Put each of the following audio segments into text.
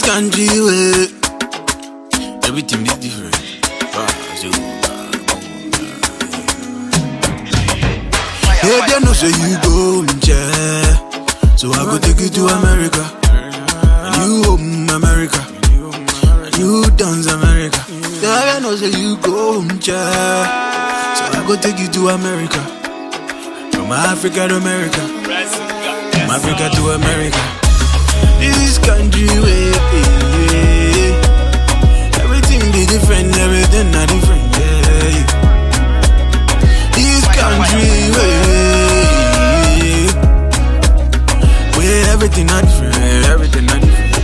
this country way, everything is different. Hey, they know say you go, so I go take you to America. And you home America, and you dance America. They know say you go, so I go take you to America. From Africa to America, from Africa to America. This country way, everything be different, everything not different, yeah. This country way, where everything not different, everything not different.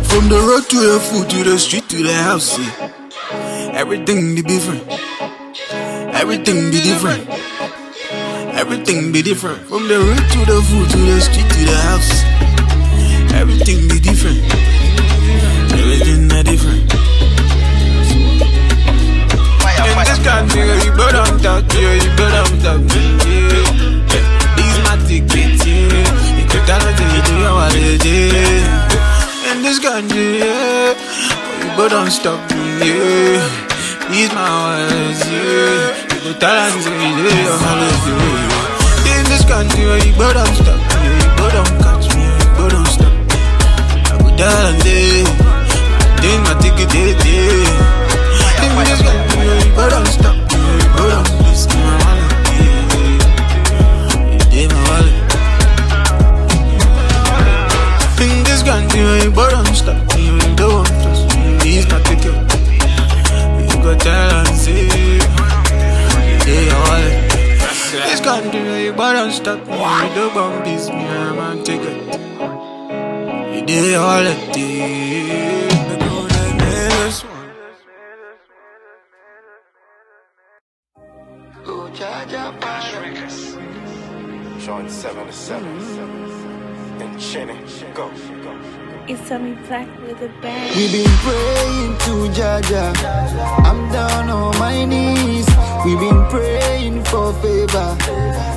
From the road to the food to the street to the house, yeah. Everything be different, everything be different. Everything be different. From the road to the food to the street to the house. Everything be different. Everything not different. In this country, you go down talk, you go down talk, yeah. These my tickets, yeah. You could tell us you do your wallet, yeah. In this country, yeah. You go down stop, yeah. These my wallets, yeah. You go tell us you do your wallet, yeah. This country where you go down stop, you go down catch me, you go down stop. I go down and day, then my ticket day. In this country where you go down stop, you go down this my wallet, yeah, my wallet. In this country where you go down stop, you don't trust me, this my ticket. You go tell and say, yeah, my wallet. This country where you don't stop me, you don't bump this me, I'm on ticket. You did all the day, the golden next one. Go Jaja Sean 7 to 7 and Chinny, go. It's SAMMY Black with a bang. We've been praying to Jaja. I'm down on my knees. We've been praying for favor.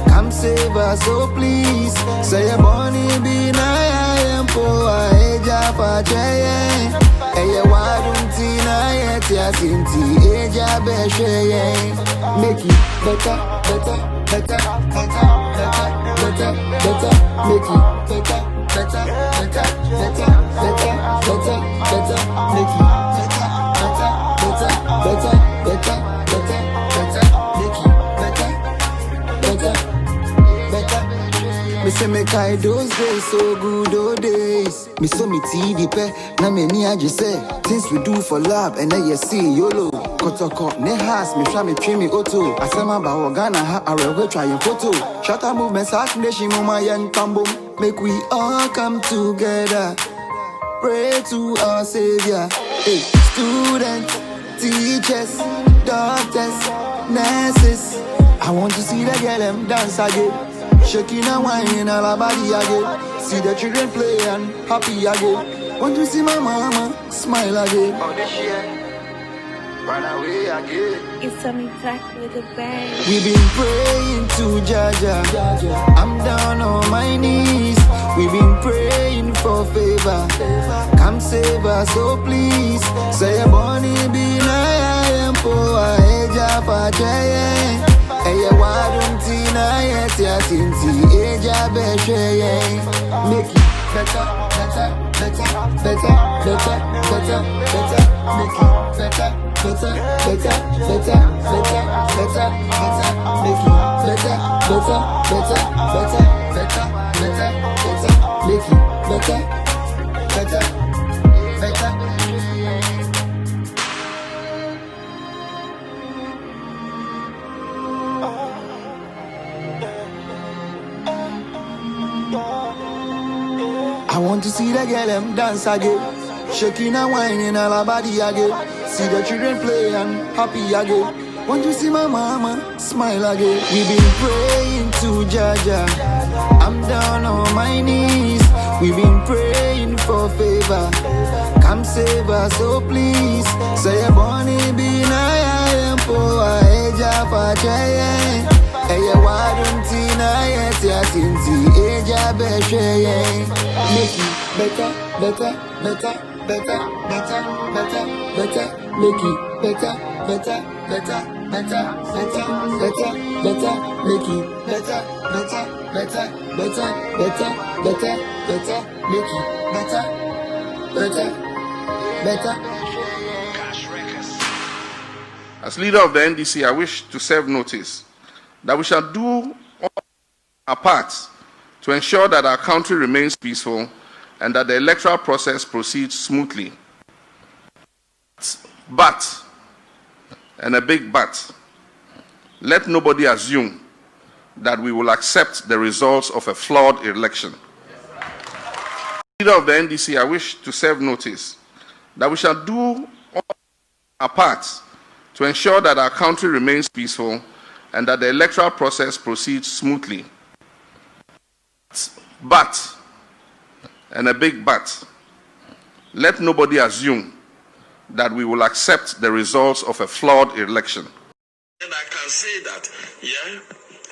Come save us, oh please. Say a bonny be na am poa eja pa cheye. Eye wadunti na yetia sinti eja be sheye. Make it better, better, better, better, better, better, better. Make it better, better, better, better, better, better, better. Make it better, better, better, better, better, better. Make it better, better, better. Me say me kai those days so good old days. Me so me TV pe na me ni aje say things we do for love and then you see YOLO. Kotoko ne has me try me trim me auto. Asema ba Ghana ha arewe try your photo. Shatter movement start nation mama yan tambo. Make we all come together. Pray to our Savior. Hey, students, teachers, doctors, nurses. I want to see the girl them dance again. Shaking and whining all her body again. See the children play and happy again. Want to see my mama smile again. Oh, this year, run away again. It's SAMMY Black with a bang. We've been praying to Jaja. I'm down on my knees. We've been praying for favor. Come save us, oh please. Say a bonny be na am poa eja pa cheye. Eye wadunti na yetia sinti eja be sheye. Make it better, better, better, better, better, better, better. Make it better, better, better, better, better, better, better. Make it better, better, better, better, better, better, better. Make it better, better, better. I want to see the girl them dance again. Shaking and whining all her body again. See the children play and happy again. Want to see my mama smile again. We've been praying to Jaja. I'm down on my knees. We've been praying for favor. Come save us, oh please. Say a bonny be na am poa eja pa cheye. Eye wadunti na yetia sinti eja be sheye. Make it better, better, better, better, better, better, better, make it better, better, better, better, better, better, better, make it better, better, better, better, better, better, better, make it better, better, better. As leader of the NDC, I wish to serve notice that we shall do our part to ensure that our country remains peaceful and that the electoral process proceeds smoothly. But, and a big but, let nobody assume that we will accept the results of a flawed election. As leader of the NDC, I wish to serve notice that we shall do our part to ensure that our country remains peaceful and that the electoral process proceeds smoothly. But, and a big but, let nobody assume that we will accept the results of a flawed election. And I can say that, yeah,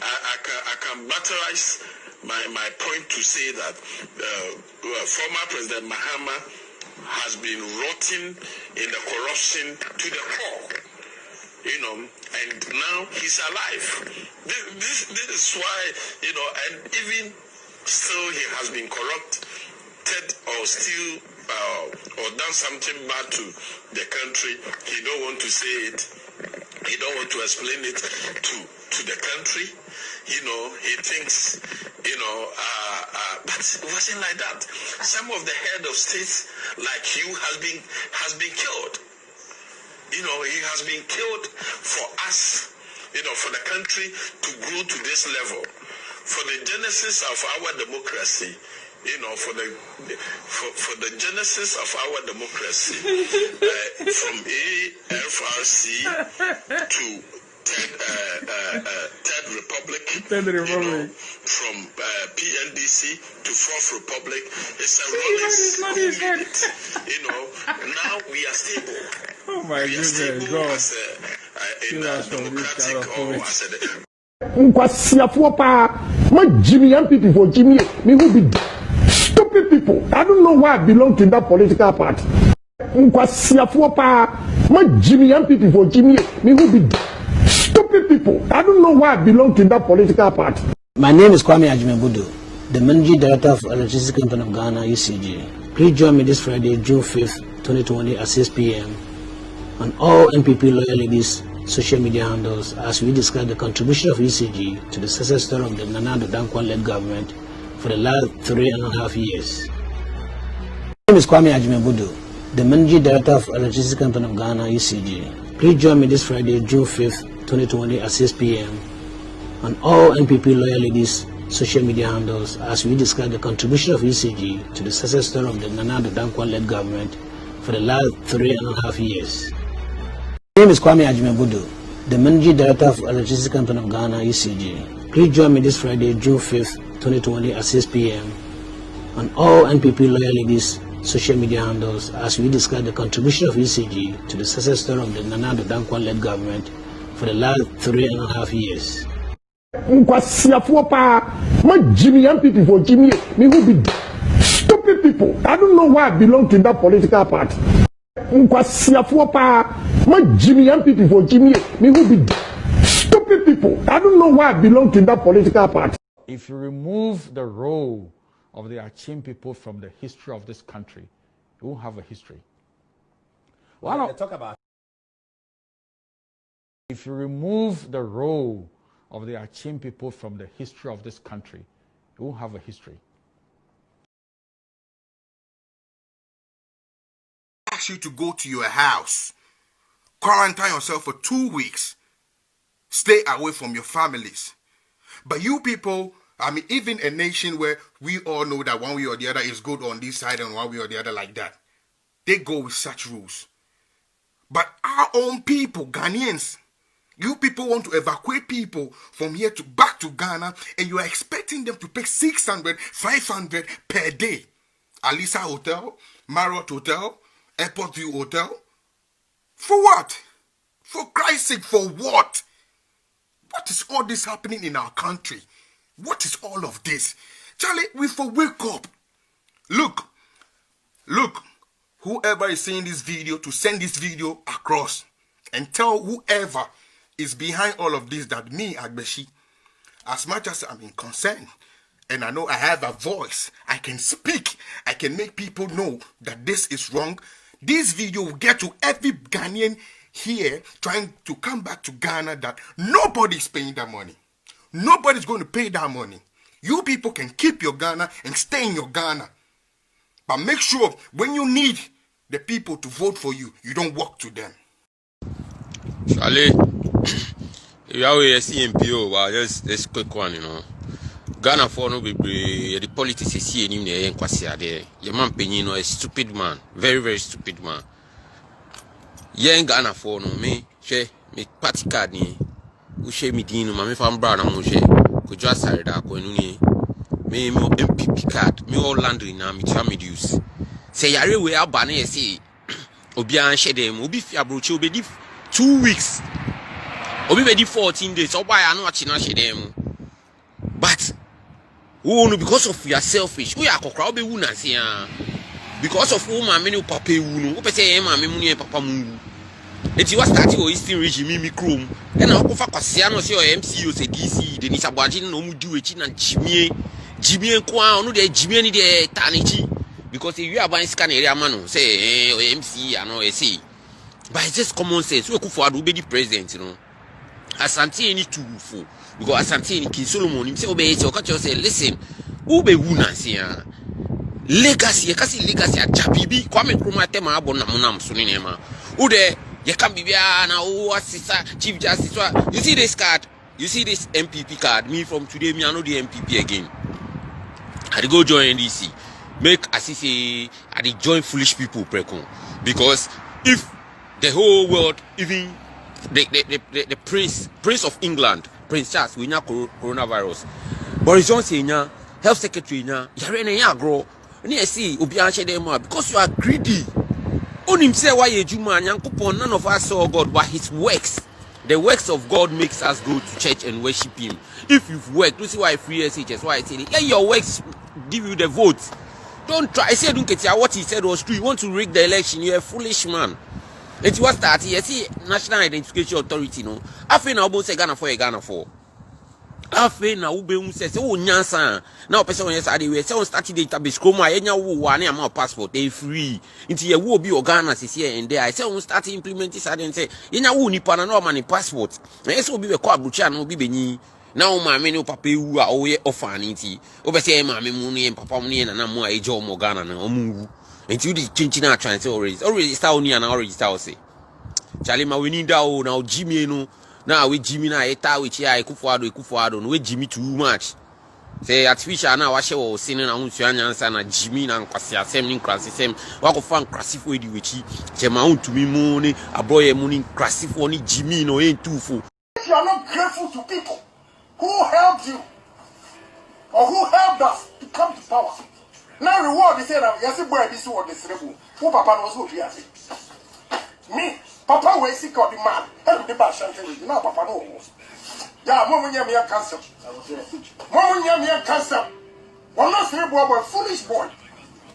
I can batterize my point to say that former President Mahama has been rotting in the corruption to the core. And now he's alive. This is why, and even still he has been corrupted or still or done something bad to the country. He don't want to say it. He don't want to explain it to the country. He thinks, but it wasn't like that. Some of the head of states like you has been killed. He has been killed for us, for the country to grow to this level, for the genesis of our democracy, for the genesis of our democracy, from AFRC to Third Republic, from PNDC to Fourth Republic. It's a rolling. Now we are stable. Oh my goodness, God. In a democratic or as Jimmy MPP for Jimmy, me who be stupid people. I don't know why I belong to that political party. Jimmy MPP for Jimmy, me who be stupid people. I don't know why I belong to that political party. My name is Kwame Ajimebudu, the Managing Director of Electricity Company of Ghana, ECG. Please join me this Friday, June 5th, 2020 at 6 p.m. on all MPP loyal ladies' social media handles as we discuss the contribution of ECG to the success story of the Nana Addo Dankwa-led government for the last 3.5 years. My name is Kwame Ajimebudu, the Managing Director of Electricity Company of Ghana, ECG. Please join me this Friday, June 5th, 2020 at 6 p.m. on all MPP loyal ladies' social media handles as we discuss the contribution of ECG to the success story of the Nana Addo Dankwa-led government for the last 3.5 years. My name is Kwame Ajimebudu, the Managing Director of Electricity Company of Ghana, ECG. Please join me this Friday, June 5th, 2020 at 6 p.m. on all NPP loyal ladies' social media handles as we discuss the contribution of ECG to the success story of the Nana Addo Dankwa-led government for the last 3.5 years. Jimmy MPP for Jimmy, me who be stupid people. I don't know why I belong to that political party. Jimmy MPP for Jimmy, me who be stupid people. I don't know why I belong to that political party. If you remove the role of the Achim people from the history of this country, you won't have a history. If you remove the role of the Achim people from the history of this country, you won't have a history. Ask you to go to your house, quarantine yourself for 2 weeks, stay away from your families. But you people, even a nation where we all know that one way or the other is good on this side and one way or the other like that, they go with such rules. But our own people, Ghanaians, you people want to evacuate people from here to back to Ghana, and you are expecting them to pay 600, 500 per day. Alisa Hotel, Marriott Hotel, Airport View Hotel. For what? For Christ's sake, for what? What is all this happening in our country? What is all of this? Charlie, we for wake up. Look, Look, whoever is seeing this video, to send this video across and tell whoever is behind all of this that me, Agbeshi, as much as I'm in concern, and I know I have a voice, I can speak, I can make people know that this is wrong. This video will get to every Ghanaian here trying to come back to Ghana that nobody's paying that money. Nobody's going to pay that money. You people can keep your Ghana and stay in your Ghana. But make sure when you need the people to vote for you, you don't walk to them. Charlie, you are a CMPO, well, just this quick one, you know. Ghana for no be the politics is here in the Enquasia there. Your man Penino, a stupid man, very, very stupid man. Yen Ghana for no me, she me party card ni, Ushe me dino, mammy from Brown and Mushe, could just say that when me MPP card, me all landry now, me tell me use. Say, I really will banner say, Obian Shedem, Obi Fiabrucho, be 2 weeks. Obi be 14 days, or why I know what you know Shedem. But, oh no, because of your selfish, we are crowded wounds here. Because of whom I mean, Papa, who say, Mammy, Muni, Papa Mungu. If you are starting or Eastern regime, me chrome, and I'll go for Cassiano, say, MCU, say DC, the Nisabajin, no do it in and Jimmy and Kwan, no, the Jimmy, the Tanichi. Because if you are buying scan area, man, say, MC, I know, say. But it's just common sense. We could for the president, you know. Asante any two for. Because Asante any King Solomon himself obey it, or catch say, listen, who be wunas here? Legacy, kasi legacy at Chapibi, Kwame Kruma Tema Bonamunam Suninema. Who there, you can be now, oh, Chief Justice. You see this card, you see this MPP card. Me from today, me I know the MPP again. I go join NDC. Make as if I join foolish people, precon. Because if the whole world, even the Prince of England, Prince Charles, we now coronavirus. Boris Johnson, Health Secretary, Yarene grow. And you see, because you are greedy. On himself, why you man, none of us saw God, but his works. The works of God makes us go to church and worship Him. If you've worked, you see why free SHS, why I say, let your works give you the votes. Don't try. I said, don't get what he said was true. You want to rig the election, you're a foolish man. It was that you see National Identification Authority, no. I feel now about say Ghana for a Ghana for. I feel now Ube says, oh, Nyansa. Now, person yes, I will say on starting database, Chroma, any one amount passport, they free. Into your will be Ghana is here and there. I say on start implementing, I didn't say, you know, who Nipana no money passport. Yes, will be a quad buchan, will be Beni. Now, my menu papa who are away of anity. Over say, Mammy Mooney and Papa Mooney and I'm more a Joe Morgana and Omu. And you did changing our chance already start near and already start say. Charlie, my winning down now, Jimmy, no. Now with Jimmy, I tell which I Kufuado, no, with Jimmy too much. Say, at fish, I now watch your sinning and Unsuan and Jimmy and Quasia, same crassy, same. Walk of fun crassy for the witchy. Jemount to me money, a boy a morning crassy for any Jimmy, no ain't too full. If you are not grateful to people who helped you or who helped us to come to power, now reward they say that yes, boy, this is what they say. Who Papa knows what we are saying. Me, Papa will seek out the man, help the bad shanty. Now, Papa knows. Yeah, Mama Yamia cancer. Mama Yamia cancer. One not say boy, foolish boy.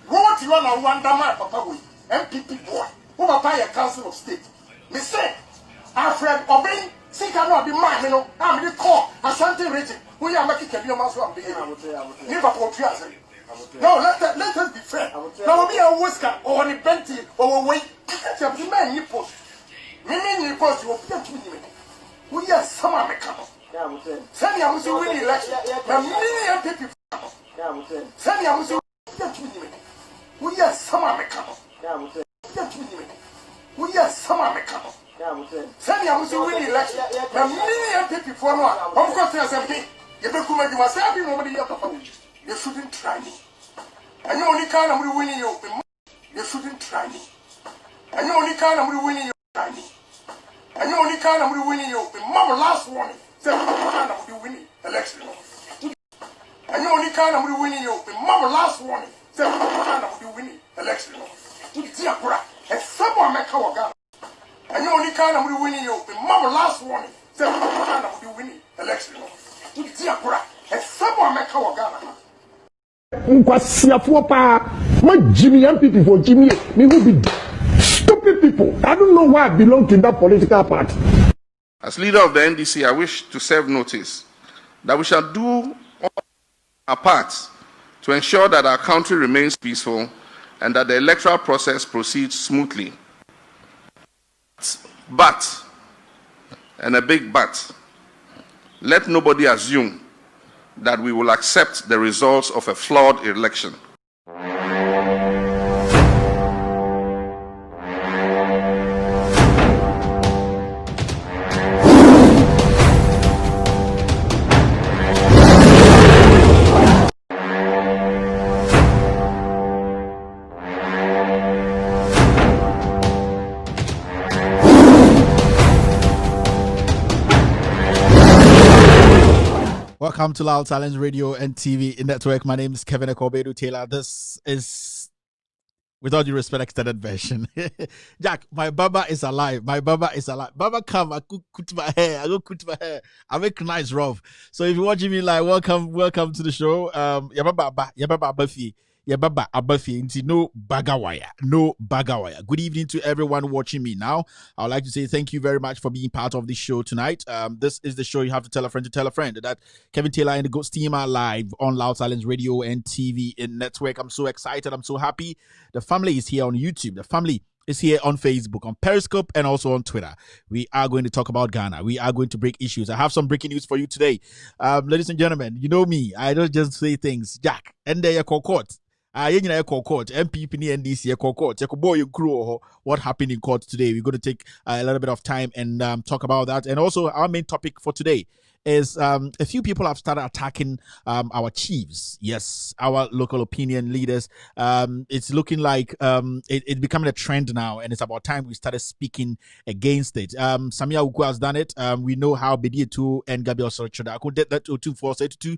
What you want to wonder my Papa will, MPP boy, who Papa a council of state. Me say, Alfred Obey, seek out the man, you know, I'm the core, Ashanti region. We are making a new master of the Liverpool Trias. No, let us be fair. Now we are whisker or the Benty or wait. The man you post. Me you post you appear to me. We are some American. Send you to win election. The million people. Send you to me. We are some American. We are some American. Send you to win election. The million people for one. Of course, there's something. You become a myself, nobody else. You shouldn't try me. And you only kind of winning you. You shouldn't try me. And you only kind of winning you. And you only kind of winning you. The mother last warning said, kind of winning election. And you only kind of winning you. The mother last warning said, kind of winning election. And someone make our God. And you only kind of winning you. The mother last warning said, kind of winning election. And someone make our God. Nkwasiafuo pa My Jimmy MPP for Jimmy, me who be stupid people. I don't know why I belong to that political party. As leader of the NDC, I wish to serve notice that we shall do our part to ensure that our country remains peaceful and that the electoral process proceeds smoothly. But, and a big but, let nobody assume that we will accept the results of a flawed election. Welcome to Loud Silence Radio and TV Network. My name is Kevin Ekobedu Taylor. This is, with all due respect, extended version. Jack, my baba is alive. My baba is alive. Baba, come, I go cut my hair. I make nice rough. So if you're watching me live, welcome to the show. Yababa Buffy. Yababa Abafi into no bagawaya. Good evening to everyone watching me now. I would like to say thank you very much for being part of this show tonight. This is the show you have to tell a friend that Kevin Taylor and the Ghost Team are live on Loud Silence Radio and TV in Network. I'm so excited. I'm so happy. The family is here on YouTube. The family is here on Facebook, on Periscope, and also on Twitter. We are going to talk about Ghana. We are going to break issues. I have some breaking news for you today. Ladies and gentlemen, you know me. I don't just say things. Jack, and there you court. Court, MPP ni NDC court. What happened in court today? We're going to take a little bit of time and talk about that. And also, our main topic for today is a few people have started attacking our chiefs. Yes, our local opinion leaders. It's looking like it's becoming a trend now, and it's about time we started speaking against it. SAMMY AWUKU has done it. We know how Bedietu and Gabriel Sorochodako did that to 2472.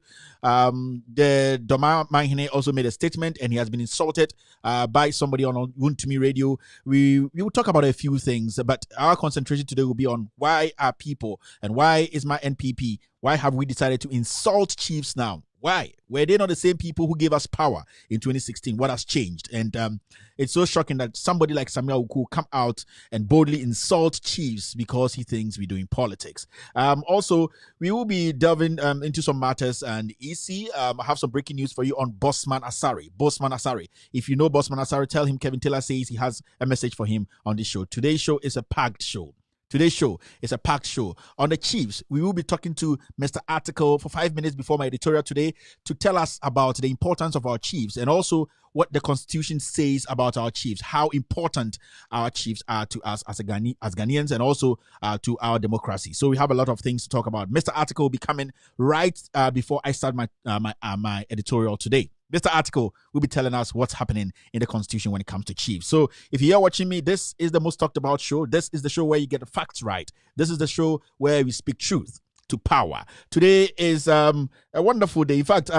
The Doma Mahine also made a statement, and he has been insulted by somebody on Wuntumi Radio. We will talk about a few things, but our concentration today will be on why are people and why is my NPP. Why have we decided to insult chiefs now? Why? Were they not the same people who gave us power in 2016? What has changed? And it's so shocking that somebody like SAMMY AWUKU come out and boldly insult chiefs because he thinks we're doing politics. Also, we will be delving into some matters and EC. I have some breaking news for you on Bossman Asari. If you know Bossman Asari, tell him Kevin Taylor says he has a message for him on this show. Today's show is a packed show. Today's show is a packed show. On the Chiefs, we will be talking to Mr. Article for 5 minutes before my editorial today to tell us about the importance of our chiefs and also what the Constitution says about our chiefs, how important our chiefs are to us as Ghanaians and also to our democracy. So we have a lot of things to talk about. Mr. Article will be coming right before I start my editorial today. Mr. Article will be telling us what's happening in the Constitution when it comes to chiefs. So if you're watching me, this is the most talked about show. This is the show where you get the facts right. This is the show where we speak truth to power. Today is a wonderful day. In fact,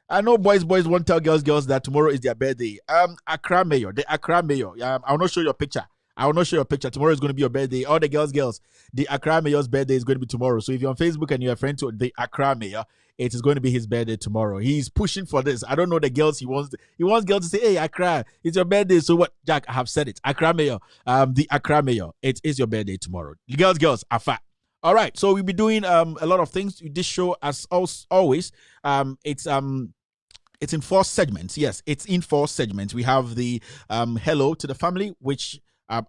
I know boys won't tell girls that tomorrow is their birthday. The Accra Mayor. I'll not show you a picture. Tomorrow is going to be your birthday. All the girls, the Accra Mayor's birthday is going to be tomorrow. So if you're on Facebook and you're a friend to the Accra Mayor, it is going to be his birthday tomorrow. He's pushing for this. I don't know the girls he wants. He wants girls to say, "Hey, Accra, it's your birthday." So what, Jack? I have said it. Accra Mayor, the Accra Mayor. It is your birthday tomorrow. The girls are fat. All right. So we'll be doing a lot of things with this show as always. It's in 4 segments. Yes, it's in 4 segments. We have the hello to the family, which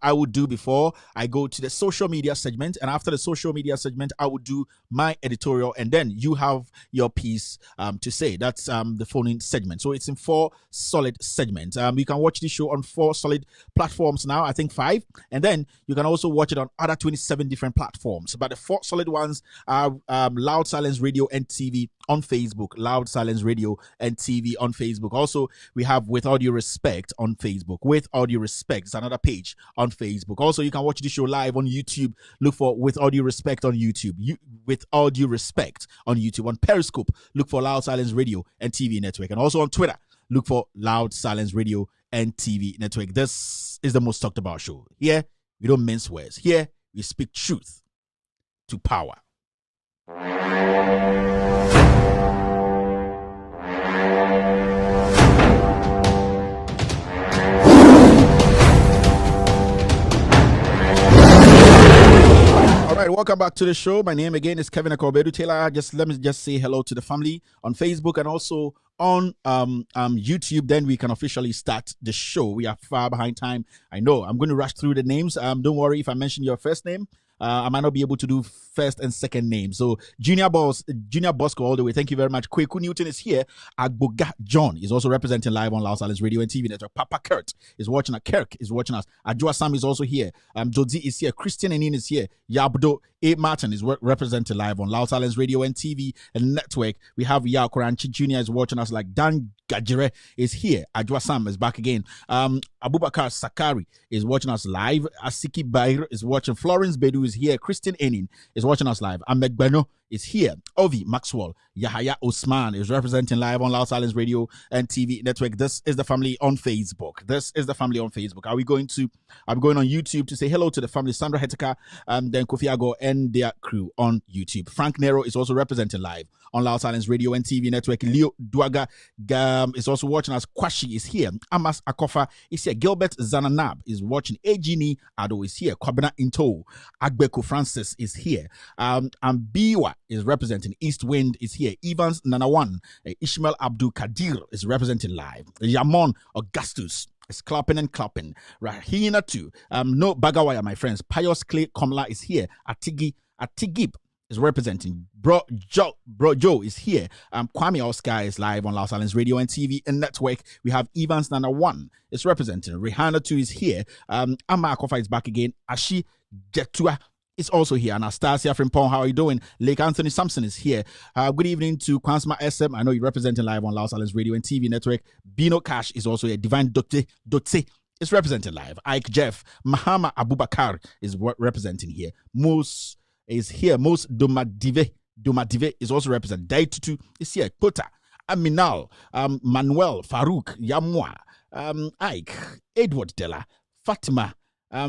I would do before I go to the social media segment. And after the social media segment, I would do my editorial. And then you have your piece to say. That's the phone-in segment. So it's in 4 solid segments. You can watch this show on 4 solid platforms now, I think 5. And then you can also watch it on other 27 different platforms. But the 4 solid ones are Loud Silence Radio and TV on Facebook. Loud Silence Radio and TV on Facebook. Also, we have With All Due Respect on Facebook. With All Due Respect is another page on Facebook. Also, you can watch this show live on YouTube. Look for With All Due Respect on YouTube. With All Due Respect on YouTube. On Periscope, look for Loud Silence Radio and TV Network. And also on Twitter, look for Loud Silence Radio and TV Network. This is the most talked about show. Here, we don't mince words. Here, we speak truth to power. All right, welcome back to the show. My name again is Kevin Akobedu Taylor. Let me say hello to the family on Facebook and also on YouTube. Then we can officially start the show. We are far behind time. I know. I'm going to rush through the names. Don't worry if I mention your first name. I might not be able to do first and second name. So Junior Bosco all the way. Thank you very much. Kweku Newton is here. Agboga John is also representing live on Loud Silence Radio and TV Network. Papa Kurt is watching us. Kirk is watching us. Ajua Sam is also here. Jodzi is here. Christian Enin is here. Yabdo A. Martin is representing live on Loud Silence Radio and TV and Network. We have Yao Koranchi Jr. is watching us. Like Dan Gajere is here. Ajwa Sam is back again. Abubakar Sakari is watching us live. Asiki Bair is watching. Florence Bedu is here. Christian Enin is watching us live. Ahmed Beno is here. Ovi Maxwell. Yahaya Osman is representing live on Loud Silence Radio and TV Network. This is the family on Facebook. Are we going on YouTube to say hello to the family? Sandra Heteka, then Kofi Ago and their crew on YouTube. Frank Nero is also representing live on Loud Silence Radio and TV Network. Leo Duaga is also watching us. Kwashi is here. Amas Akofa is here. Gilbert Zananab is watching. Ejini Ado is here. Kwabena Into. Agbeko Francis is here. Ambiwa is representing. East Wind is here. Evans Nanawan. Ishmael Abdul Kadir is representing live. Yamon Augustus is clapping. Rahina too. No Bagawaya, my friends. Pius Clay Komla is here. Atigib is representing. Bro Joe is here. Kwame Oscar is live on Loud Silence Radio and TV and Network. We have Evans Nanawan is representing. Rihanna too is here. Amma Akofa is back again. Ashi Jetua is also here. Anastasia from Pong, how are you doing? Lake Anthony Sampson is here. Good evening to Kwansma SM. I know you're representing live on Loud Silence Radio and TV Network. Bino Cash is also here. Divine Dotse is representing live. Ike Jeff. Mahama Abubakar is representing here. Mos is here. Mos Domadive is also representing. Daitutu is here. Kota. Aminal. Manuel Farouk. Yamwa. Ike. Edward Della. Fatima.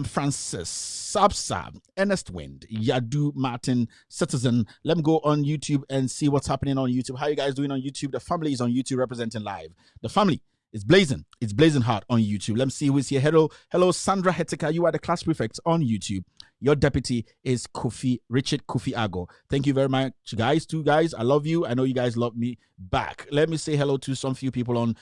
Francis, Sabsab, Ernest Wind, Yadu Martin, Citizen. Let me go on YouTube and see what's happening on YouTube. How you guys doing on YouTube? The family is on YouTube representing live. The family is blazing. It's blazing hot on YouTube. Let me see who's here. Hello, Sandra Heteka. You are the class prefect on YouTube. Your deputy is Richard Kofi Ago. Thank you very much, guys. Two guys, I love you. I know you guys love me back. Let me say hello to some few people on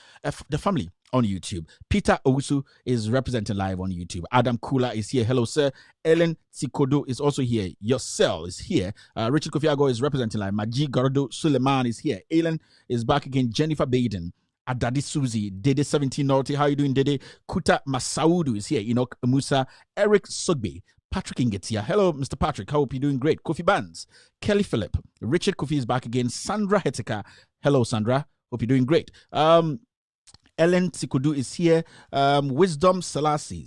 the family on YouTube. Peter Owusu is representing live on YouTube. Adam Kula is here. Hello, sir. Ellen Sikodo is also here. Yourself is here. Richard Kofi Ago is representing live. Maji Gardo Suleiman is here. Ellen is back again. Jennifer Baden. Adadi Suzy, Dede 17 Naughty. How you doing, Dede? Kuta Masaudu is here. Enoch Musa, Eric Sugbe, Patrick Ingetia. Hello, Mr. Patrick. I hope you're doing great. Kofi Bands, Kelly Phillip, Richard Kofi is back again. Sandra Heteka. Hello, Sandra. Hope you're doing great. Ellen Sikudu is here. Wisdom Selassie.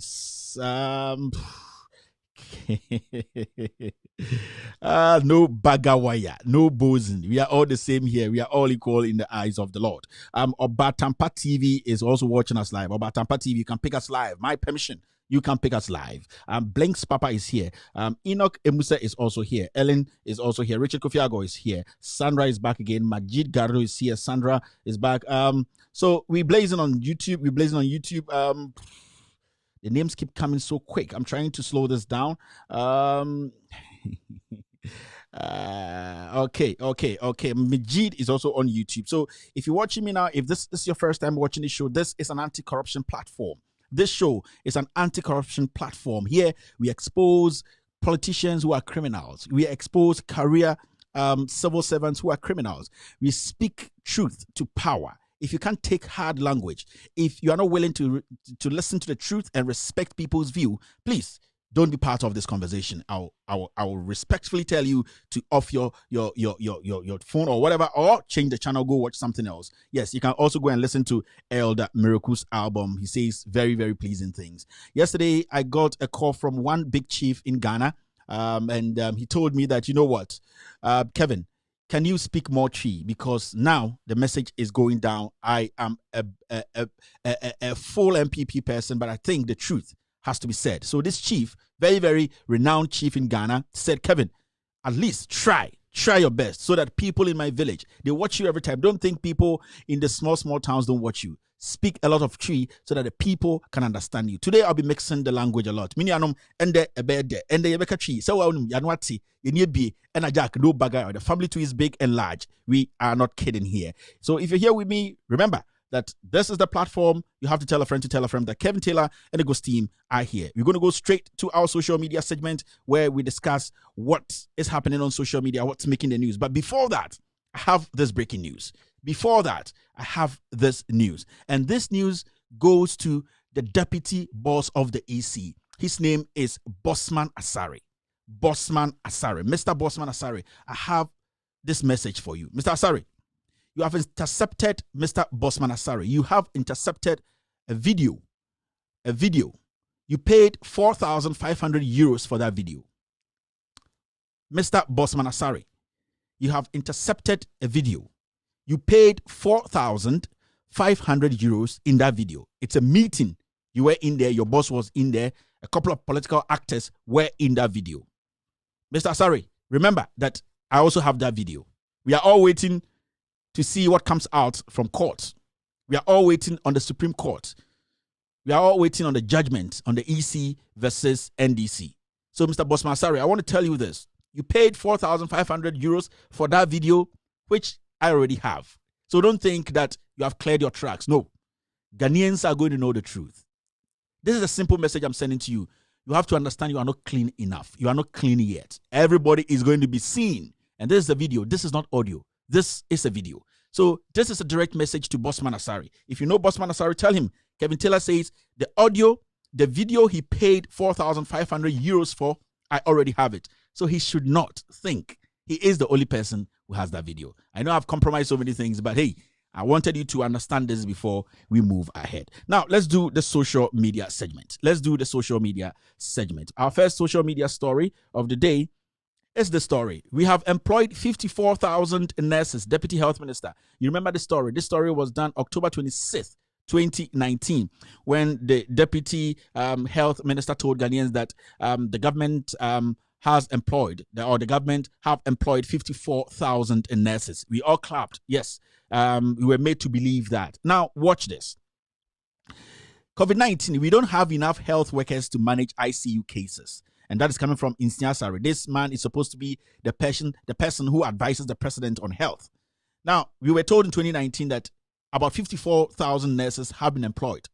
No bagawaya, no boson. We are all the same here. We are all equal in the eyes of the Lord. Obatampa TV is also watching us live. Obatampa TV, you can pick us live. My permission. You can pick us live. Blanks Papa is here. Enoch Emusa is also here. Ellen is also here. Richard Kofiago is here. Sandra is back again. Majid Gardo is here. Sandra is back. So we're blazing on YouTube. The names keep coming so quick. I'm trying to slow this down. Okay. Majid is also on YouTube. So if you're watching me now, if this is your first time watching this show, this is an anti-corruption platform. This show is an anti-corruption platform. Here, we expose politicians who are criminals. We expose career civil servants who are criminals. We speak truth to power. If you can't take hard language, if you are not willing to listen to the truth and respect people's view, please don't be part of this conversation. I will respectfully tell you to off your phone or whatever, or change the channel, go watch something else. Yes, you can also go and listen to Elder Miracle's album. He says very, very pleasing things. Yesterday, I got a call from one big chief in Ghana, and he told me that, you know what, Kevin, can you speak more Chi? Because now the message is going down. I am a full MPP person, but I think the truth has to be said. So this chief, very, very renowned chief in Ghana, said, Kevin, at least try your best so that people in my village, they watch you every time. Don't think people in the small towns don't watch you. speak a lot of Twi so that the people can understand you. Today I'll be mixing the language a lot. Mini anum ende ebede ende yebeka Twi. So yanwati yenyebi and Jack no bagay. The family tree is big and large. We are not kidding here. So if you're here with me, remember that this is the platform. You have to tell a friend that Kevin Taylor and the Ghost team are here. We're going to go straight to our social media segment where we discuss what is happening on social media, what's making the news. But before that, I have this breaking news. Before that, I have this news. And this news goes to the deputy boss of the EC. His name is Bossman Asare. Bossman Asare. Mr. Bossman Asare, I have this message for you. Mr. Asare, you have intercepted Mr. Bossman Asare. You have intercepted a video. A video. You paid 4,500 euros for that video. Mr. Bossman Asare, you have intercepted a video. You paid 4,500 euros in that video. It's a meeting. You were in there. Your boss was in there. A couple of political actors were in that video. Mr. Asare, remember that I also have that video. We are all waiting to see what comes out from court. We are all waiting on the Supreme Court. We are all waiting on the judgment on the EC versus NDC. So, Mr. Bossman Asare, I want to tell you this. You paid 4,500 euros for that video, which I already have. So don't think that you have cleared your tracks. No. Ghanaians are going to know the truth. This is a simple message I'm sending to you. You have to understand you are not clean enough. You are not clean yet. Everybody is going to be seen. And this is a video. This is not audio. This is a video. So this is a direct message to Bossman Asare. If you know Bossman Asare, tell him. Kevin Taylor says the audio, the video he paid 4,500 euros for, I already have it. So he should not think he is the only person who has that video. I know I've compromised so many things, but hey, I wanted you to understand this before we move ahead. Now, let's do the social media segment. Our first social media story of the day is the story. We have employed 54,000 nurses, Deputy Health Minister. You remember the story? This story was done October 26th, 2019, when the Deputy Health Minister told Ghanaians that the government has employed, or the government have employed 54,000 nurses. We all clapped. Yes, we were made to believe that. Now, watch this. COVID-19, we don't have enough health workers to manage ICU cases. And that is coming from Insigne Asare. This man is supposed to be the person who advises the president on health. Now, we were told in 2019 that about 54,000 nurses have been employed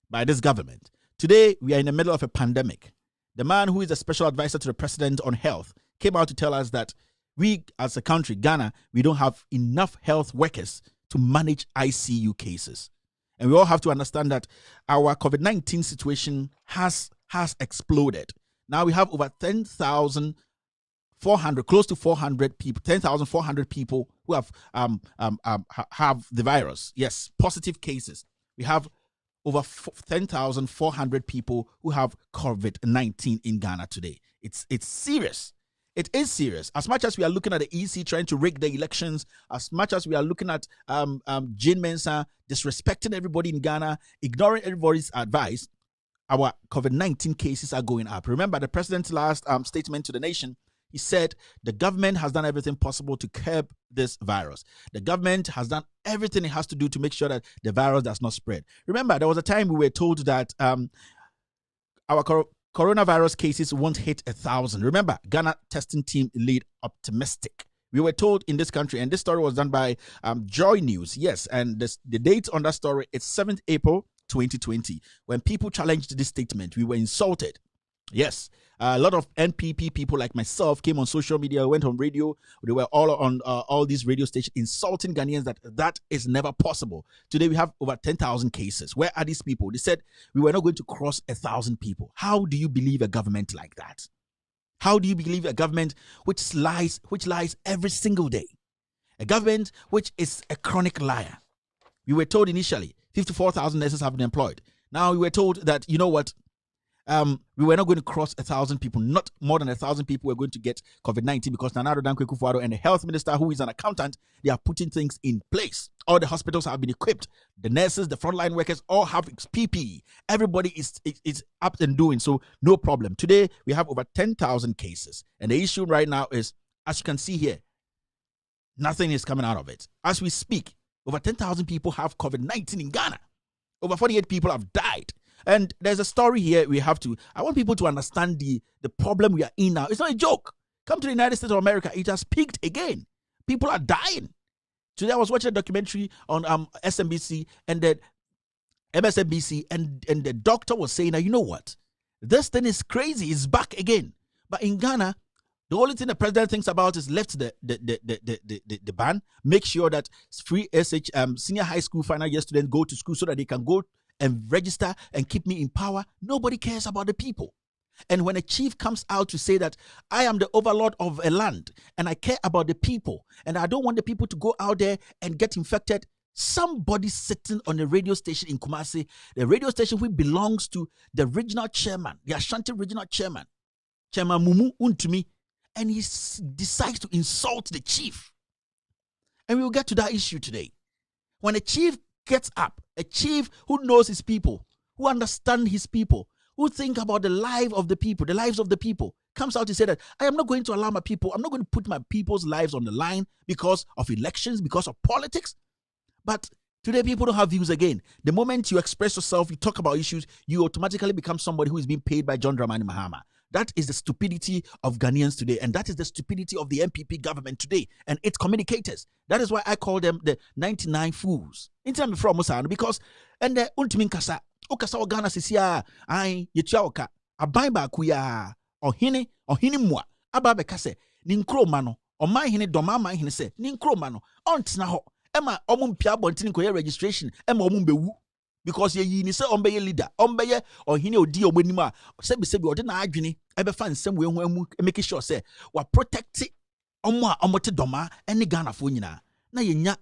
by this government. Today, we are in the middle of a pandemic. The man who is a special advisor to the president on health came out to tell us that we, as a country, Ghana, we don't have enough health workers to manage ICU cases. And we all have to understand that our COVID-19 situation has exploded. Now we have over 10,400, close to 400 people, 10,400 people who have the virus. Yes, positive cases. We have over 10,400 people who have COVID-19 in Ghana today. It's serious. It is serious. As much as we are looking at the EC trying to rig the elections, as much as we are looking at Jane Mensah disrespecting everybody in Ghana, ignoring everybody's advice, our COVID-19 cases are going up. Remember the president's last statement to the nation. He said the government has done everything possible to curb this virus. The government has done everything it has to do to make sure that the virus does not spread. Remember, there was a time we were told that our coronavirus cases won't hit 1,000. Remember, Ghana testing team lead optimistic. We were told in this country, and this story was done by Joy News. Yes, and the date on that story is 7th April 2020. When people challenged this statement, we were insulted. Yes, a lot of NPP people like myself came on social media, went on radio. They were all on all these radio stations insulting Ghanaians that is never possible. Today we have over 10,000 cases. Where are these people? They said we were not going to cross 1,000 people. How do you believe a government like that? How do you believe a government which lies every single day? A government which is a chronic liar. We were told initially 54,000 nurses have been employed. Now we were told that, you know what? We were not going to cross 1,000 people. Not more than 1,000 people were going to get COVID-19 because Nana Addo Dankwa Akufo-Addo and the health minister, who is an accountant, they are putting things in place. All the hospitals have been equipped. The nurses, the frontline workers, all have PPE. Everybody is up and doing, so no problem. Today, we have over 10,000 cases. And the issue right now is, as you can see here, nothing is coming out of it. As we speak, over 10,000 people have COVID-19 in Ghana. Over 48 people have died. And there's a story here I want people to understand the problem we are in now. It's not a joke. Come to the United States of America, it has peaked again. People are dying. Today I was watching a documentary on SMBC and the MSNBC, and the doctor was saying, you know what? This thing is crazy. It's back again. But in Ghana, the only thing the president thinks about is lift the ban, make sure that free senior high school final year students go to school so that they can go and register and keep me in power. Nobody cares about the people. And when a chief comes out to say that I am the overlord of a land and I care about the people and I don't want the people to go out there and get infected, somebody sitting on a radio station in Kumasi, the radio station which belongs to the regional chairman, the Ashanti regional chairman, Chairman Mumu Untumi, and he decides to insult the chief. And we will get to that issue today. When a chief gets up, a chief who knows his people, who understands his people, who think about the lives of the people, comes out to say that I am not going to allow my people, I'm not going to put my people's lives on the line because of elections, because of politics. But today people don't have views again. The moment you express yourself, you talk about issues, you automatically become somebody who is being paid by John Dramani Mahama. That is the stupidity of Ghanaians today, and that is the stupidity of the MPP government today and its communicators. That is why I call them the 99 fools. In time from Musano, because and the ultimate kasa, okasa Ghana sisia, I yetuaoka, abaiba kuya, ohine mua, ababe kase, ninkro mano, o my hine doma my hine se, ninkro mano, ontina ho, Emma omumpia bontin koye registration, Emma omumbewu. Because ye ni say ombeye leader, ombeye or hine odi obonima, sebi odi na adwene ebe fa nsem we hu make sure say wa protect omo a omote doma ene Ghana fo nyina na yenya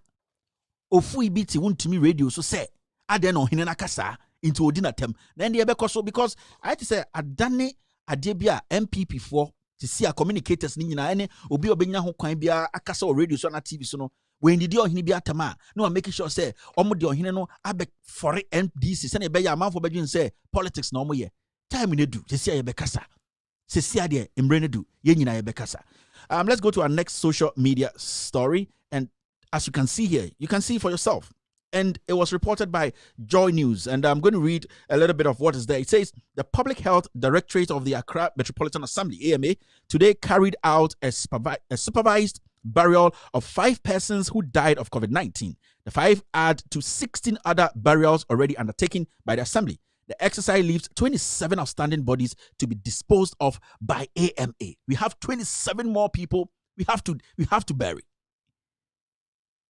ofu ibiti wuntumi radio so say ade na ohine na kasa into odi na tem na ende ebe koso because I to say adane ade bia MPP for to see a communicators ni nyina ene obi obenya ho kwan bia akasa o radio so na TV so no. When did you ohini bi atama no making sure say omo de ohini no abe for MDC say na be ya man for bedwin say politics na omo ye time ne do se ye be kasa se sia de emre ne do ye nyina ye be kasa. Let's go to our next social media story, and as you can see here, you can see for yourself. And it was reported by Joy News, and I'm going to read a little bit of what is there. It says the Public Health Directorate of the Accra Metropolitan Assembly (AMA) today carried out a supervised burial of 5 persons who died of COVID-19. The 5 add to 16 other burials already undertaken by the Assembly. The exercise leaves 27 outstanding bodies to be disposed of by AMA. We have 27 more people we have to bury.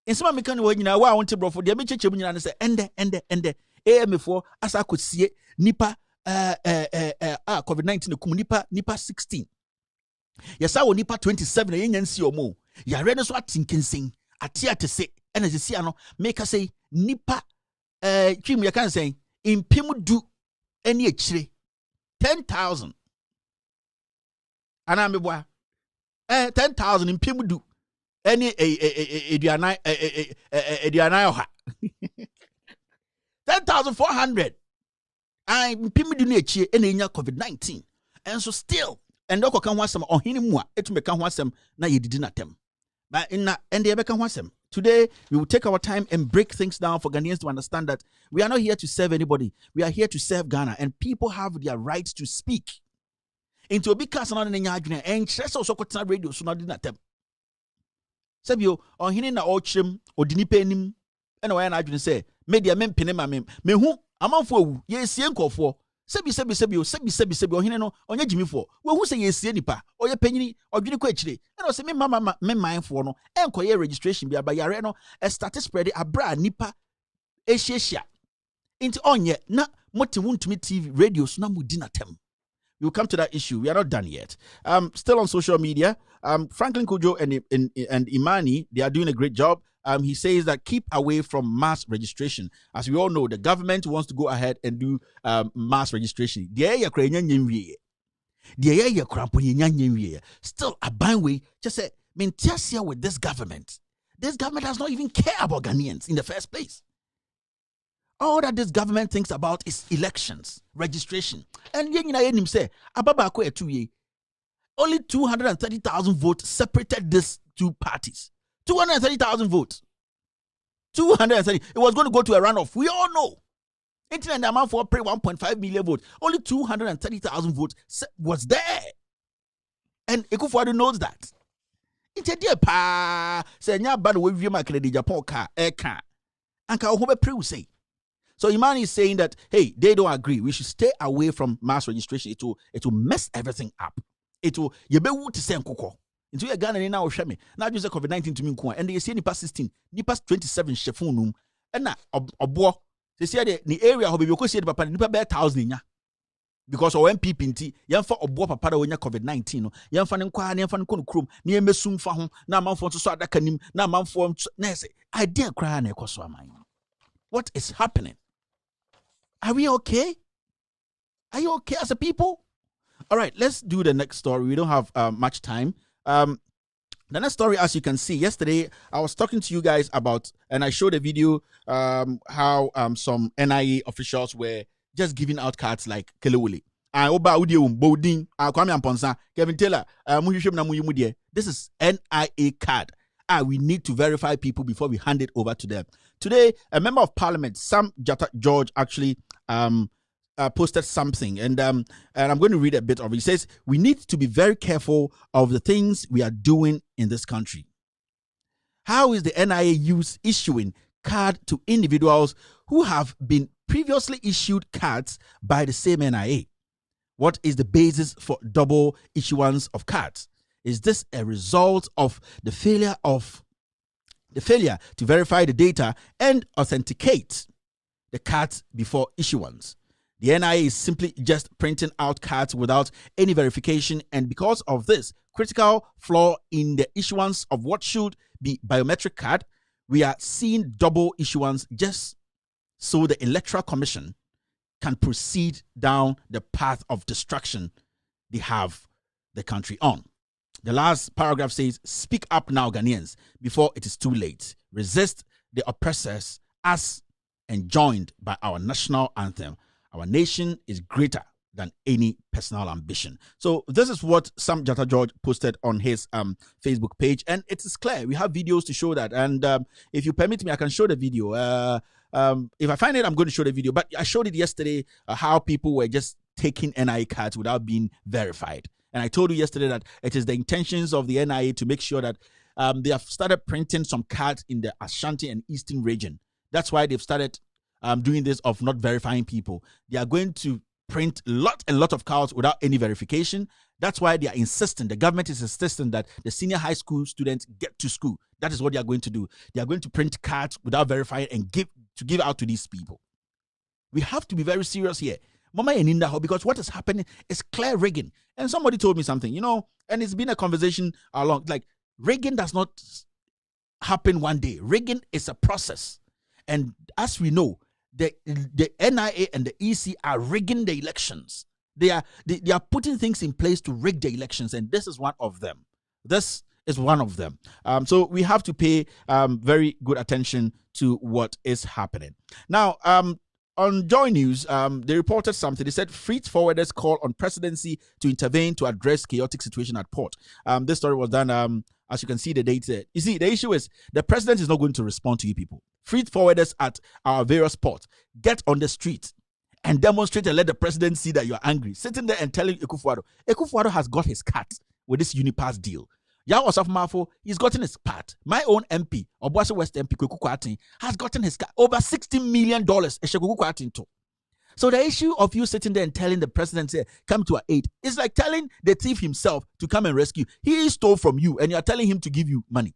In some American way, I want to bro for the American say ende AMA for as I could see it, nipa COVID-19 nipa 16. Yes, I will nipa 27 yen si omo. Ya ready so atinkinsin atia te se ena se sia no make us say nipa twim ya kan say impim du eni akire 10,000 ana meboa 10,000 impim du eni eduanai oha 10,400 I impim du na akire ena enya COVID-19 and so still and doko kan wasem ohini mu a etume kan wasem na yedidi na tem. But in na and the kan wasem. Today we will take our time and break things down for Ghanaians to understand that we are not here to serve anybody. We are here to serve Ghana, and people have their right to speak. Into a big cast on the nyadwene and stress also kwatena radio so na di na tem. Sabio ohini na ochim odini penim ena wa na adwene say media mempene ma mehu amanfo awu ye sie nkofo sebi ohine no onye jimifo we hu say yesie nipa oye panyini odwene kwa akire and o say me mama me mindfo no enkoye registration bia ba yare no start spread abra nipa ehihia into onye na moti wuntumi TV radio so na mudi na tem. We will come to that issue. We are not done yet. Still on social media, Franklin Kujo and Imani, they are doing a great job. He says that keep away from mass registration. As we all know, the government wants to go ahead and do mass registration. Still, a bang way, just say, with this government. This government does not even care about Ghanaians in the first place. All that this government thinks about is elections, registration. And him say, only 230,000 votes separated these two parties. 230,000 votes. 230. It was going to go to a runoff. We all know. Internet amount for pray 1.5 million votes. Only 230,000 votes was there. And Ekufuado knows that. It's a dear pa say nya bad we view my credit Japan car car. Anka ohobe pray will say. So Iman is saying that hey, they don't agree. We should stay away from mass registration. It will mess everything up. It will yebewu to say nkoko. Into your Ghana now share me. Now just COVID-19 to me and they say nipa 16, nipa 27 shefunum. And na obo they say the area how be ko see the papa nipa be 1,000 nya. Because our MPP nti yamfa obo papa da wonya COVID-19 no yamfa ne nkwa ne yamfa ne kono krom ne yemesum fa ho na amanfo so adaka nim na amanfo na say idea cry na ekoso aman. What is happening? Are we okay? Are you okay as a people? All right, let's do the next story. We don't have much time. The next story, as you can see, yesterday I was talking to you guys about, and I showed a video how some NIA officials were just giving out cards like Kelewule. Kevin Taylor, this is NIA card. We need to verify people before we hand it over to them. Today, a member of parliament, Sam George, actually posted something, and I'm going to read a bit of it. He says, we need to be very careful of the things we are doing in this country. How is the NIA issuing card to individuals who have been previously issued cards by the same NIA? What is the basis for double issuance of cards? Is this a result of the failure to verify the data and authenticate the cards before issuance? The NIA is simply just printing out cards without any verification, and because of this critical flaw in the issuance of what should be biometric card, we are seeing double issuance just so the Electoral Commission can proceed down the path of destruction they have the country on. The last paragraph says, speak up now, Ghanaians, before it is too late. Resist the oppressors as enjoined by our national anthem. Our nation is greater than any personal ambition. So this is what Sam George posted on his Facebook page, and it is clear. We have videos to show that, and if you permit me, I can show the video. If I find it, I'm going to show the video, but I showed it yesterday, how people were just taking NIA cards without being verified. And I told you yesterday that it is the intentions of the NIA to make sure that they have started printing some cards in the Ashanti and Eastern region. That's why they've started doing this of not verifying people. They are going to print a lot of cards without any verification. That's why they are insisting, the government is insisting that the senior high school students get to school. That is what they are going to do. They are going to print cards without verifying and give out to these people. We have to be very serious here. Mama and Inda, because what is happening is clear rigging. And somebody told me something, and it's been a conversation along, like rigging does not happen one day. Rigging is a process. And as we know, the NIA and the EC are rigging the elections. They are putting things in place to rig the elections, and this is one of them. This is one of them. So we have to pay very good attention to what is happening. Now, on Joy News, they reported something. They said freight forwarders call on presidency to intervene to address chaotic situation at port. This story was done, as you can see the date there. You see, the issue is the president is not going to respond to you people. Freight forwarders at our various ports, get on the street and demonstrate and let the president see that you are angry. Sitting there and telling Ekufuado has got his cut with this Unipass deal. Yao Osafo, he's gotten his part. My own MP, Obuasi West MP, Kweku Kwatin, has gotten his cut. Over $60 million. So the issue of you sitting there and telling the president, come to our aid, is like telling the thief himself to come and rescue. He stole from you and you're telling him to give you money.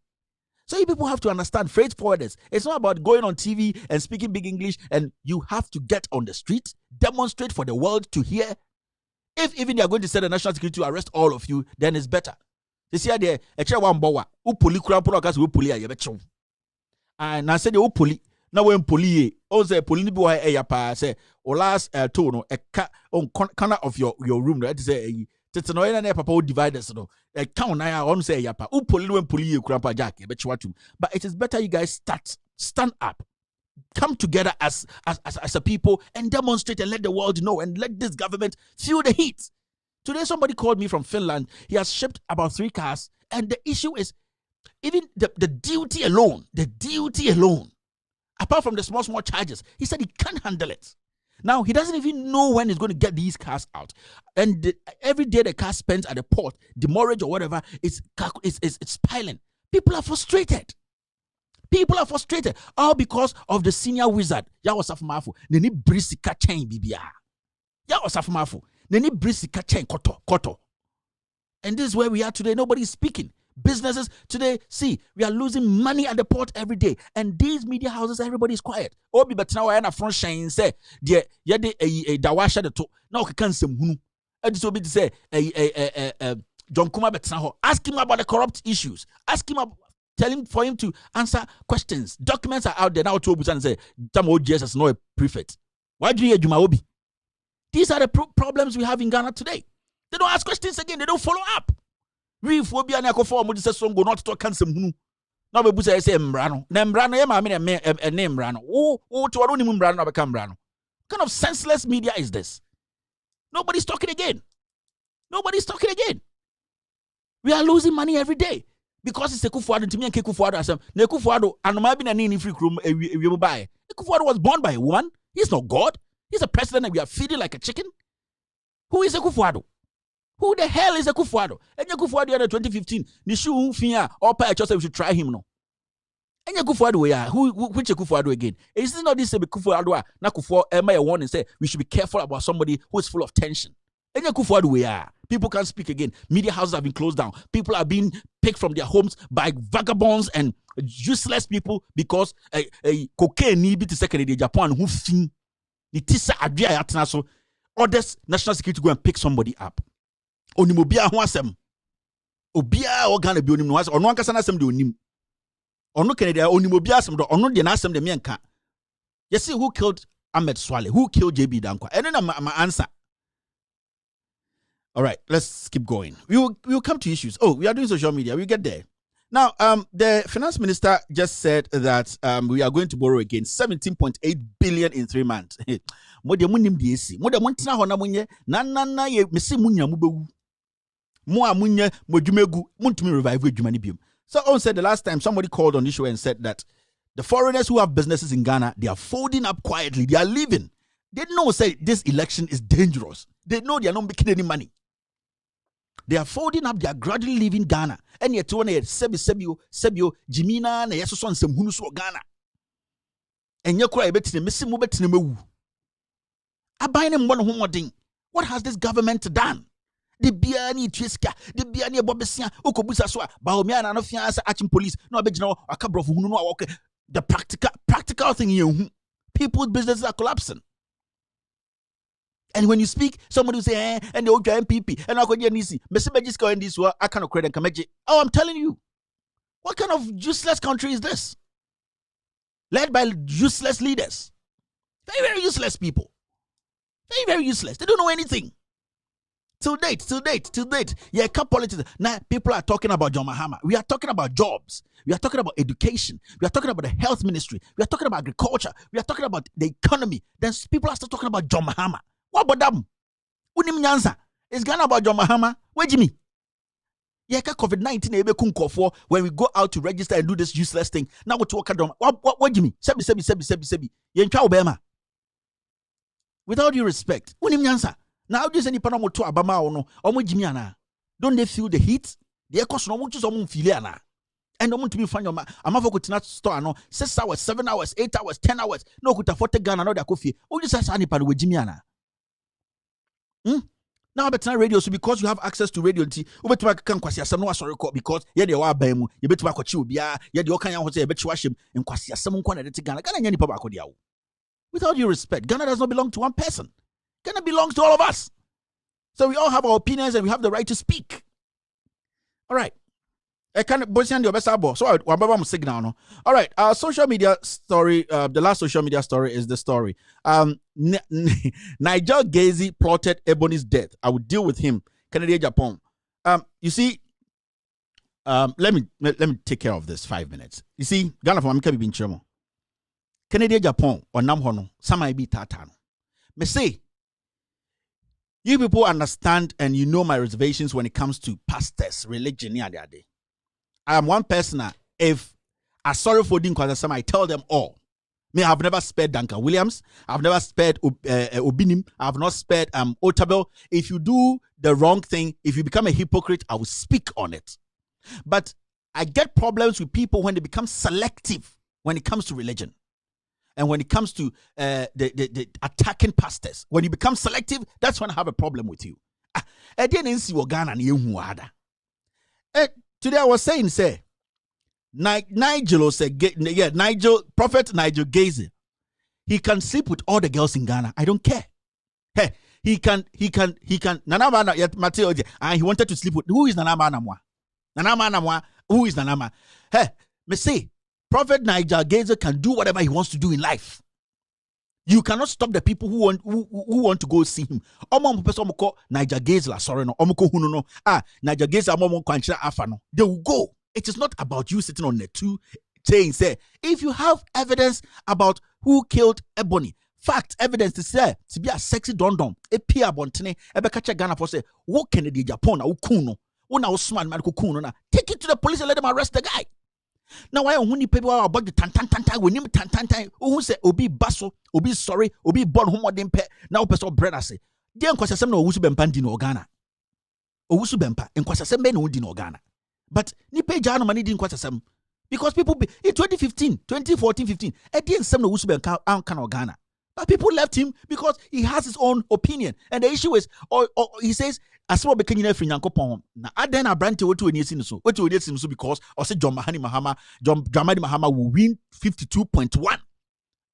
So you people have to understand, freight forwarders, it's not about going on TV and speaking big English, and you have to get on the street, demonstrate for the world to hear. If even you're going to send the national security to arrest all of you, then it's better. You see there, a one bowa, upoli kurampura gas upoli a yabecho. And I said the upoli, now when poli, also polini boy a yapa say, or last tono, a cat on corner of your room, right? Say, no ena papa divide us no count na on say yapa upoli when poli kurapa jack but it is better you guys stand up, come together as a people and demonstrate and let the world know and let this government feel the heat. Today somebody called me from Finland. He has shipped about 3 cars, and the issue is even the duty alone, apart from the small charges, he said he can't handle it. Now, he doesn't even know when he's going to get these cars out. And every day the car spends at the port, demurrage or whatever, it's piling. People are frustrated. People are frustrated. All because of the senior wizard. Yawasafumafu. Neni brisika chain bibia. Yawasafumafu. Neni brisika chain koto. And this is where we are today. Nobody's speaking. Businesses today, see, we are losing money at the port every day. And these media houses, everybody's quiet. Obi betna wa na front shine say, "Dear, yade a dawasha de to na o kan sem hunu." Edi so be say, John Kuma betna ho. Ask him about the corrupt issues. Ask him about, tell him for him to answer questions. Documents are out there now. To Obusan say, "Tamo Jesus no a prefect." Why do you Juma Obi? These are the problems we have in Ghana today. They don't ask questions again. They don't follow up. We phobia na kofo mo dise songo not to kan sem hunu. Na be busa say mbrano. Na mbrano ye ma me na mbrano. O to waro ni mbrano na be kan mbrano. What kind of senseless media is this? Nobody's talking again. Nobody's talking again. We are losing money every day because it's a Kufuado to me and Kufuado asem. Na Kufuado anoma bi na ni free room we buy. Kufuado was born by a woman. He's not God. He's a president that we are feeding like a chicken. Who is a Kufuado? Who the hell is a Kufuado? And Kufuado in 2015, Nishu Fia or Pa we should try him no. And Kufuado we are which Kufuado again? Is not this a Kufuado na Kufuado Emma one and say we should be careful about somebody who is full of tension. And Kufuado we are. People can't speak again. Media houses have been closed down. People are being picked from their homes by vagabonds and useless people because a cocaine need to second in Japan who fin the tisa adria yatna so others national security go and pick somebody up. Onimobia ho asem obia organ bi onim no asem ono ankasa na asem de onim ono Canada onimobia asem do ono de na asem de me nka. You see who killed Ahmed Swale, who killed JB Dankwa, and then my answer. All right, let's keep going. We will come to issues. Oh, we are doing social media. We get there. Now, the finance minister just said that we are going to borrow again 17.8 billion in 3 months. Mo de munim de esi. Mo de montina ho na munye na ye mesi munya mu bewu. Mo amunye mo dwumegu muntumi revive adwuma ni biom. So on said the last time somebody called on this show and said that the foreigners who have businesses in Ghana, they are folding up quietly. They are leaving. They know say this election is dangerous. They know they are not making any money. They are folding up. They are gradually leaving Ghana. And yet, when sebio, Jimina, na yeso son sem hunu so Ghana. And you cry betting missing mo betting me. Abaining one homoding. What has this government done? The biani triska, the biani bobesia, okobusa so, baomia and anofia as aching police, no abejino, a cabro who know okay. The practical thing here. People's businesses are collapsing. And when you speak, somebody will say, and the old MPP, and I'll go to Nisi, Messimagisco and this were I cannot credit and Kameji. Oh, I'm telling you, what kind of useless country is this? Led by useless leaders. Very, very useless people. Very, very useless. They don't know anything. Till date. Yeah, politics. Now people are talking about John Mahama. We are talking about jobs. We are talking about education. We are talking about the health ministry. We are talking about agriculture. We are talking about the economy. Then people are still talking about John Mahama. What about them? Unim nyansa. It's Ghana about John Mahama. Where Jimmy? Yeah, COVID-19 when we go out to register and do this useless thing. Now what work at what Jimmy? Sebi. Yencha obema. Without due respect. Unim nyansa. Now just any panamo to Abama or no or Jimmy ana. Don't they feel the heat? The air cost no much on filiana. And no want to be fun your man. I'm not not store no 6 hours, 7 hours, 8 hours, 10 hours. No could afford to Ghana, no da coffee. Oh, just as any pan with Jimmy ana. Now better radio so because you have access to radio you better can kwasi asem no asori call because ye de wa ban mu you better kwachi obia ye de okan ya ho say ye bechi wahye en kwasi asem nko na de Ghana nya ni pa ba ko dia wo. Without due respect, Ghana does not belong to one person. Ghana belongs to all of us. So we all have our opinions and we have the right to speak. All right. I can't boysian the best abo. So I signal no. All right. Our social media story. The last social media story is the story. Nigel Gazy plotted Ebony's death. I will deal with him. Canada, Japan. You see. Let me take care of this 5 minutes. You see, Ghana for America be Chemo. Canada, Japan or Namhono. Some be Tatano. Me say. You people understand and you know my reservations when it comes to pastors, religion, I am one person. If I sorry for doing because I tell them all. Me, I've never spared Duncan Williams. I've never spared Obinim. I've not spared Otabel. If you do the wrong thing, if you become a hypocrite, I will speak on it. But I get problems with people when they become selective when it comes to religion. And when it comes to the attacking pastors. When you become selective, that's when I have a problem with you. Today I was saying, say, Nigel said, Prophet Nigel Gaze, he can sleep with all the girls in Ghana. I don't care. Hey, he can. Nanama yet Mateo, and he wanted to sleep with who is Nanama Namwa? Nanama Namwa, who is Nanama? Hey, me say, Prophet Nigel Gaze can do whatever he wants to do in life. You cannot stop the people who want to go see him. Nigel Gaze la sorry no. Nigel Gaze no. They will go. It is not about you sitting on the two saying, say, if you have evidence about who killed Ebony, fact, evidence to say, to be a sexy dondom, a peer bontene, a bekacha Ghana for say, what can the Japan, kuno, una Osman man kuno, take it to the police and let them arrest the guy. Now, why only people are about the tan we name tan who say, Obi Basso, Obi sorry, Obi born homo dempe, now person brother say, dear Kwasasem no Wusu Bempandi no Ghana. Owusu Bempa, and Kwasasem no di no Ghana. But ni pay jano money didn't quite some because people in 2015, 2014, 15, I didn't some no Usuben can Ghana. But people left him because he has his own opinion. And the issue is, or he says, as well became in every Yankopon. Now, I then I brand to what to any so what to any so because or say John Dramadi Mahama will win 52.1.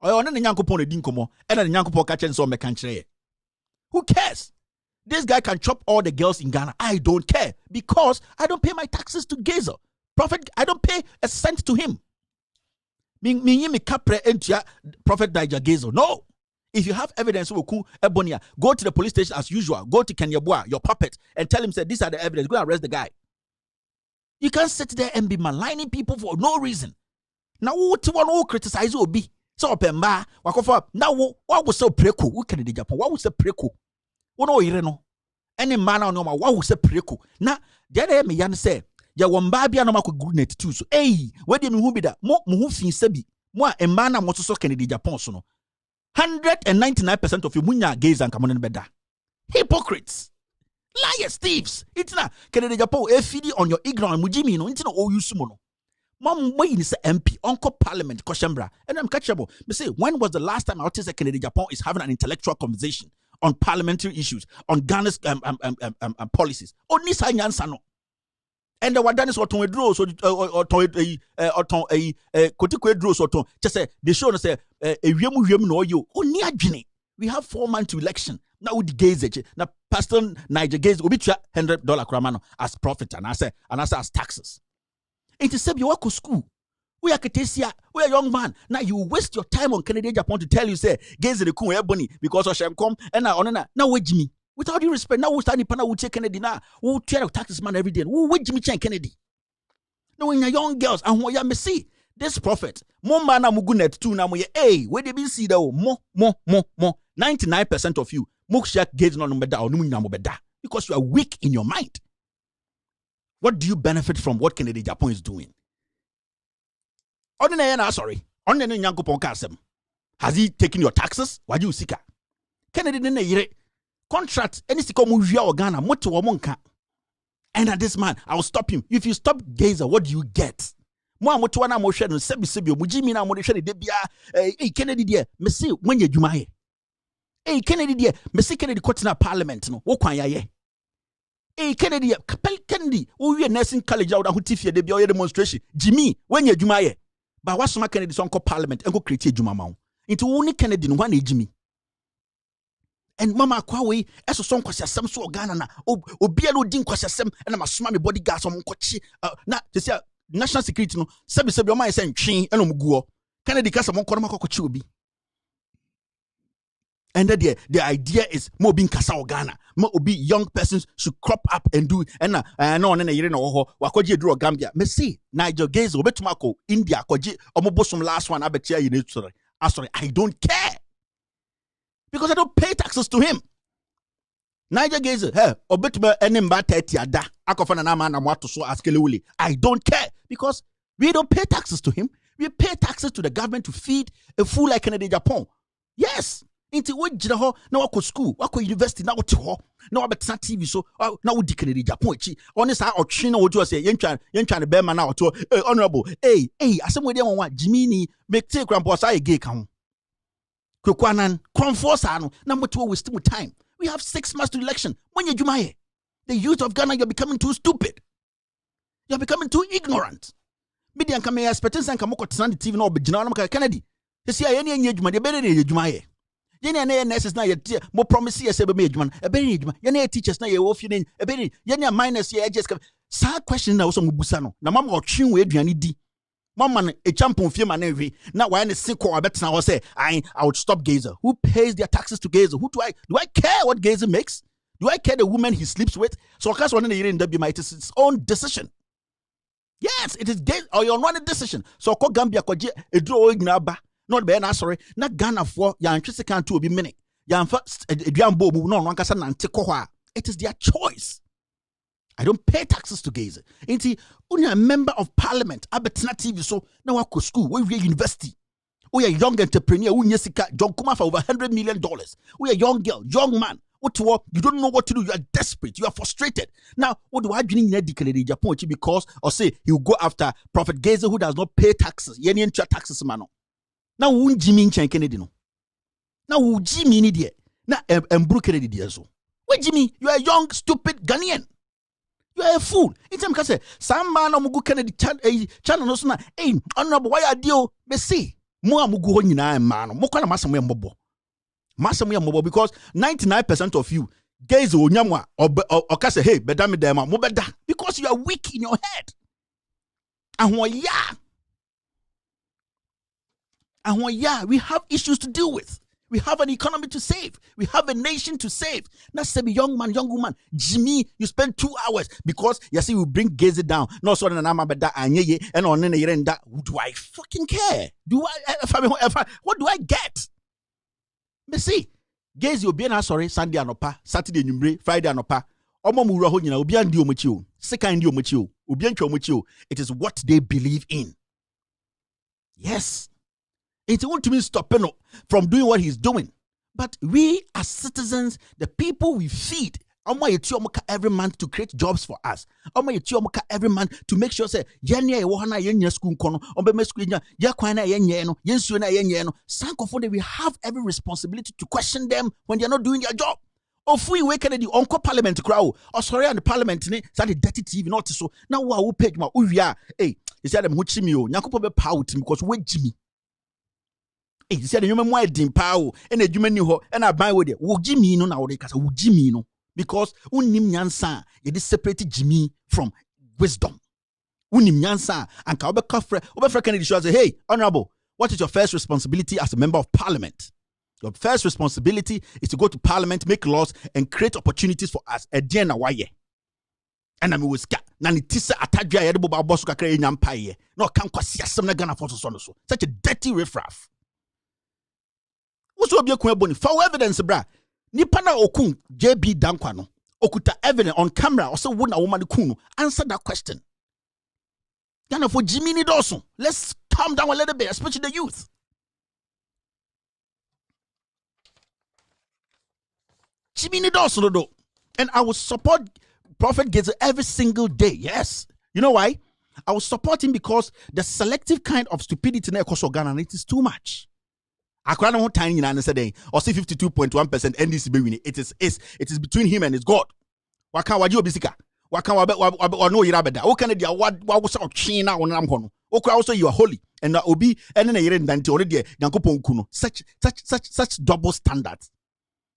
Or on the Yankopon dinkomo, and then Yankopo catching some mechanche. Who cares? This guy can chop all the girls in Ghana. I don't care because I don't pay my taxes to Gazer. Prophet, I don't pay a cent to him. Prophet Niger Gazer. No. If you have evidence, go to the police station as usual. Go to Kenyabua, your puppet, and tell him, say, these are the evidence. Go and arrest the guy. You can't sit there and be maligning people for no reason. Now, what you want to criticize will be so now what was so preco? Who can Japan? What was the preco? Any man on what was a preco? Now, the other me yan say, ya wambabia no mako good net too. So, hey, where do you be that? More sebi. More a man and so Kennedy Japan so no. 199% of you munya gays and come on beda. Hypocrites. Liars, thieves. It's na Kennedy Japan FD on your ignorant mujimi no into no sumono. Mom way is MP, Uncle Parliament, Koshembra, and I'm catchable. But say, when was the last time I noticed that Kennedy Japan is having an intellectual conversation on parliamentary issues, on Ghana's policies? Only Sanyans. And the Wadanis or Tom Draws or Kotikwe Draws or Tom, just say, they show us a Yamu no you. Only a Guinea. We have 4 months to election. Now with the gaze, now Pastor Niger Gaze will be $100 Kramano as profit and as taxes. It is you work school. We are Ketesia, we are young man. Now you waste your time on Canada Japan to tell you, say, Gaze the Kun Ebony because of Shem come and now wage me. Without due respect, now we stand in check Kennedy now. We try to tax this man every day. We wage me check Kennedy. Now when you're young girls and when you see this prophet, more man mugunet too now hey, where they be see the more 99% of you Moksha Gaze no beda or beda because you are weak in your mind. What do you benefit from what Kennedy Japan is doing? Sorry. Has he taken your taxes? Why do you seek? Kennedy didn't contract any or Ghana. And at this man, I will stop him. If you stop Gazer, what do you get? Kennedy dear, Messi, when you Jumaye. Hey, Kennedy dear, Messi Kennedy cutting parliament. No, what can you? Hey, Kennedy, Kennedy, who we are nursing college out of Hutifia, they be all demonstration. Jimmy, when you Jumaye. But what's my Kennedy son called parliament and go create Jumamau? Into only Kennedy no one Jimmy. And Mama Kwawe, as a song kwasya sem so Ghana obia no din kwasya sem and I'm a smart bodyguard some kochi na to say national security no sebi o man say ntwen and omuguo Kennedy kasa mon koroma kochi obi. And the idea is more being kasa Ghana. More be young persons should crop up and do and no na yire na wo ho wakoje duro Gambia. Me see Niger Gaze obetumako India koje omobosom last one abetia yine sorry. I don't care. Because I don't pay taxes to him. Niger Gaze, hey, obetuma enemba 30 ada. Akofana na man amwato so askelewuli. I don't care because we don't pay taxes to him. We pay taxes to the government to feed a fool like Canada, Japan. Yes. Into what Jiraho, now I school, I university, now to ho, now I TV, so now we Canada, Japan. Honest, I or China would just say, Yen trying to bear man out to honorable. Hey, I somewhere they want Jimmy, make take grandpa's eye gay count. Kukwanan, Cronforce, number 2, we still time. We have 6 months to election. When you Jumaye, the youth of Ghana, you're becoming too stupid. You're becoming too ignorant. Media come here, expecting some come to the TV, no, but General Kennedy. You see, any engagement, you're better than Jumaye. Yenya nurses na ye mo promise ye say be adwuma e be adwuma yenya teachers na ye wo fi ne e be yenya minus ye just sa question na wo so mubusa no na mama otwen we aduane di mama no e champion fie ma na hwe na why ne se ko abetena ho say I would stop Gazer. Who pays their taxes to Gazer? Who do I care what Gazer makes? Do I care the woman he sleeps with? So cause one in the year in WMI, it is its own decision. Yes, it is Gazer or your own decision. So ko Gambia ko je edro ignaba. Not be sorry. Not Ghana for yan twese kan to obi mene. Yan fa eduambo mu no nkasa nante ko ho a. It is their choice. I don't pay taxes to Gazer. Inti unya a member of parliament abetna TV so na wa ko school we university. We a young entrepreneur unya sika John Kuma for over $100 million. We a young girl, young man. You don't know what to do. You are desperate. You are frustrated. Now, what do I do in Canada, Japan? Because or say he will go after Prophet Gazer who does not pay taxes. Yen taxes man. Now wun Jimmy in Kennedy no. Now who Jimmy ni die. Na embru Kennedy die so. Wait Jimmy, you are a young stupid Ghanaian. You are a fool. In time can say some man omugu Kennedy channel no so na honorable why are you be see mo amugu ho nyina man no mo kwa na masam ye mbobo. Masam ye mbobo because 99% of you guys onyamwa or say hey bedam dem mo beda because you are weak in your head. And yeah, we have issues to deal with. We have an economy to save. We have a nation to save. Now, say, young man, young woman, Jimmy, you spend 2 hours because you see, we bring Gazer down. No, so and on that. Do I fucking care? What do I get? Me see, Gazer, you'll be sorry, Sunday anopa, Saturday numbre, Friday anopa. Omomura honyina, ubian dio muchio, second dio muchio, ubian chomuchio. It is what they believe in. Yes. It won't mean stopping from doing what he's doing. But we as citizens, the people we feed, every month to create jobs for us. Every month to make sure say we have every responsibility to question them when they're not doing their job. If we wake up the uncle parliament crowd or sorry and the parliament the dirty TV not so now who page ma hey he said them huchimi nyakopo be power because we Jimmy. He said, you remember din power and a human new and I buy with it. Would Jimmy no now? Would Jimmy no? Because unim yansa, it is separated Jimmy from wisdom. Unim yansa and Kaube Kafre, over Kennedy shows say, hey, honorable, what is your first responsibility as a member of parliament? Your first responsibility is to go to parliament, make laws, and create opportunities for us. Ediana waye. And I'm with Nani Tisa Atadria Edible Bosuka Yampaye. No, can't quite some Nagana for so. Such a dirty riffraff. What's your for evidence, bra? Nipana okun JB Dankwano. Okuta evidence on camera or so wouldn't a woman kunu. Answer that question. Ghana for Jimmy Nidoso. Let's calm down a little bit, especially the youth. Jimmy Nidoso, and I will support Prophet Gazer every single day. Yes. You know why? I will support him because the selective kind of stupidity in Ghana, it is too much. Akrana ho tiny in answer day or say 52.1% NDC be winning. It is between him and his God. Waka waji obisika. Waka wa no yirabeda. O can dia what was out china on amkono. Okra also you are holy and obi and na yire ndanti already Yankopon kuno. Such double standards.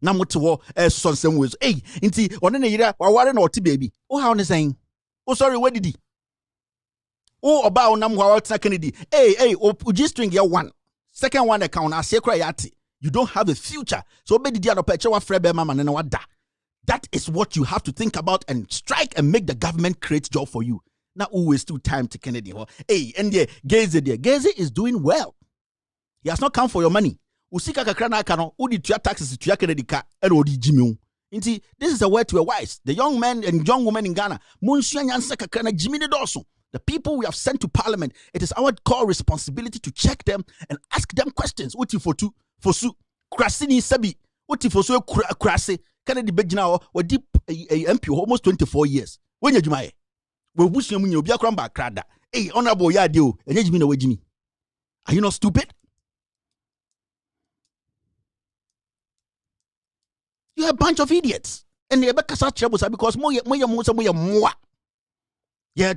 Na moto son same ways. Hey, inti one na yire wa ware na oti baby. O how ne saying? Oh sorry, where did he? Oh oba onam wa wata Kennedy. Hey, G string ya one. Second one account you don't have a future. So that is what you have to think about and strike and make the government create job for you. Now always too time to Kennedy. Hey, and yeah, Gazer is doing well. He has not come for your money. Usika kakrana kano udi tuya taxes tuya Kennedy ka odi Jimmy. This is a word to a wise. The young men and young women in Ghana, Munsu nyansa kakrana Jimmy de Dawson. The people we have sent to parliament, it is our core responsibility to check them and ask them questions. What if fosu krasini sabi? What if fosu krasi? Kennedy Bejina or deep a MP almost 24 years. When you jumae, we wish you will be a crumb back crada. Hey, honorable yadio, and you mean away Jimmy. Are you not stupid? You're a bunch of idiots. And the Ebeka troubles because more. Yeah,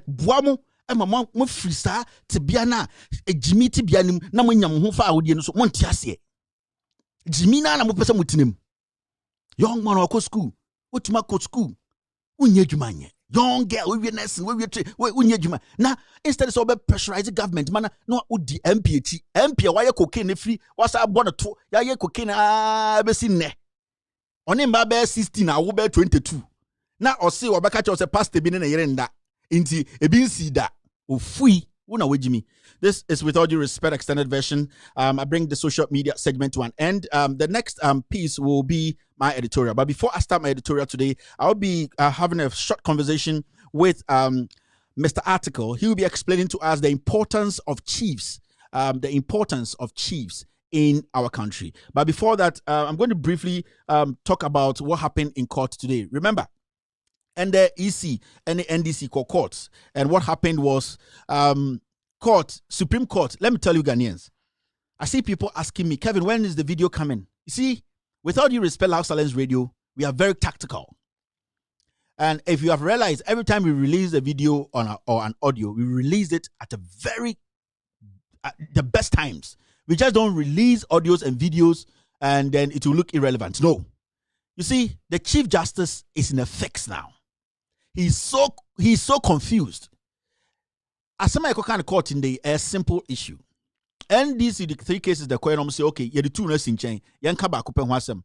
Buamo. I'm a mom frisa to Biana, a Jimmy Tibianim, Namanyam who far with you so Montiasie. Jimmy Nana Mopesa Mutinim. Young man or school. What my coach school? Unyejumanye. Young girl, we nurse, we unyejuma. Now, instead of pressurize the government, man, no would the MP, why cocaine free? Was I born a two? Ya cocaine, I've seen ne. On him, Babe 16, I will be 22. Now, or see what back was a past the bin in a year and that. Inti, a bin see that. Oh, free. Jimmy. This is With All Due Respect extended version. I bring the social media segment to an end. The next piece will be my editorial. But before I start my editorial today, I'll be having a short conversation with Mr. Article. He will be explaining to us the importance of chiefs, in our country. But before that, I'm going to briefly talk about what happened in court today. Remember, and the EC and the NDC courts. And what happened was Supreme Court. Let me tell you, Ghanaians. I see people asking me, Kevin, when is the video coming? You see, With All Due Respect, Loud Silence Radio, we are very tactical. And if you have realized, every time we release a video or an audio, we release it at the best times. We just don't release audios and videos and then it will look irrelevant. No. You see, the Chief Justice is in a fix now. He's so confused. As some kind of court in a simple issue. And these are the three cases the court say, okay, you're the two nursing chain, yanka ba kupen wasem.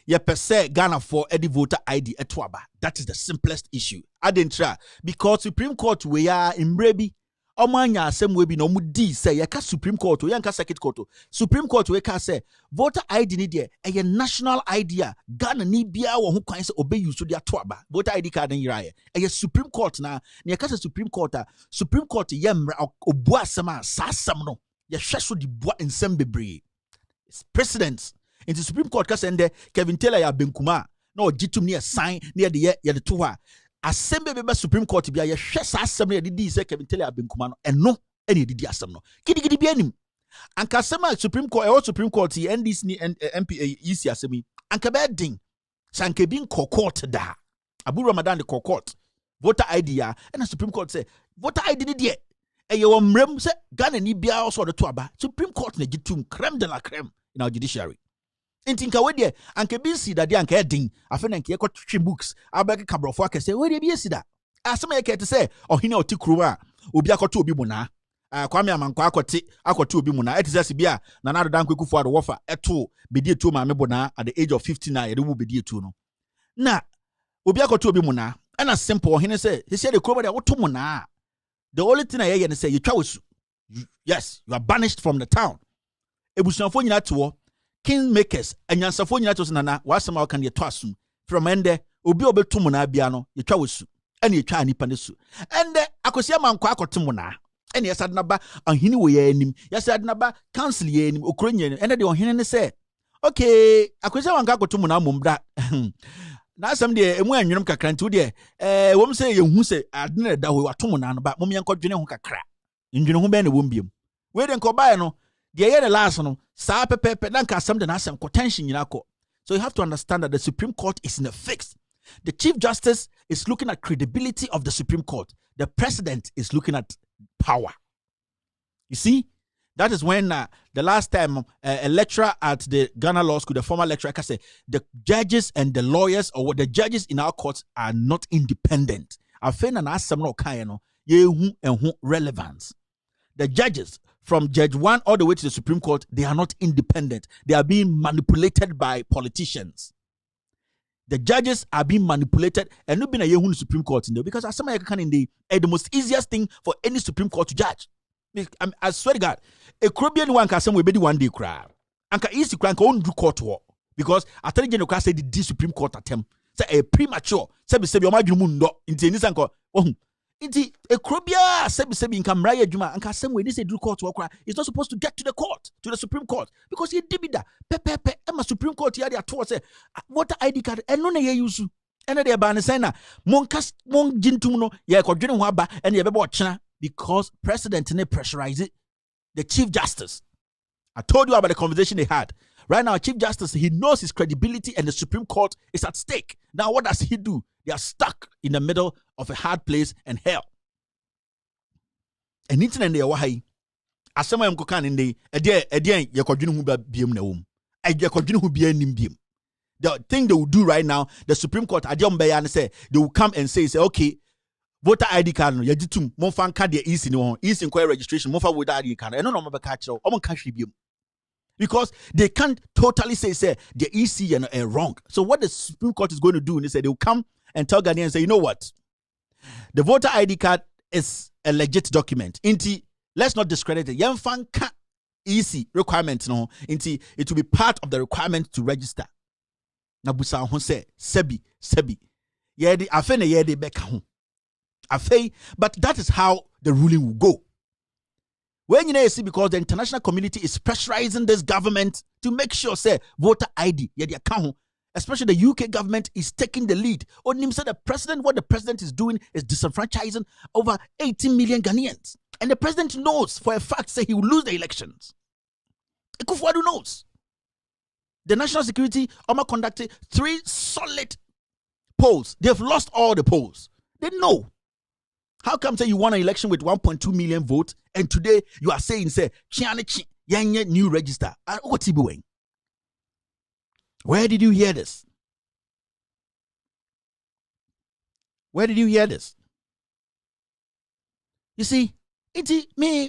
Ye per se Ghana for Eddie voter ID etwaba. That is the simplest issue. I didn't try because Supreme Court we are in Brebi. Omanya asem we be no mudi say yaka Supreme Court or yanka Circuit Court. Supreme Court we can say voter ID ni de a national idea. Ghana ni bia wo ho kwan se obey use dia toaba. Voter ID card ni raye. A Supreme Court na yaka Supreme Court yemra obu asem a sasam no. Ye hweso di boa ensem bebre. It's precedents. In the Supreme Court ka sende Kevin Taylor ya benkuma na ogitum ne sign ne de ye de to ha. Assemble be Supreme Court bia ye hwe sa asem ne de say Kevin Taylor abenkuma no eno ene de di asem no gidi bia nim anka asem Supreme Court Supreme Court NDC ni MP EC asem anka be din sanka bi court da Abu Ramadan the court voter ID ya and Supreme Court say voter ID ni de ye wo mrem say Ghana ni bia also de to aba Supreme Court na gitum creme de la creme in our judiciary. Intinka we de anke bi si da de anke edin afa na nke ye kotwe books abeg kabrofo aka say we de bi si da asema ye ke te say ohine otikuru a obi akoto obi muna kwame amanko akoto obi muna it is bia na na dan kwekufo ado wofa eto bedi etu ma me bona at the age of 59 ye de wo bedi etu no na obi akoto obi muna na simple ohine say he said the kroba de woto muna the only thing I hear say you twa wasu yes you are banished from the town ebusuafo nyina to kingmakers anyansafo nyina to nana wasema wa kan ye to asum from ende obi obetum na bia no ye twa wasu ene ye twa anipa ne su ende akosia manko akotum na ene ye sadna ba ahini wo ye anim ye sadna ba council ye anim okronye ende de ohene ne say okay akosia manko akotum na momda na asem de emu anwurum kakra nti wo de wom say ye hu say adne da ho atom na no ba mom yenkɔdwene ho kakra ndwene ho bɛ na wom biem we de nkɔbae no de ye the last no sa pepepe na nka asem de na asem tension nyina kɔ. So you have to understand that the Supreme Court is in a fix. The Chief Justice is looking at credibility of the Supreme Court. The President is looking at power. You see, that is when the last time a lecturer at the Ghana Law School, the former lecturer, said the judges and the lawyers or the judges in our courts are not independent. Relevance. The judges from Judge 1 all the way to the Supreme Court, they are not independent. They are being manipulated by politicians. The judges are being manipulated and not being a Yehun Supreme Court in there because as somebody can in the most easiest thing for any Supreme Court to judge. I swear to God, a Caribbean one can say we be one day cry. Anka easy cry can do court war because Attorney General can say the Supreme Court attempt say a premature say be your mundo into this anko Inti ekrobia sebi nka mra adwuma anka asem we say do court okra is not supposed to get to the court, to the Supreme Court, because he dibida pepepe ema Supreme Court here they are say voter ID card eno na ye use ene de ba ne say na mon jintum no ye kodwene ho aba ene ye bebe ochena, because president ne pressurize the Chief Justice. I told you about the conversation they had. Right now, Chief Justice, he knows his credibility and the Supreme Court is at stake. Now, what does he do? They are stuck in the middle of a hard place and hell. And internet they are why. As some of them can in the again, you could who be na womb. I could who be nim. The thing they will do right now, the Supreme Court, and say they will come and say, okay, voter ID card, you did too. Monfan card the easy no easy inquiry registration. Monfa voter ID card. I don't know about catch. Omo catch you. Because they can't totally say the EC and wrong. So what the Supreme Court is going to do, and they say they will come and tell Ghanaians, say, you know what? The voter ID card is a legit document. Inti, let's not discredit it. Yemfan ka EC requirement no. Inti, it will be part of the requirement to register. Nabusa hon say sebi. Yedi afene yedi beka hon. Afei, but that is how the ruling will go. When you see, because the international community is pressurizing this government to make sure, say, voter ID, especially the UK government is taking the lead. Only said the president, what the president is doing is disenfranchising over 18 million Ghanaians. And the president knows for a fact, say he will lose the elections. Ekufuadu knows. The national security conducted 3 solid polls. They've lost all the polls. They know. How come say you won an election with 1.2 million votes and today you are saying say new register? What's he doing? Where did you hear this? Where did you hear this? You see,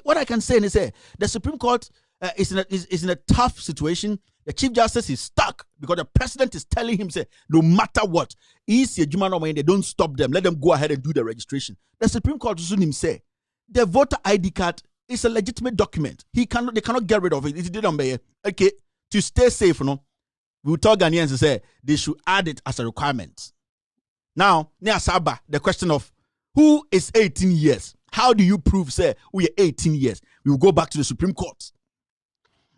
what I can say is say the Supreme Court is in a tough situation. The Chief Justice is stuck because the president is telling him, say, no matter what, they don't stop them. Let them go ahead and do the registration. The Supreme Court soon him say, the voter ID card is a legitimate document. They cannot get rid of it. It didn't be okay. To stay safe, we'll tell Ghanaians to say they should add it as a requirement. Now, near Saba, the question of who is 18 years? How do you prove, say, we are 18 years? We will go back to the Supreme Court.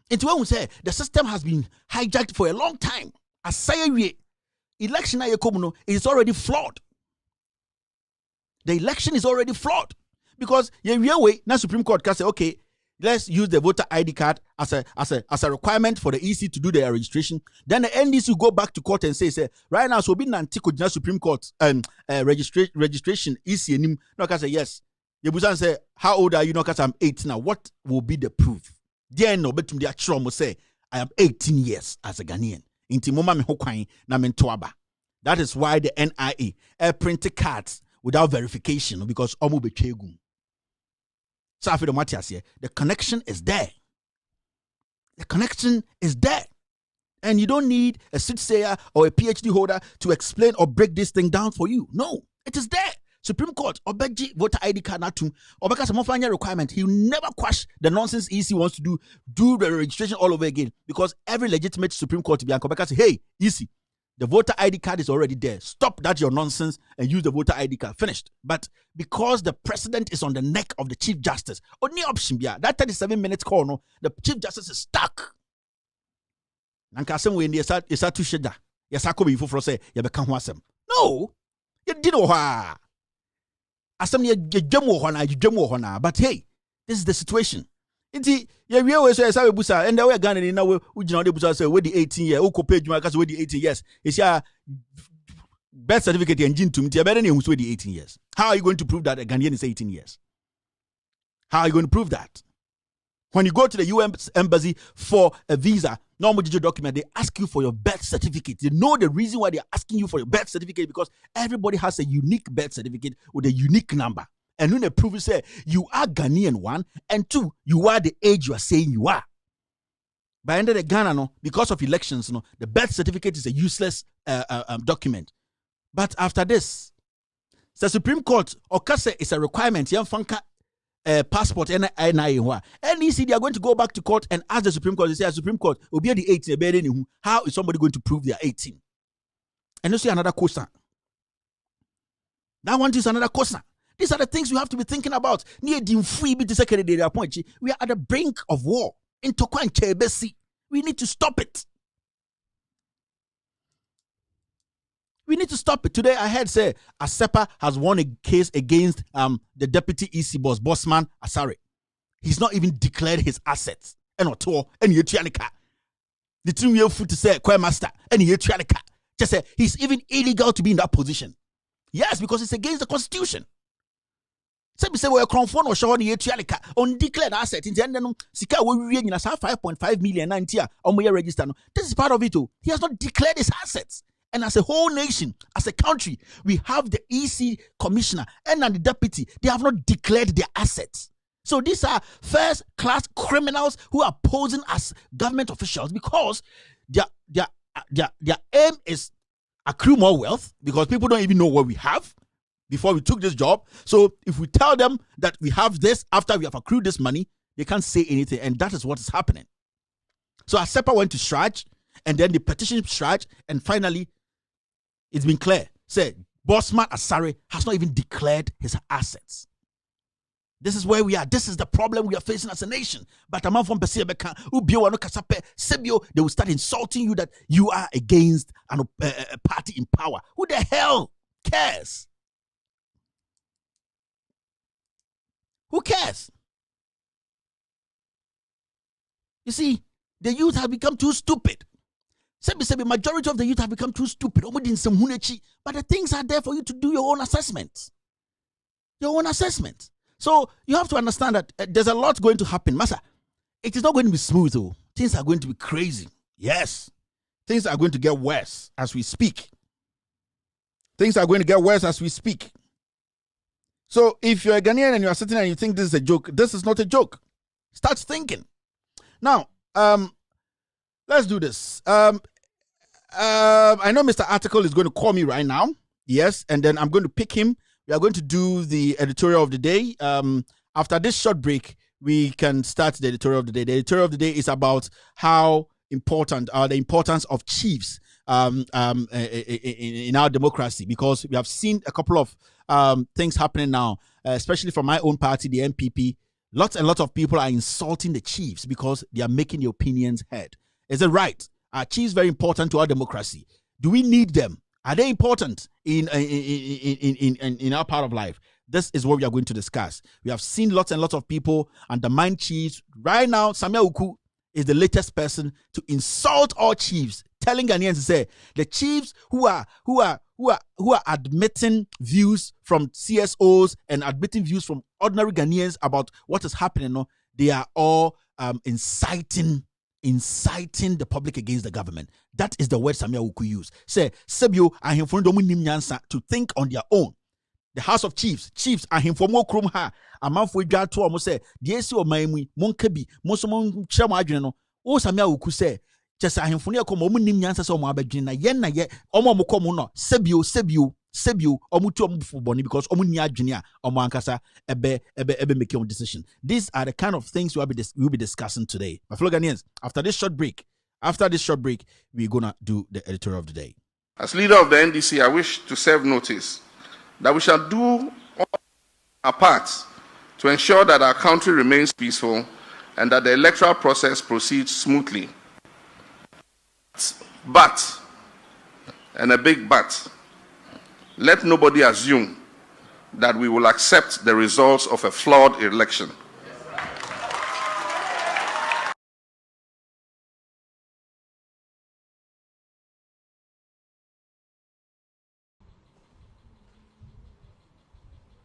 It's when we say the system has been hijacked for a long time. As say election is already flawed. The election is already flawed because now Supreme Court can say, okay, let's use the voter ID card as a requirement for the EC to do their registration. Then the NDC will go back to court and say right now so be nanti Supreme Court registration EC and no can say yes. Yebusan say how old are you? No, because I'm 8 now. What will be the proof? No, but the actual say I am 18 years as a Ghanaian. Inti moma me hokwan na me ntoaba. That is why the NIA printed cards without verification because omo betwegu. So after the Matthias here, the connection is there. The connection is there. And you don't need a soothsayer or a PhD holder to explain or break this thing down for you. No, it is there. Supreme Court, Obeji voter ID card natum, Obeka Samofanya requirement. He will never quash the nonsense EC wants to do the registration all over again. Because every legitimate Supreme Court to be Obeka say, hey, EC, the voter ID card is already there. Stop that your nonsense and use the voter ID card. Finished. But because the president is on the neck of the Chief Justice, only option be that 37 minutes call, no, the Chief Justice is stuck. Nankasem we ndi yesa tu sheda. Yesa ko be foforo say ye beka ho asem. No. You didn't know. Asem ye dwam wo na but hey, this is the situation. Inti ye wie we so yesa we busa and we Ghana ni na we ugina we busa say we di 18 years we kopay dwuma ka say we di 18 years. Isia birth certificate engine to me ti better na we di 18 years. How are you going to prove that a Ghanaian is 18 years? How are you going to prove that? When you go to the US embassy for a visa, normal digital document, they ask you for your birth certificate. They know the reason why they're asking you for your birth certificate because everybody has a unique birth certificate with a unique number. And when they prove it, say you are Ghanaian, 1, and 2, you are the age you are saying you are. By end of the Ghana, no, because of elections, no, the birth certificate is a useless document. But after this, the Supreme Court, Okase is a requirement. Passport and you see they are going to go back to court and ask the Supreme Court. They say, Supreme Court, will be the 18. How is somebody going to prove they are 18? And you see another question. That one is another question. These are the things we have to be thinking about. We are at the brink of war. We need to stop it. We need to stop it. Today I heard say Asepa has won a case against the deputy EC boss, Bossman Asare. He's not even declared his assets. And at all, and the team you foot to say Choir Master and just say he's even illegal to be in that position. Yes, because it's against the constitution. Say we are confirmed or show the undeclared asset in the end sika we 5.5 million register. This is part of it too. He has not declared his assets. And as a whole nation, as a country, we have the EC commissioner and the deputy. They have not declared their assets. So these are first-class criminals who are posing as government officials because their aim is accrue more wealth because people don't even know what we have before we took this job. So if we tell them that we have this after we have accrued this money, they can't say anything, and that is what is happening. So Asepa went to Shraj, and then the petition Shraj, and finally, it's been clear. Say, Bossman Asare has not even declared his assets. This is where we are. This is the problem we are facing as a nation. But a man from Besebeka, they will start insulting you that you are against a party in power. Who the hell cares? Who cares? You see, the youth have become too stupid. The majority of the youth have become too stupid. But the things are there for you to do your own assessment. Your own assessment. So you have to understand that there's a lot going to happen. Masa, it is not going to be smooth though. Things are going to be crazy. Yes. Things are going to get worse as we speak. Things are going to get worse as we speak. So if you're a Ghanaian and you are sitting and you think this is a joke, this is not a joke. Start thinking. Now, let's do this. I know Mr. Article is going to call me right now. Yes, and then I'm going to pick him. We are going to do the editorial of the day. After this short break, we can start the editorial of the day. The editorial of the day is about how important the importance of chiefs in our democracy, because we have seen a couple of things happening now, especially from my own party, the MPP. Lots and lots of people are insulting the chiefs because they are making their opinions heard. Is it right? Are chiefs very important to our democracy? Do we need them? Are they important in our part of life? This is what we are going to discuss. We have seen lots and lots of people undermine chiefs. Right now, SAMMY AWUKU is the latest person to insult all chiefs, telling Ghanaians to say the chiefs who are admitting views from CSOs and admitting views from ordinary Ghanaians about what is happening. No, they are all inciting the public against the government. That is the word SAMMY AWUKU use. Say, Sebio ahemfo ndo munim nyansa to think on their own. The House of Chiefs ahemfo mo krom ha amanfo adwa to omo say de esi o manmu monka bi mo so mo kyerɛ mo adwene no. O SAMMY AWUKU say kyesa ahemfo ne ekɔ mo nim nyansa sɛ omo abadwene na ye omo kɔ mo no sebio omo tu omo bufo boni because omo ni adwene a omo ankasa ebe make your decision. These are the kind of things we'll be discussing today. My fellow Ghanaians, after this short break, we're gonna do the editorial of the day. As leader of the NDC, I wish to serve notice that we shall do our part to ensure that our country remains peaceful and that the electoral process proceeds smoothly. But, and a big but, let nobody assume that we will accept the results of a flawed election.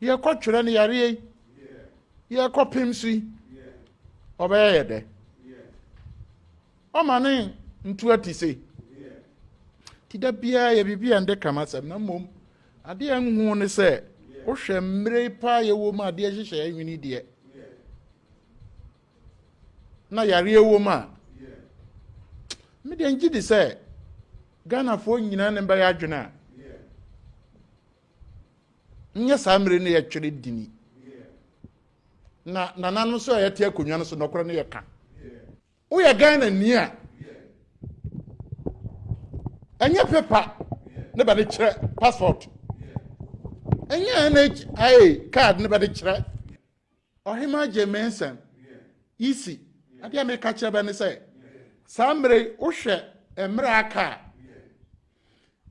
Ye ko twere ne yare ye ko pimsi obeye de o mane ntu atise ti da bia ye bibia nde kamasam na mom ade enhu ne se wo hwe mre pa ye wo ma ade hyehyɛ anwini de na yare wo ma me de ngi di se Ghana fo nyina ne ba ya adwena nye samre ne ye twere dini na nanu so ye te akonwa no so nokoro ne ye ka wo ye Ghana ni a enye paper ne ba ne kyerɛ passport Hey, card never chat. Or him, Menson. Easy. I didn't make catch up and say, Somebody, Usher, and Mraka.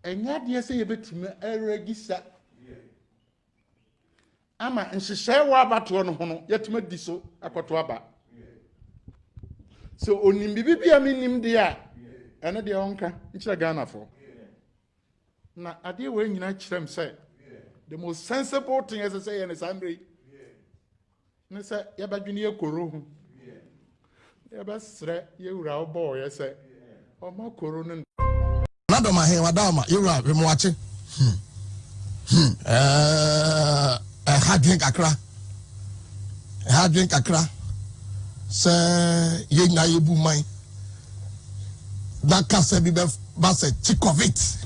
And yet, you say a bit a register. Ama and she share what one yet met this so a quatuaba. So only bibi I mean him there. And the uncle, it's a Ghana for. Now, I dear when you them say the most sensible thing as I say in Sunday. And say, Yabajunior Kuru. Yabasre, you raw boy, I say, or more Kurun. Nadoma here, Madama, you're right, we're watching. A hard drink Accra. A hard drink Accra. Say, ye na yebu mine. That case be bas a chick of it.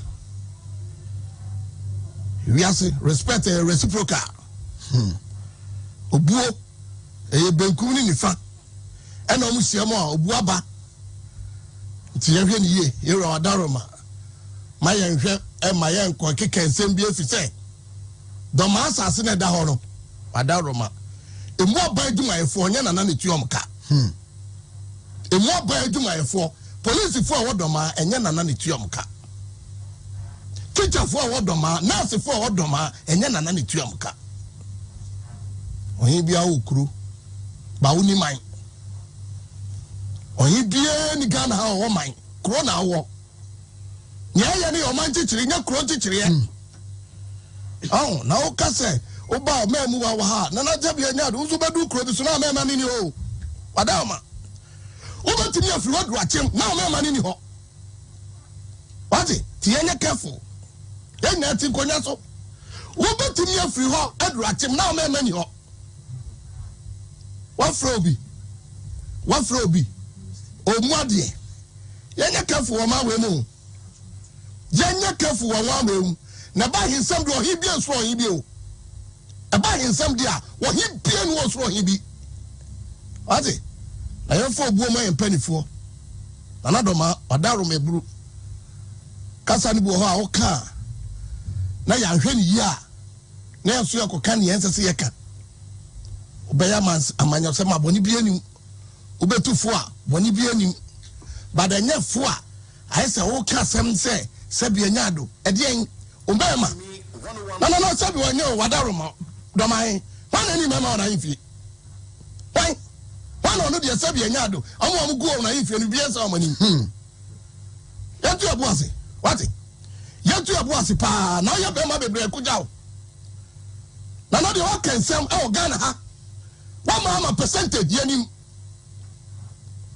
We have to respect a reciprocal. Obuo, a benkuni nifa. And almost your more, Obuaba. Tiavian ye, you're a daroma. My young and my young quacky can send be if you say. Domas are seen at the horror. Adaroma. A more by do my phone and an itiomka. A more by do my four. Police for what doma and yan an itiomka. Teacher for what doma, nurse for what doma and yan an itiomka. When he be AWUKU, Bauni mine. When he be any gun how mine, Corona war. Yaya ni oman teacher, no crow teacher. Oh, now Casse, Oba, Memu, ha, Nana Jabiana, who's about to crow the tsunami man in you. Madama. Over to me if you want to watch him, now man in you. What it? Tiana careful. Then nothing conyaso. Over to me if you want to watch him, now man in you. What froby? What froby? Oh, Mwadie. Yanya careful, my women. Yanya careful, one woman. Na ba hinsam do he bi enso he bi o e ba hinsam dia wo he bi enu osoro he bi ati ayefo obuo ma empanifo anadoma odaro mebru kasa ni bo ho a wo ka na ya hwe ni yi a na enso yakoka ne ense se yeka obeya mans amanyo se ma boni bi anim obetufo a boni bi anim badanya fo a ayese wo ka sem se bi anyado edien Obama. No, sabi wa nyo wadaroma. Domai. Wan ani mama na ifi. Why? Wan onu de sabi anyado. Amu go na ifi no biasa amani. Yatu abuase. What? Yatu abuase pa. Na ya be ma bebre kujaw. Na no de o kan sem e Ghana ha. Wa ma percentage yanim.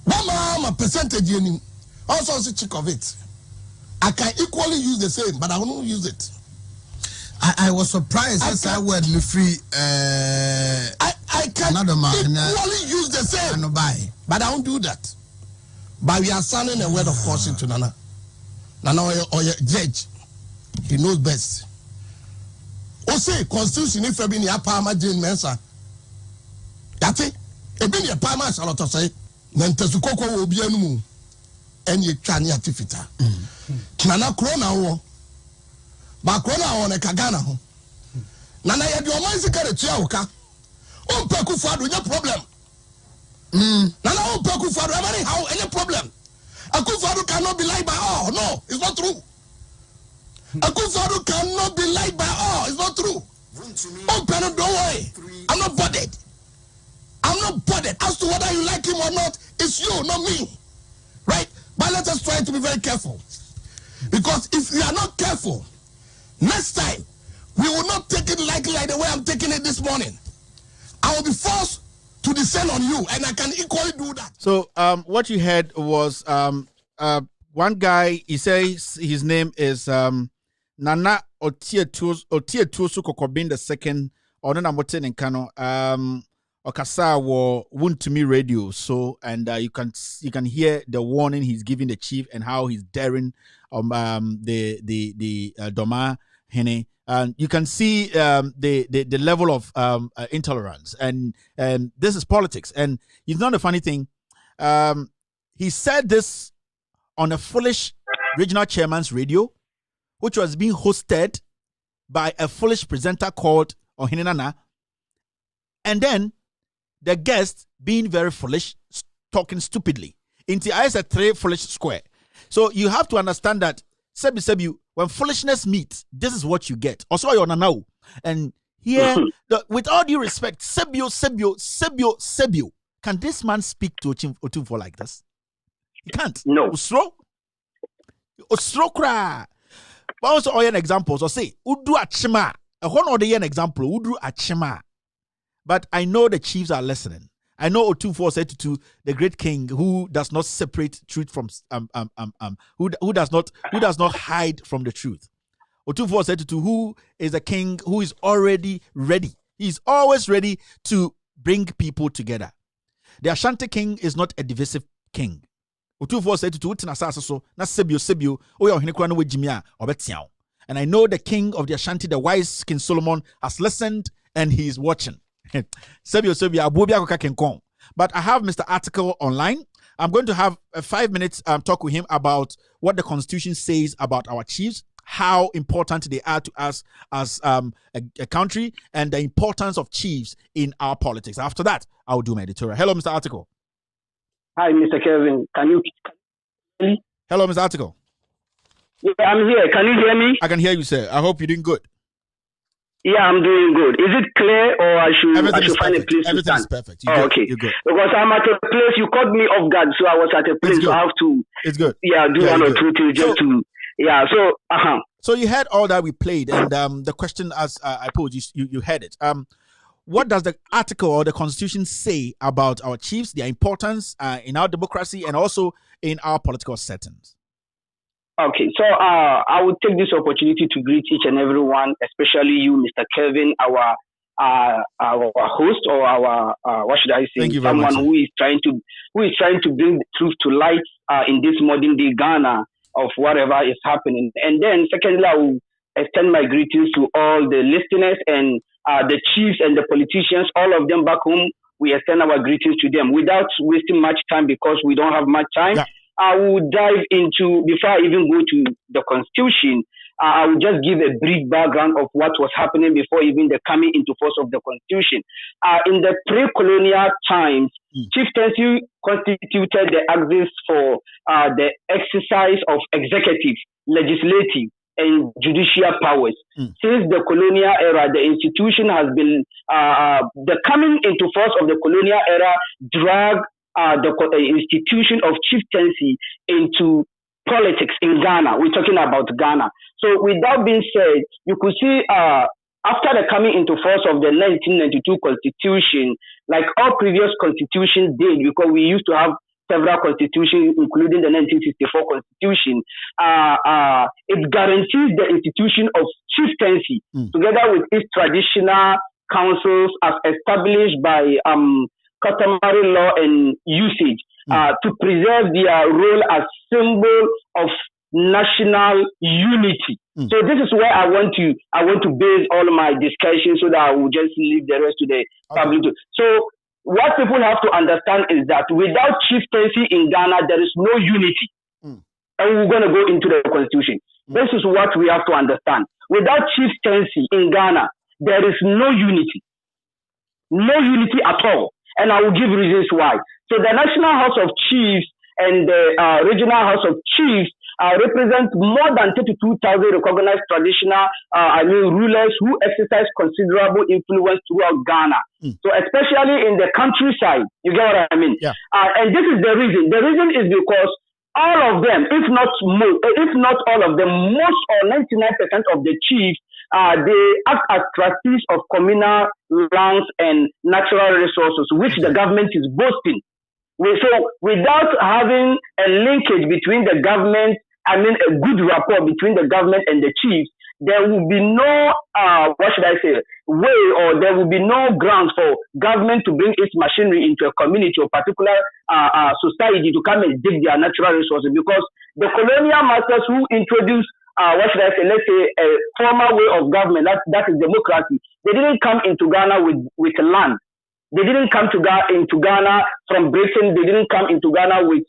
Wa ma percentage yanim. Also see chick of it. I can equally use the same, but I will not use it. I was surprised as I word me free. I can equally use the same, but I won't do that. But we are signing a word of caution to Nana. Nana or your judge, he knows best. Say constitution if you have Palmer Jane Mensa. That's it. If you have Palmer Charlotte say, then Tesukoko will be a new. And you try to fit. Nana Corona war. But Corona on a Kagana. Nana, you do my secret. Chiaoka. Oh, Pekufadu, no problem. Nana, oh, Pekufadu, how any problem? Akufadu cannot be lied by all. No, it's not true. Akufadu cannot be lied by all. It's not true. Oh, Peno, don't worry. I'm not bothered. I'm not bothered. As to whether you like him or not, it's you, not me. Right? But let us try to be very careful. Because if we are not careful, next time, we will not take it lightly like the way I'm taking it this morning. I will be forced to descend on you, and I can equally do that. So, what you heard was one guy, he says his name is Nana Otietuosu Kokobin II, or Nana Moten and Kano. Okasa wo Wuntumi radio, so and you can hear the warning he's giving the chief and how he's daring the Doma Hene, and you can see the level of intolerance, and this is politics. And it's not a funny thing. He said this on a foolish regional chairman's radio, which was being hosted by a foolish presenter called Ohinenana, and then the guest being very foolish, talking stupidly. Into I said 3 foolish square. So you have to understand that sebi when foolishness meets, this is what you get. Also you're now. And here, with all due respect, Sebio, can this man speak to Otumfuo like this? He can't. No. Osro kra. But also an example. So say udu achima. A one or the example udu achima. But I know the chiefs are listening. I know Otumfuo said to the great king who does not separate truth from who does not hide from the truth. Otumfuo said to who is a king who is already ready. He's always ready to bring people together. The Ashanti king is not a divisive king. Otumfuo said to utina saso na sebio oya ohene kura no wejimia obetiao. And I know the king of the Ashanti, the wise King Solomon, has listened and he is watching. But I have Mr. Article online. I'm going to have a 5 minutes talk with him about what the Constitution says about our chiefs, how important they are to us as a country, and the importance of chiefs in our politics. After that, I'll do my editorial. Hello, Mr. Article. Hi, Mr. Kevin. Can you hear me? Hello, Mr. Article. Yeah, I'm here. Can you hear me? I can hear you, sir. I hope you're doing good. Yeah, I'm doing good. Is it clear, or I should find a place Everything to stand? is perfect. Okay. You're good. Because I'm at a place, you caught me off guard, so I was at a place, so I have to do one or two things just to... Yeah, so... So you heard all that we played, and the question, as I posed, you heard it. What does the article or the Constitution say about our chiefs, their importance in our democracy, and also in our political settings? Okay, so I would take this opportunity to greet each and everyone, especially you, Mr. Kevin, our host, or our what should I say? Thank you very someone much, who is trying to bring the truth to light in this modern day Ghana of whatever is happening. And then, secondly, I will extend my greetings to all the listeners and the chiefs and the politicians, all of them back home. We extend our greetings to them without wasting much time, because we don't have much time. Yeah. I will dive into, before I even go to the Constitution, I will just give a brief background of what was happening before even the coming into force of the Constitution. In the pre-colonial times, chieftaincy constituted the axis for the exercise of executive, legislative, and judicial powers. Since the colonial era, the institution has been, the coming into force of the colonial era dragged the institution of chieftaincy into politics in Ghana. We're talking about Ghana. So with that being said, you could see after the coming into force of the 1992 Constitution, like all previous constitutions did, because we used to have several constitutions, including the 1964 Constitution, it guarantees the institution of chieftaincy together with its traditional councils as established by customary law and usage to preserve their role as symbol of national unity. So this is where I want to base all my discussion, so that I will just leave the rest to the public. So what people have to understand is that without chieftaincy in Ghana, there is no unity. And we're going to go into the Constitution. This is what we have to understand. Without chieftaincy in Ghana, there is no unity. No unity at all. And I will give reasons why. So the National House of Chiefs and the Regional House of Chiefs represent more than 32,000 recognized traditional rulers who exercise considerable influence throughout Ghana. So especially in the countryside, you get what I mean? Yeah. And this is the reason. The reason is because all of them, if not all of them, most or 99% of the chiefs, they act as trustees of communal lands and natural resources, which the government is boasting. So without having a linkage between the government, a good rapport between the government and the chiefs, there will be no, way, or there will be no grounds for government to bring its machinery into a community or particular society to come and dig their natural resources, because the colonial masters who introduced let's say a former way of government, that is democracy, they didn't come into Ghana with land. They didn't come into Ghana from Britain. They didn't come into Ghana with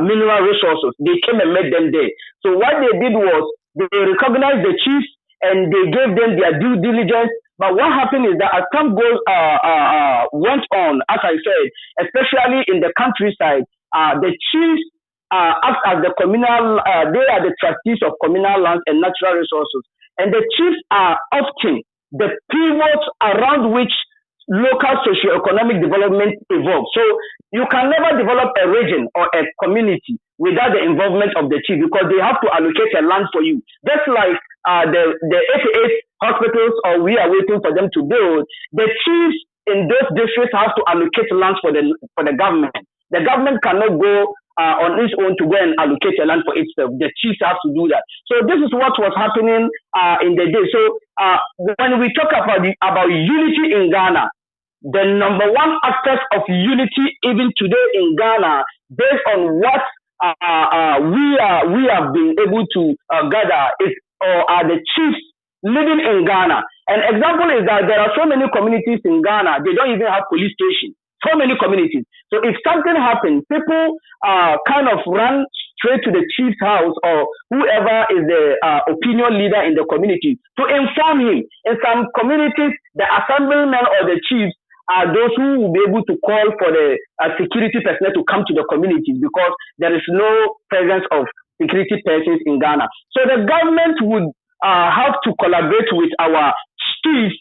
mineral resources. They came and met them there. So what they did was they recognized the chiefs and they gave them their due diligence. But what happened is that as time went on, as I said, especially in the countryside, the chiefs act as the communal, they are the trustees of communal lands and natural resources. And the chiefs are often the pivots around which local socio-economic development evolves. So you can never develop a region or a community without the involvement of the chief, because they have to allocate a land for you. Just like the 88 hospitals, or we are waiting for them to build, the chiefs in those districts have to allocate lands for the government. The government cannot go on its own to go and allocate a land for itself. The chiefs have to do that. So this is what was happening in the day. So when we talk about unity in Ghana, the number one aspect of unity even today in Ghana, based on what we have been able to gather, are the chiefs living in Ghana. An example is that there are so many communities in Ghana, they don't even have police stations. So many communities. So if something happens, people kind of run straight to the chief's house or whoever is the opinion leader in the community to inform him. In some communities, the assemblymen or the chiefs are those who will be able to call for the security personnel to come to the communities, because there is no presence of security persons in Ghana. So the government would have to collaborate with our chiefs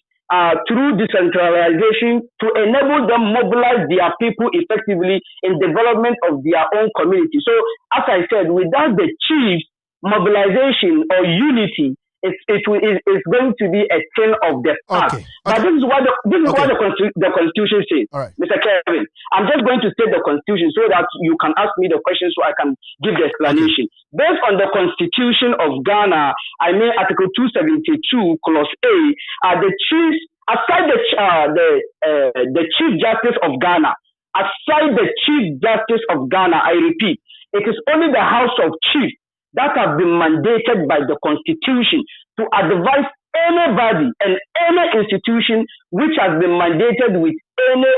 through decentralization to enable them mobilize their people effectively in development of their own community. So, as I said, without the chiefs, mobilization or unity, it's going to be a thing of the past. Okay. But this is what the Constitution says, right. Mr. Kevin. I'm just going to state the Constitution so that you can ask me the question so I can give the explanation. Okay. Based on the Constitution of Ghana, I mean Article 272, Clause A, the chiefs, aside the Chief Justice of Ghana, I repeat, it is only the House of Chiefs that have been mandated by the Constitution to advise anybody and any institution which has been mandated with any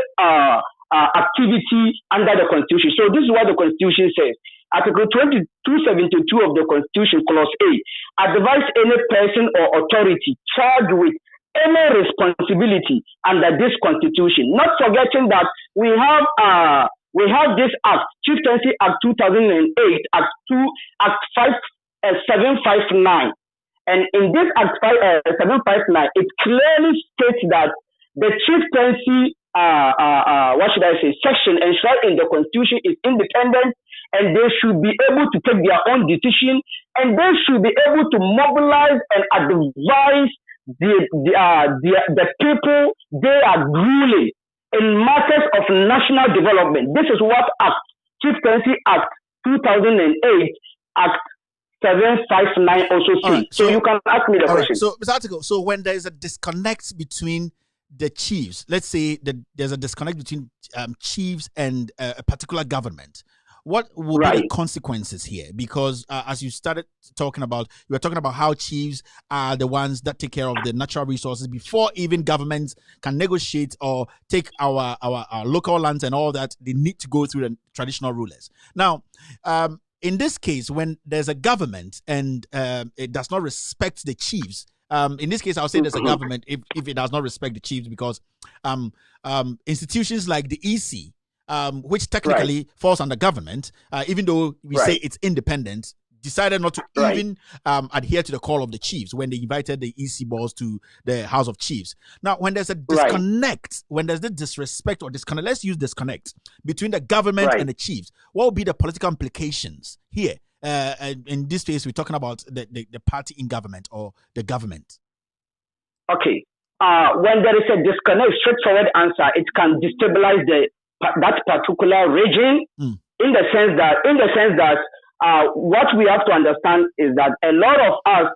activity under the Constitution. So this is what the Constitution says. Article 272 of the Constitution, Clause A, advise any person or authority charged with any responsibility under this Constitution. Not forgetting that we have this Act, Chieftaincy Act 2008, Act 759. And in this Act 759, it clearly states that the chieftaincy, section enshrined in the Constitution is independent, and they should be able to take their own decision, and they should be able to mobilize and advise the people they are ruling in matters of national development. This is what Chieftaincy Act 2008, Act 759 also says. Right, so you can ask me the question. Right. So, Mr. Article, so when there is a disconnect between the chiefs, let's say that there's a disconnect between chiefs and a particular government, what will be the consequences here? Because as you started talking about, you were talking about how chiefs are the ones that take care of the natural resources before even governments can negotiate or take our local lands and all that. They need to go through the traditional rulers. Now, in this case, when there's a government and it does not respect the chiefs, in this case, I'll say there's a government if it does not respect the chiefs, because institutions like the EC, which technically falls under government, even though we say it's independent, decided not to even adhere to the call of the chiefs when they invited the EC boss to the House of Chiefs. Now, when there's a disconnect, when there's the disrespect or disconnect, let's use disconnect between the government and the chiefs, what will be the political implications here? In this case, we're talking about the party in government or the government. Okay. When there is a disconnect, straightforward answer, it can destabilize that particular region in the sense that what we have to understand is that a lot of us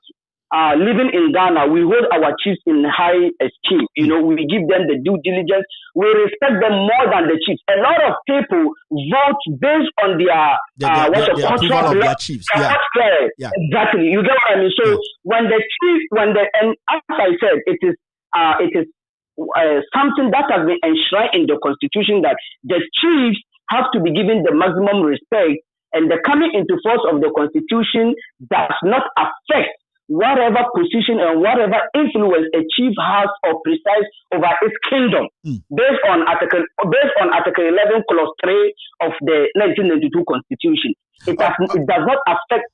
living in Ghana, we hold our chiefs in high esteem. You know, we give them the due diligence. We respect them more than the chiefs. A lot of people vote based on their cultural of their chiefs. Exactly. You get what I mean? So when the chiefs, and as I said, it is something that has been enshrined in the Constitution that the chiefs have to be given the maximum respect, and the coming into force of the Constitution does not affect whatever position and whatever influence a chief has or presides over its kingdom, based on Article 11, Clause 3 of the 1992 Constitution. It does not affect.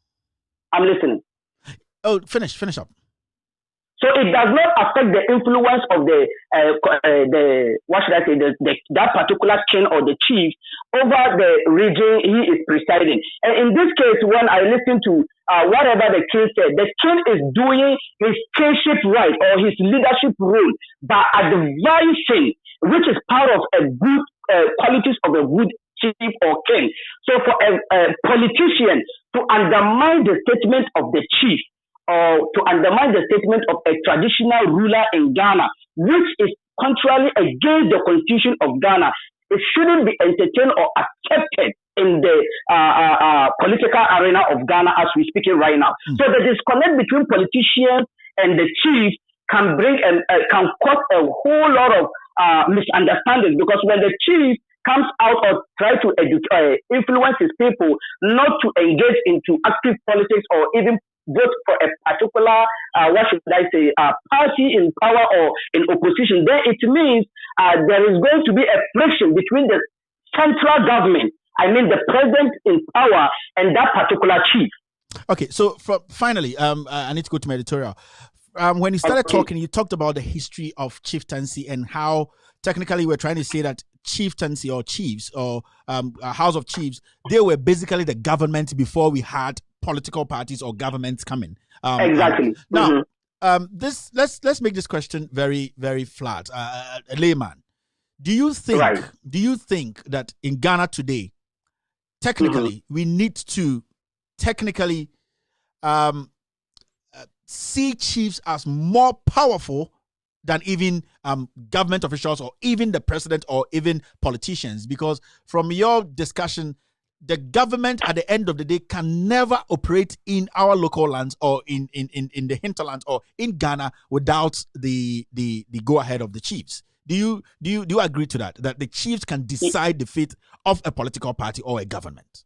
I'm listening. Oh, finish up. So it does not affect the influence of the what should I say, that particular king or the chief over the region he is presiding. And in this case, when I listen to whatever the king said, the king is doing his kingship right or his leadership role by advising, which is part of a good qualities of a good chief or king. So for a politician to undermine the statement of the chief, or to undermine the statement of a traditional ruler in Ghana, which is contrary against the constitution of Ghana, it shouldn't be entertained or accepted in the political arena of Ghana as we're speaking right now. So the disconnect between politicians and the chief can bring and can cause a whole lot of misunderstandings, because when the chief comes out or try to influence his people not to engage into active politics or even vote for a particular, party in power or in opposition, then it means there is going to be a friction between the central government, the president in power, and that particular chief. Okay, so finally, I need to go to my editorial. When you started talking, you talked about the history of chieftaincy and how technically we're trying to say that chieftaincy or chiefs or House of Chiefs, they were basically the government before we had political parties or governments coming. Exactly. Now, let's make this question very, very flat. A layman, do you think that in Ghana today, technically, we need to see chiefs as more powerful than even government officials or even the president or even politicians? Because from your discussion, the government at the end of the day can never operate in our local lands or in the hinterlands or in Ghana without the go ahead of the chiefs. Do you agree to that the chiefs can decide the fate of a political party or a government?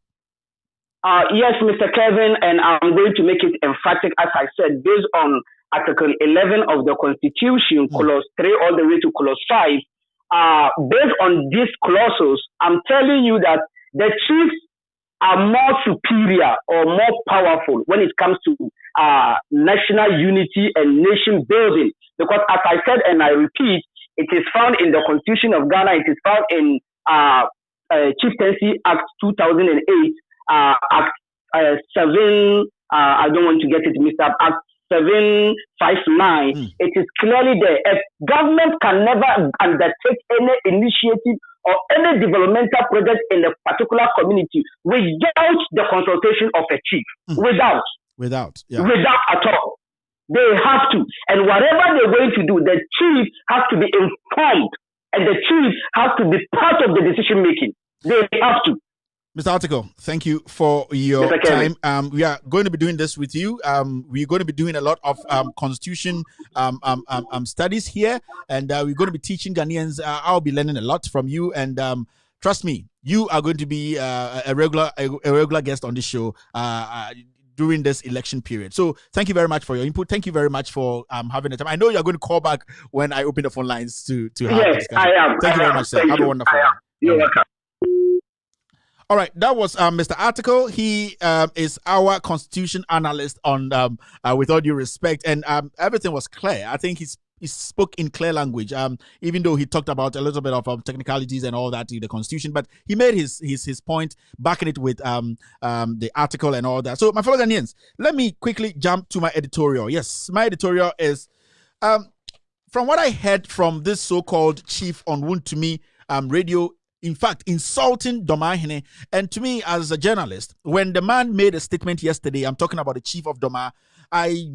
Yes, Mr. Kevin, and I'm going to make it emphatic, as I said, based on Article 11 of the Constitution, Clause 3 all the way to Clause 5. Based on these clauses, I'm telling you that the chiefs are more superior or more powerful when it comes to national unity and nation building. Because as I said, and I repeat, it is found in the Constitution of Ghana, it is found in Chieftaincy Act 2008, Act 7, I don't want to get it mixed up, Act 759. It is clearly there. A government can never undertake any initiative or any developmental project in a particular community without the consultation of a chief. Without at all. They have to. And whatever they're going to do, the chief has to be informed and the chief has to be part of the decision making. They have to. Mr. Article, thank you for your time. We are going to be doing this with you. We're going to be doing a lot of constitution studies here, and we're going to be teaching Ghanaians. I'll be learning a lot from you, and trust me, you are going to be a regular guest on this show during this election period. So thank you very much for your input. Thank you very much for having the time. I know you're going to call back when I open the phone lines to have a discussion. I am. Thank you very much, sir. Have a wonderful one. You're welcome. All right, that was Mr. Article. He is our constitution analyst on With All Due Respect, and everything was clear. I think he spoke in clear language, even though he talked about a little bit of technicalities and all that in the constitution, but he made his point, backing it with the article and all that. So, my fellow Ghanaians, let me quickly jump to my editorial. Yes, my editorial is, from what I heard from this so-called chief on Wontumi radio, in fact, insulting Doma. And to me, as a journalist, when the man made a statement yesterday, I'm talking about the chief of Doma, I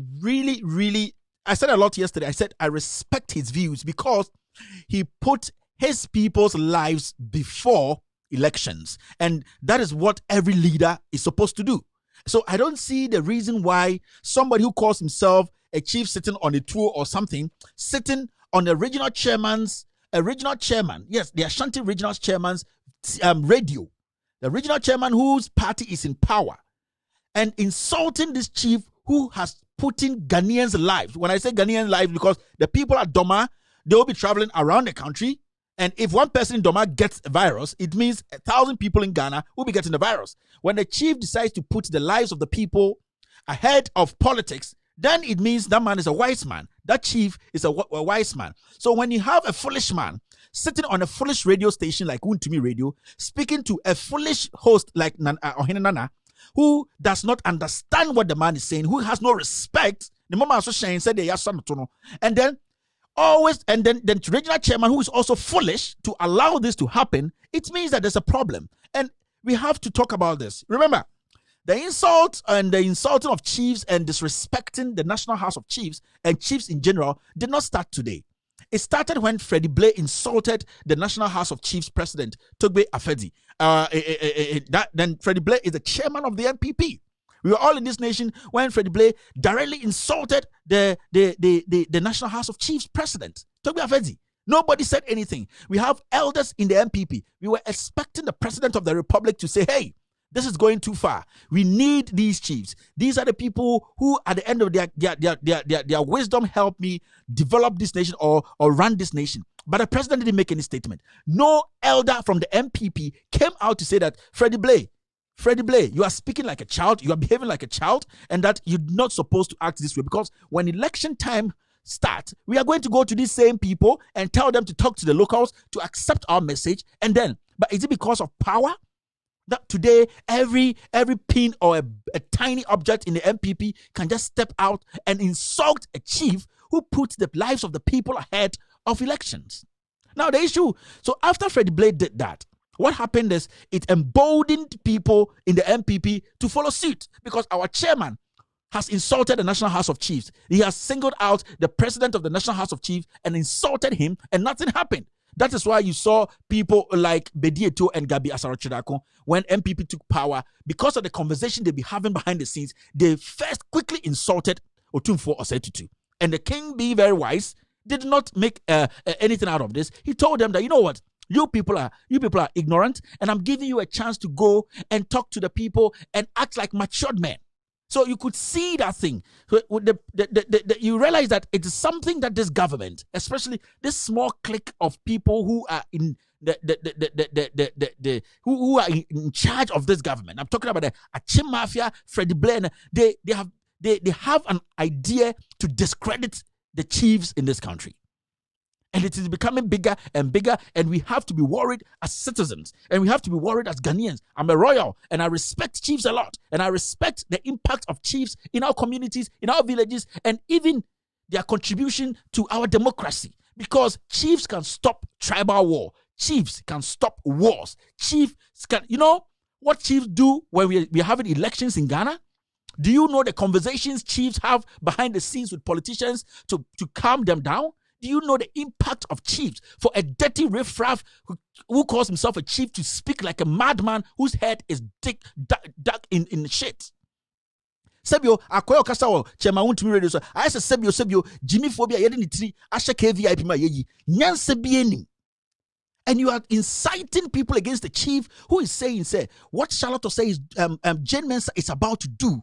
said a lot yesterday. I said I respect his views because he put his people's lives before elections. And that is what every leader is supposed to do. So I don't see the reason why somebody who calls himself a chief sitting on a tour or something, sitting on the regional chairman's yes, the Ashanti regional chairman's radio, the regional chairman whose party is in power, and insulting this chief who has putting Ghanaians' lives. When I say Ghanaian lives, because the people at Doma, they will be traveling around the country. And if one person in Doma gets a virus, it means 1,000 people in Ghana will be getting the virus. When the chief decides to put the lives of the people ahead of politics, then it means that man is a wise man. That chief is a wise man. So when you have a foolish man sitting on a foolish radio station like Untumi Radio, speaking to a foolish host like Ohene Nana, who does not understand what the man is saying, who has no respect, the moment Shane said and then the regional chairman who is also foolish to allow this to happen, it means that there's a problem. And we have to talk about this. Remember, the insult and the insulting of chiefs and disrespecting the National House of Chiefs and chiefs in general did not start today. It started when Freddie Blay insulted the National House of Chiefs president, Togbe Afedi. Then Freddie Blay is the chairman of the NPP. We were all in this nation when Freddie Blay directly insulted the National House of Chiefs president, Togbe Afedi. Nobody said anything. We have elders in the NPP. We were expecting the president of the republic to say, hey, this is going too far. We need these chiefs. These are the people who, at the end of their wisdom, help me develop this nation or run this nation. But the president didn't make any statement. No elder from the MPP came out to say that Freddie Blay, you are speaking like a child, you are behaving like a child, and that you're not supposed to act this way. Because when election time starts, we are going to go to these same people and tell them to talk to the locals to accept our message. And then, but is it because of power? That today every pin or a tiny object in the MPP can just step out and insult a chief who puts the lives of the people ahead of elections. Now the issue, so after Freddie Blay did that, what happened is it emboldened people in the MPP to follow suit, because our chairman has insulted the National House of Chiefs. He has singled out the president of the National House of Chiefs and insulted him, and nothing happened. That is why you saw people like Bedieto and Gabi Asaro-Chidako, when MPP took power, because of the conversation they be having behind the scenes, they first quickly insulted Otumfuo Osei-Tutu. And the king, being very wise, did not make anything out of this. He told them that, you know what, you people are ignorant, and I'm giving you a chance to go and talk to the people and act like matured men. So you could see that thing. You realize that it is something that this government, especially this small clique of people who are in who are in charge of this government. I'm talking about the Achim Mafia, Freddie Blay. They have an idea to discredit the chiefs in this country. And it is becoming bigger and bigger, and we have to be worried as citizens, and we have to be worried as Ghanaians. I'm a royal, and I respect chiefs a lot, and I respect the impact of chiefs in our communities, in our villages, and even their contribution to our democracy, because chiefs can stop tribal war. Chiefs can stop wars. Chiefs can, you know what chiefs do when we're having elections in Ghana? Do you know the conversations chiefs have behind the scenes with politicians to calm them down? Do you know the impact of chiefs for a riffraff who calls himself a chief to speak like a madman whose head is dark in shit? Sebio, akoyo kasa wo chema Untumi Radio so. I say sebio Jimmy phobia yedi ni tri ashe KVIP ma yeyi. Nyanse bi enim. And you are inciting people against the chief who is saying, what Charlotte says Jane Mensah is about to do.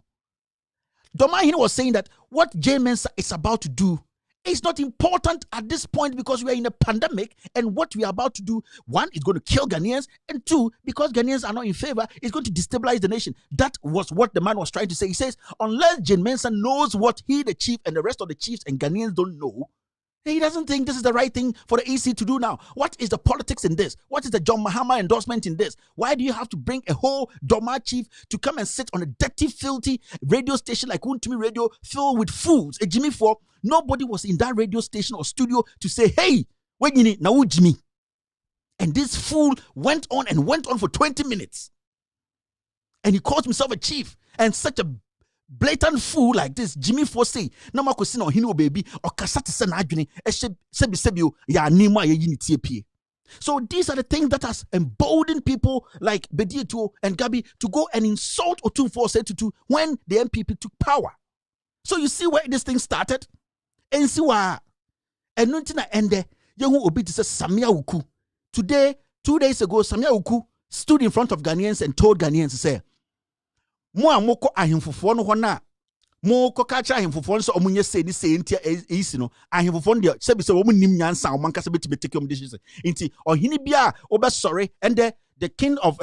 Domahine was saying that what Jane Mensah is about to do is not important at this point, because we are in a pandemic, and what we are about to do, one, is going to kill Ghanaians, and two, because Ghanaians are not in favor, it's going to destabilize the nation. That was what the man was trying to say. He says, unless Jane Mensah knows what he, the chief, and the rest of the chiefs and Ghanaians don't know, he doesn't think this is the right thing for the EC to do now. What is the politics in this? What is the John Mahama endorsement in this? Why do you have to bring a whole Doma chief to come and sit on a dirty, filthy radio station like Untumi Radio filled with fools? A Jimmy for nobody was in that radio station or studio to say, hey, when you need now Jimmy. And this fool went on for 20 minutes. And he calls himself a chief. And such a blatant fool like this, Jimmy Fossey, na makosi na ohini baby or kasate se na adwene sebi ya nima ye yini tie. So these are the things that has emboldened people like Bedieto and Gabi to go and insult Otumfuo Osei-Tutu when the MPP took power. So you see where this thing started? And see why enunti ende yehu obi to say SAMMY AWUKU. Today, 2 days ago, SAMMY AWUKU stood in front of Ghanaians and told Ghanaians to say, mo amoko ahemfofo no ho na mo ko ka cha ahemfofo nso omunye say ni say ntia isi no ahemfofo de se bi se omun nim nyansa o manka se beti take om decisions nti ohini bia obesore and the king of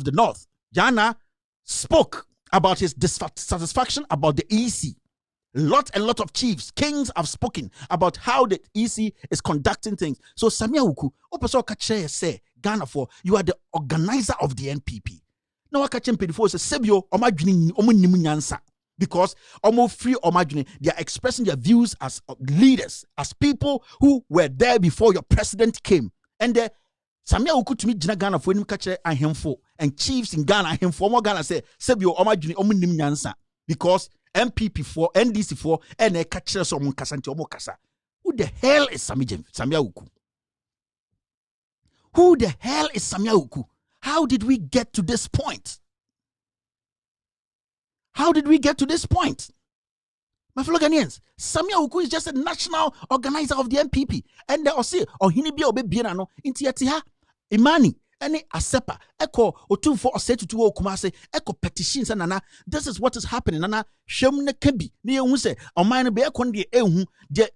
the north Jana spoke about his dissatisfaction about the EC. Lot of chiefs, kings have spoken about how the EC is conducting things. So Sammy AWUKU, opeso kache say Ghana for you are the organizer of the NPP. Now wakache mpedifo say sebio omadwini omunim nyansa because omo free omadwini they are expressing their views as leaders, as people who were there before your president came. And Sammy AWUKU to me jina Ghana for him kache ahemfo and chiefs in Ghana ahemfo omo Ghana say sebio omadwini omunim nyansa because MPP4, NDC4, and a catcher some Kasanti Omokasa. Who the hell is Sammy AWUKU? Who the hell is Sammy AWUKU? How did we get to this point? How did we get to this point? My fellow Ghanaians, Sammy AWUKU is just a national organizer of the MPP. And they say, oh, Hinibia Obebiano, Intiatiha, Imani. Any asepa echo otun for say to kumase echo petitions and nana this is what is happening nana shemne kebi ne hu se o man be echo de ehu de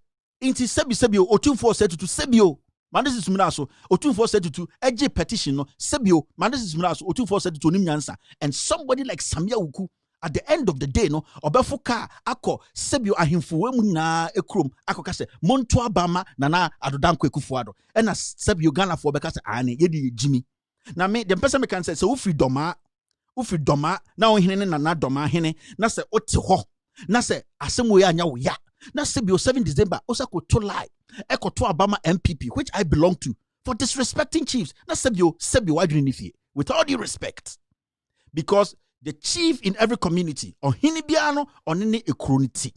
inti sebi otun for say to sebio man this is so otun for say to eje petition no sebio man this is so otun for say to nim nyansa and somebody like Sammy AWUKU at the end of the day no obefuka akọ sebio ahemfo wemu na ekrom akọ kase monto abama nana adodanko ekufuado and as sebio Ghana for beka se ane yedi jimi na me the person me can say so ufi doma na ohene na doma hene na se ote ho na se asem we anya wo ya na sebio 7 December osako to lie ekoto abama MPP which I belong to for disrespecting chiefs na sebio adwene nifie with all due respect because the chief in every community ohini biano onene ekroniti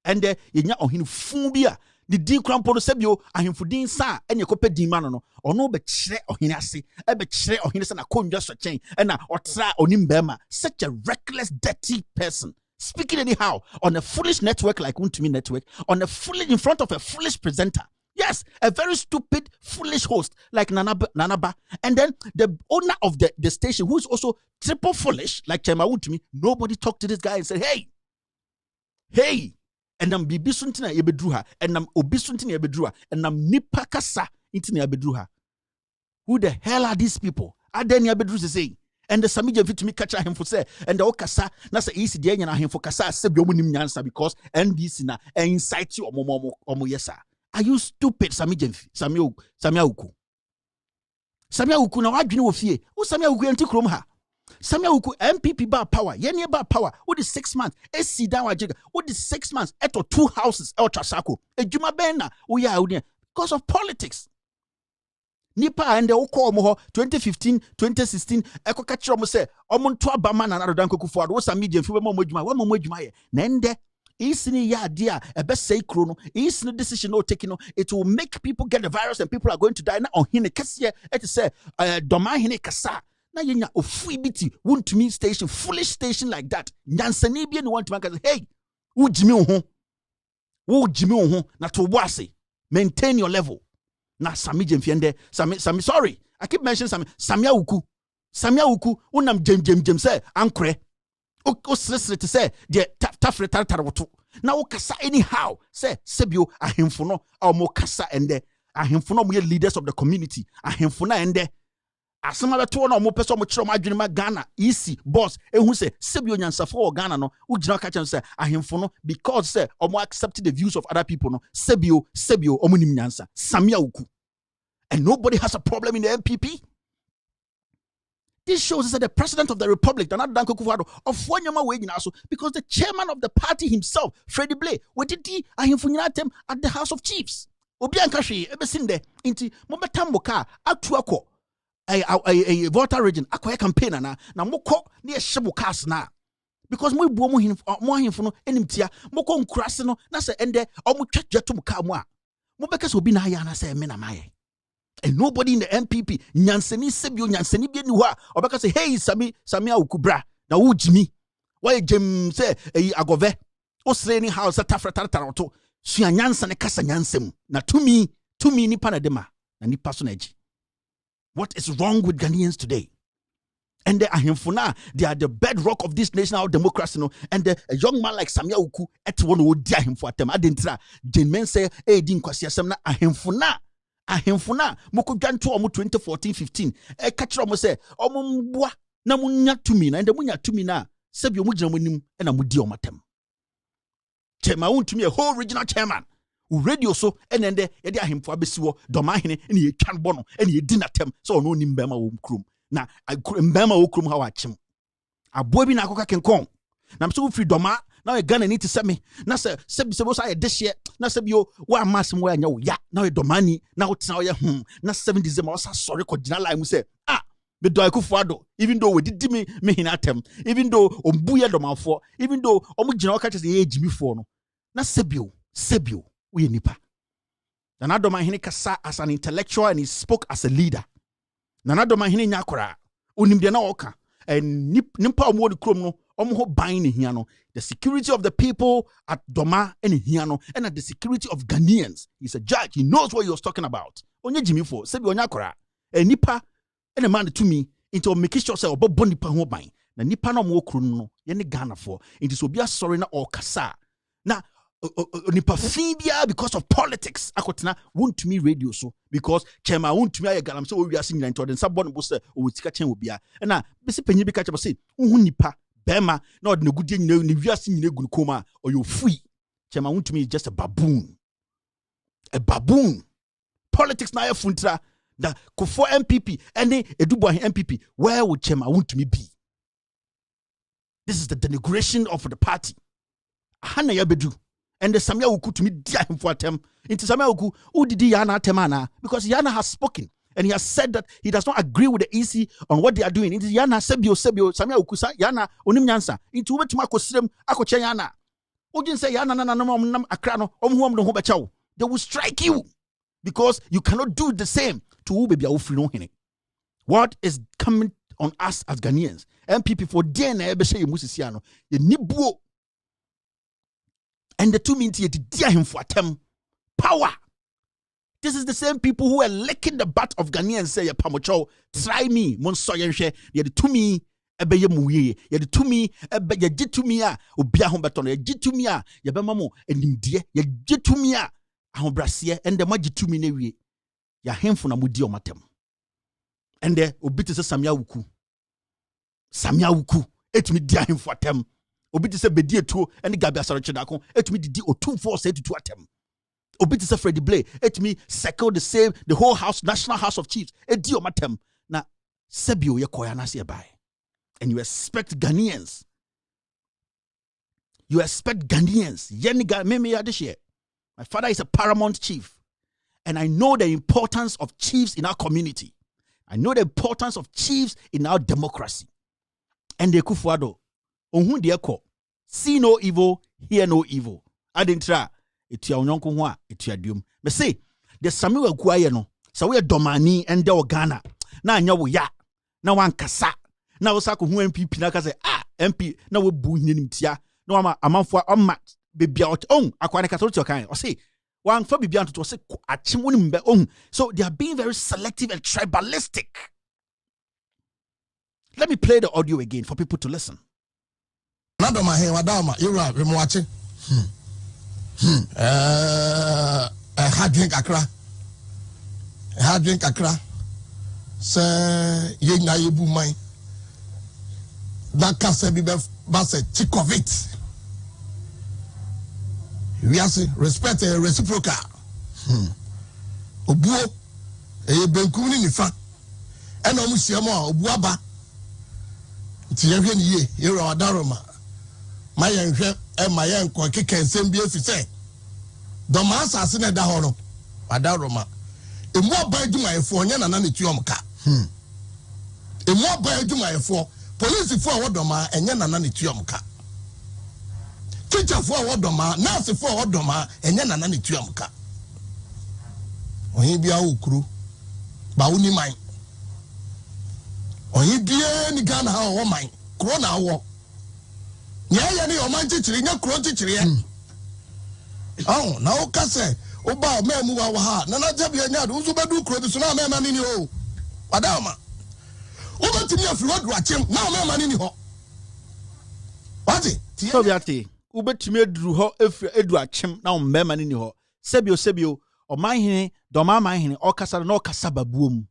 and yenya ohini fun bia the din krampo no sebio ahemfudin sa enye kope din ma no ono be kire ohini ase e be kire ohini sa na konwa so chen na otra onim bema such a reckless dirty person speaking anyhow on a foolish network like Untumi network on a foolish in front of a foolish presenter. Yes, a very stupid, foolish host like Nanaba. And then the owner of the station, who is also triple foolish, like Chema Untumi, nobody talked to this guy and said, hey, and I'm bibi suntina yebedruha, and I'm obi suntina yebedruha, and I'm nipa kasa intina yebedruha. Who the hell are these people? Adeni yebedru say. And the Samija fit to me catch him for say, and the Okasa, that's the easy day and him for Kasa, Sebiomunim Yansa, because NDC na incite you or Moyesa. Are you stupid, Sammy AWUKU? Sammy AWUKU, now I do fear. Oh, Sammy AWUKU and Tikromha. Sammy AWUKU, MPP bar power, Yenya bar power. What is 6 months? SC down Wajiga. What is 6 months? Eto 2 houses, El Trasako. A Juma Bena, we are because of politics. Nipa and the Okomo 2015, 2016, Eko Kachromo say, Omontua Baman and Arodanko Kufuad, what's a medium for one more Juma, Nende. Isn't ya dear a best say chrono, isn't a decision no taking no, it will make people get the virus and people are going to die now on hine kasia et say doma hine kasa na yenya ofui biti won't me station foolish station like that nyansani bi no want to say hey wo jimi ho na to wase maintain your level na Sammy Jemfiende Sammy sorry I keep mentioning Sammy AWUKU unam jem say ankre o sresre te say de tafre tartarwoto na wo kasa anyhow say sebio ahemfo no mo kasa ende ahemfo no mo leaders of the community ahemfo na ende asema beto na mo peso mo kire mo adwene ma Ghana EC boss ehun say sebio nyansafo o Ghana no wo gina ka chen say ahemfo no because say mo accept the views of other people no sebio omo nim nyansa Sammy AWUKU and nobody has a problem in the MPP. This shows that the president of the republic, because the chairman of the party himself, Freddie Blay, what did he at the House of Chiefs? Obiankashi, Ebesinde, Inti, Mobetamboka, Atuako, a voter region, Aqua campaign, na Moko near Shabukas na. Because my bomo him more him for no enimtia, Moko Crasino, Nasa ende, or Muchatumkamwa. Mobekas will be Nayana say Menamaye. And nobody in the MPP, Nyanseni Sebio, Nyanseni Bienua, or because say, hey, Sammy AWUKU bra, now who Jimmy? Why Jim say, Agove, or slaining house at Tafra, she a Nyansan Casa Nyansem. Now to me, ni Panadema, and ni personage. What is wrong with Ghanaians today? And the ahemfuna, they are the bedrock of this national democracy, no. And a young man like SAMMY AWUKU, et one would die him for them. I didn't try. Jane men say, din kwasi asemna ahemfuna. Moko jan to omu 2014-15. Catch omo say, omo mbwa na munya tumi na. And the munya tumi na. Sebi omu jina munim ena mudi omatem. Chairman won't to me a whole regional chairman. Radio so and then the ahemfu abesiwo domahene and ye can bono and ye dinner tem so no nimbema krum. Na mbema okrum ha wachim aboa bi na akoka kenkon na mso free doma na Ghana need to send me na se bo say this year na se bio wa masem wa anya wo ya na domani na wotina wo na 7 December was sorry ko dina line mu say me do akufuado even though we did me hinatem even though ombuye domafo even though omu gina o ka chese ye ejimifo no na sebio we nipa na domahene kasa as an intellectual and he spoke as a leader. Nana doma hine nyakora onimde na oka and nimpa omo de krom no omo ho ban ne hia no the security of the people at doma and hia no and at the security of Ghanaians. He's a judge, he knows what he was talking about. Onye jimifo sebi onyakora nipa and a man to me into making sure say obo nipa ho ban na nipa na omo krom no ye ne Ghana for into so bia sorry na okasa na nipa fibia because of politics akotena won't me radio so because chema won't me galam so we are singing into den sabon bo say o tika chen obia na bese panyi bi ka che say hu nipa bema na od na gudie nyina ni wiase nyina gu koma or you free chema won't me just a baboon politics na funtra da ko for MPP and edubo MPP where would chema won't me be? This is the denigration of the party hana ya bedu. And the SAMMY AWUKU to me dia him for them. Into SAMMY AWUKU, who did Yana temana? Because Yana has spoken and he has said that he does not agree with the EC on what they are doing. Into Yana sebio SAMMY AWUKU Yana onim nyansa. Into wetuma kosrem akoche Yana. Ojin say Yana na akrano omhuom no ho bechawo. They will strike you because you cannot do the same to who baby awufri no hene. What is coming on us as Ghanaians? MPP for DNA ebe say musisi ano. Ye nibuo. And the 2 minutes he did him for them power. This is the same people who are licking the butt of Ghanaians say pamocho try me monsoyenhwe ye de to me ebe ye muye ye de to me ebe ye gi to me a obia ho beto no ye gi to me a ye be mamo enimdie ye gi to me a ahobrase and the magi to me na wie ya hemfo na mudi omatem and the obi te SAMMY AWUKU etumi dia him for them. Obi te se bedie tuo ene gabi asaro chedako etumi didi o247 to atem obi te se Freddie Blay etumi circle the whole house national house of chiefs edi o matem na sebio ye koya na se bai. And you expect Ghanaians yeniga meme ya this year. My father is a paramount chief and I know the importance of chiefs in our community. I know the importance of chiefs in our democracy. And the kufuado ohun de ko see no evil, hear no evil. Adentra etua onyonko ho a etua duom. Me say the SAMMY AWUKU aye no. Sa we domani ende o Ghana. Na anya wo ya. Na wan kasa. Na wo sa ko hu MPP na ka say MP na we bu hinim tia. Na ama amanfo amma bebia on akwane ka to kan. O say wan fa bibia nto say achim wonim be on. So they are being very selective and tribalistic. Let me play the audio again for people to listen. Nado mahe wadama yura remwache hard drink akra se ye na yebu man that kase bi ba se chick of it we are respect reciprocal obuo benkum ni nifa ena omu siamo obu aba ti ye hwe ni ye yura wadaroma mayen hwe mayen ko keke nsem bi efise do ma asase na da ho no wadaroma emu aba adwumayefo onye nana ne tuom ka emu aba adwumayefo police fo awodoma enye nana ne tuom ka teacher fo awodoma nurse fo awodoma enye nana ne tuom ka oyin bia okuru ba woni man oyin bia ni Ghana ha wo man corona wo nya ni o man chichiri nya kro chichiri na o ka se o ba memu wa ha na jabia nya do so bedu kro bi so na mema ni o adama Over to me if you want to watch him. Now my money in ho. What it? So biati. Ube to me drew ho if you edu achim now my money in ho. Sebio. Or my hine, doma my hine, or kasa no kasaba boom.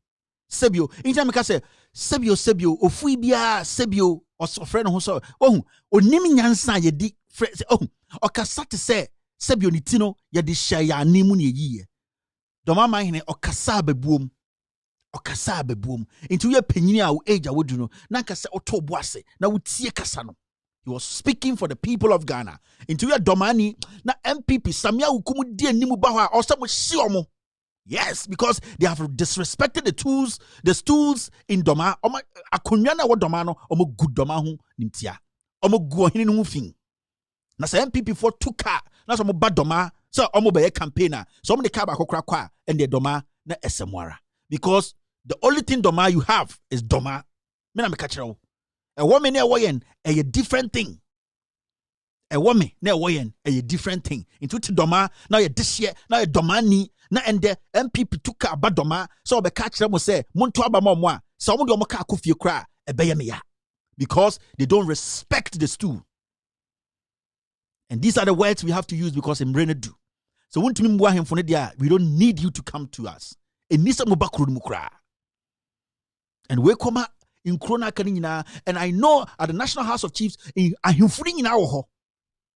Sebio. In time say Sebio, o fuibia, Sebio, or so friend who saw. Oh, o nimi nyansa ye di friend. Oh, or kasate say Sebio nitino ya di shaya nimu ye. Doma my hine, or kasaba boom. Or kasaba boom. Into your penina or age I would do no. Nankasa or to boise. Na would see a kasano. He was speaking for the people of Ghana. Into your domani, na MPP, Samia Ukumu di nimu bawa, or some shiomo. Yes, because they have disrespected the stools in Doma. Oma akunyana wa domano, omo good domahu nimtia. Omo guahini numufing. Na sa MPP for 2 car. Na some bad doma. So omo be campaigner. So omo de car ba kwa and the doma na esemwara. Because the only thing doma you have is doma. Mena me kachiro. A woman near Wayan, a different thing. A woman near Wayan, a different thing. Into Doma, now you're this year, now you're Domani, now and the MPP took a bad Doma, so the catch them will say, Montuaba Momoa, some of the Moka Kufi cry, a bayamia. Because they don't respect the stool. And these are the words we have to use because I'm ready to do. So, when to me, we don't need you to come to us. And we come out. In Krona Kanina, and I know at the National House of Chiefs, I am free in our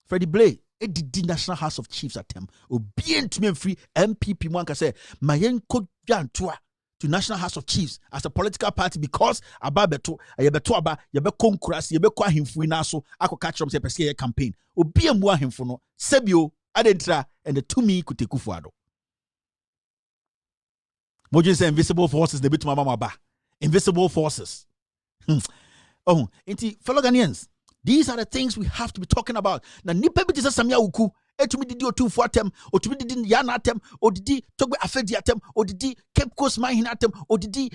Freddie Blay, it did the National House of Chiefs at them. Obedient to me free MPP one can say, Mayen could to National House of Chiefs as a political party because Ababeto, Ayabetoaba, Yabekon Kras, Yabekwa him free naso, Ako catch up a campaign. Obedient more him for no, Sebio, Adentra, and the 2 me could take Kufuado. Mojin say invisible forces, the bit mama ba. Invisible forces. Oh, fellow Ghanaians, these are the things we have to be talking about. Now, nipa biti sa Sammy AWUKU, etumi didi otu fu atem, otumi didi yana atem, odidi togbe afedi atem, odidi Cape Coast mine atem, odidi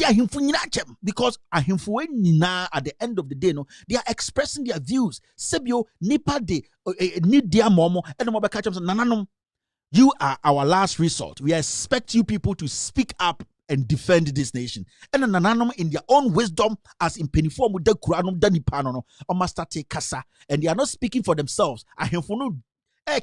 ahimfu nyina atem, because ahimfu nina at the end of the day, no, they are expressing their views. Sebio nipa de need their momo, and mo catch them nananom. You are our last resort. We expect you people to speak up and defend this nation. And an anonymous in their own wisdom, as in Peniform with the Kuranum Danipano, or Master Take Kasa, and they are not speaking for themselves. I have for no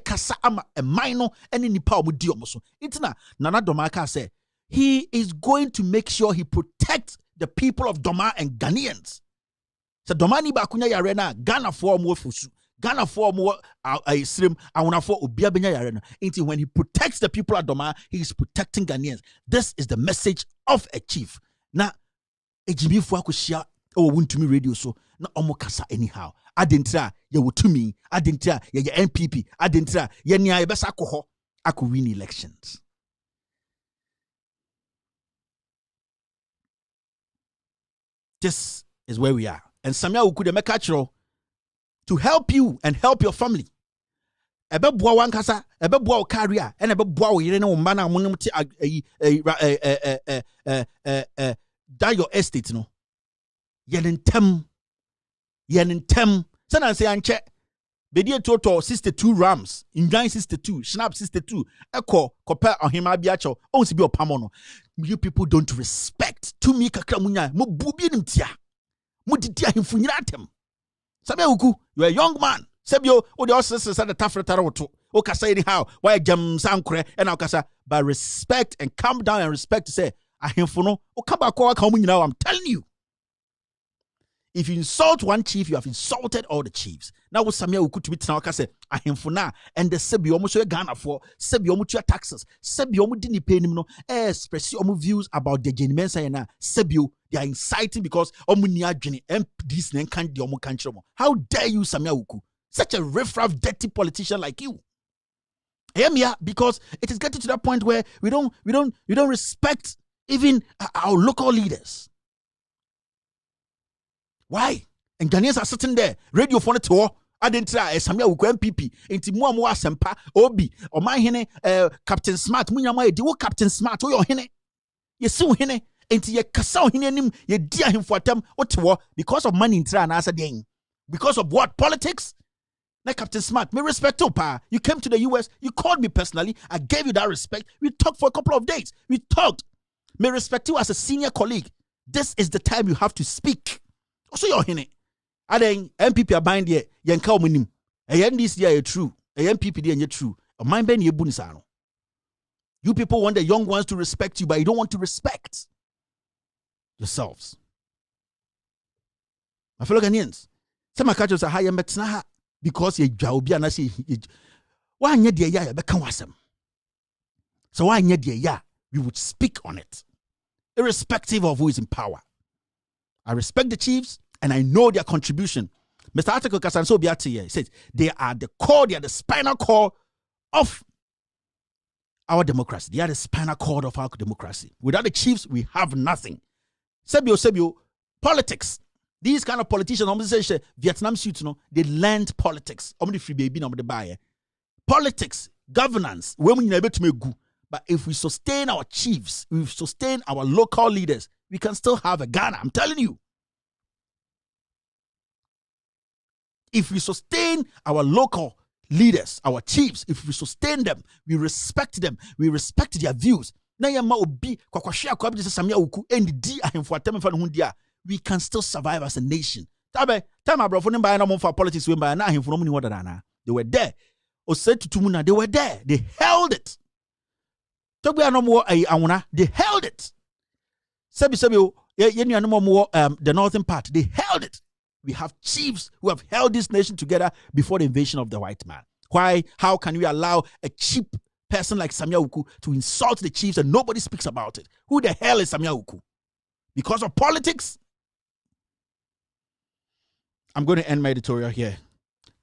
Kasa ama a minor and in Nipa with Diomoso. It's not Nana Domaka said he is going to make sure he protects the people of Doma and Ghanaians. So Domani Bakunya Yarena, Ghana for more fusu. Ghana for more slim, I want for Ubia Benya Yarena. Until when he protects the people of Doma, he is protecting Ghanaians. This is the message of a chief. Now, a Jimmy Fuakushia or Wuntumi radio so na omokasa anyhow. Adentra, ye wutumi, adentra, ye MPP, adentra, ye nia ye besa koho, aku win elections. This is where we are. And Sammy AWUKU de mekachro to help you and help your family. Ebe bua wankasa, ebe bua o career, and ebe bua o yere ne umba na munum ti that your estate no. Yenentem. Sana say anche. Bedi total 62 rams, Injan 62, Schnapp 62, Echo, Copper or him abiacho, on si bi opamono. You people don't respect. To me kakra munya, mo bubi nimtia. Mo didia himfunyiratem. Sammy AWUKU, you're a young man. Sebio, o the officers at the Tafretaroto. O kasa anyhow, why jam sankre and Okasa, by respect and calm down and respect to say, Ahimfuno, o kabako come now. I'm telling you. If you insult one chief, you have insulted all the chiefs. Now what Sammy AWUKU to be Tanaka Ahimfuna and the Sebio Muso Ghana for Sebio Mutua taxes, Sebio Mudini pay him no express your views about the genuine saying Sebio. They are inciting because Omunia Jenny MPs and can't do country. How dare you, Sammy AWUKU? Such a riffraff, dirty politician like you. Yeah, because it is getting to that point where we don't respect even our local leaders. Why? And Ghanaians are sitting there, radio phone tour. I didn't try Sammy AWUKU MPP. Inti mua sempa obi or my hene Captain Smart. Munyama do Captain Smart or your hene. You see hene. Inti ye kasa hene nim ye dia him for them otewo because of money in try and answer ding. Because of what? Politics? Like Captain Smart, me respect you, pa. You came to the US, you called me personally, I gave you that respect. We talked for a couple of days. We talked. Me respect you as a senior colleague. This is the time you have to speak. Also, you're in it. And then MPP are buying the Yanka Minim. A NDC are true. A MPP are true. A mind ben yebunisano. You people want the young ones to respect you, but you don't want to respect yourselves. My fellow Ghanaians, some of catchers are higher metnaha because you jawbi and I say, why nye de ya be kan wasem. So why nye de ya, we would speak on it, irrespective of who is in power. I respect the chiefs and I know their contribution. Mr. Article Kasanso Biati says they are the core, they are the spinal cord of our democracy. They are the spinal cord of our democracy. Without the chiefs, we have nothing. Sebio, politics. These kind of politicians, Vietnam suits, they learned politics. Politics, governance, when we never to make good. But if we sustain our chiefs, we sustain our local leaders, we can still have a Ghana. I'm telling you. If we sustain our local leaders, our chiefs, if we sustain them, we respect them, we respect their views. We can still survive as a nation. They were there. They were there. They held it. They held it. The northern part, they held it. We have chiefs who have held this nation together before the invasion of the white man. Why? How can we allow a cheap person like Sammy AWUKU to insult the chiefs and nobody speaks about it? Who the hell is Sammy AWUKU? Because of politics? I'm going to end my editorial here.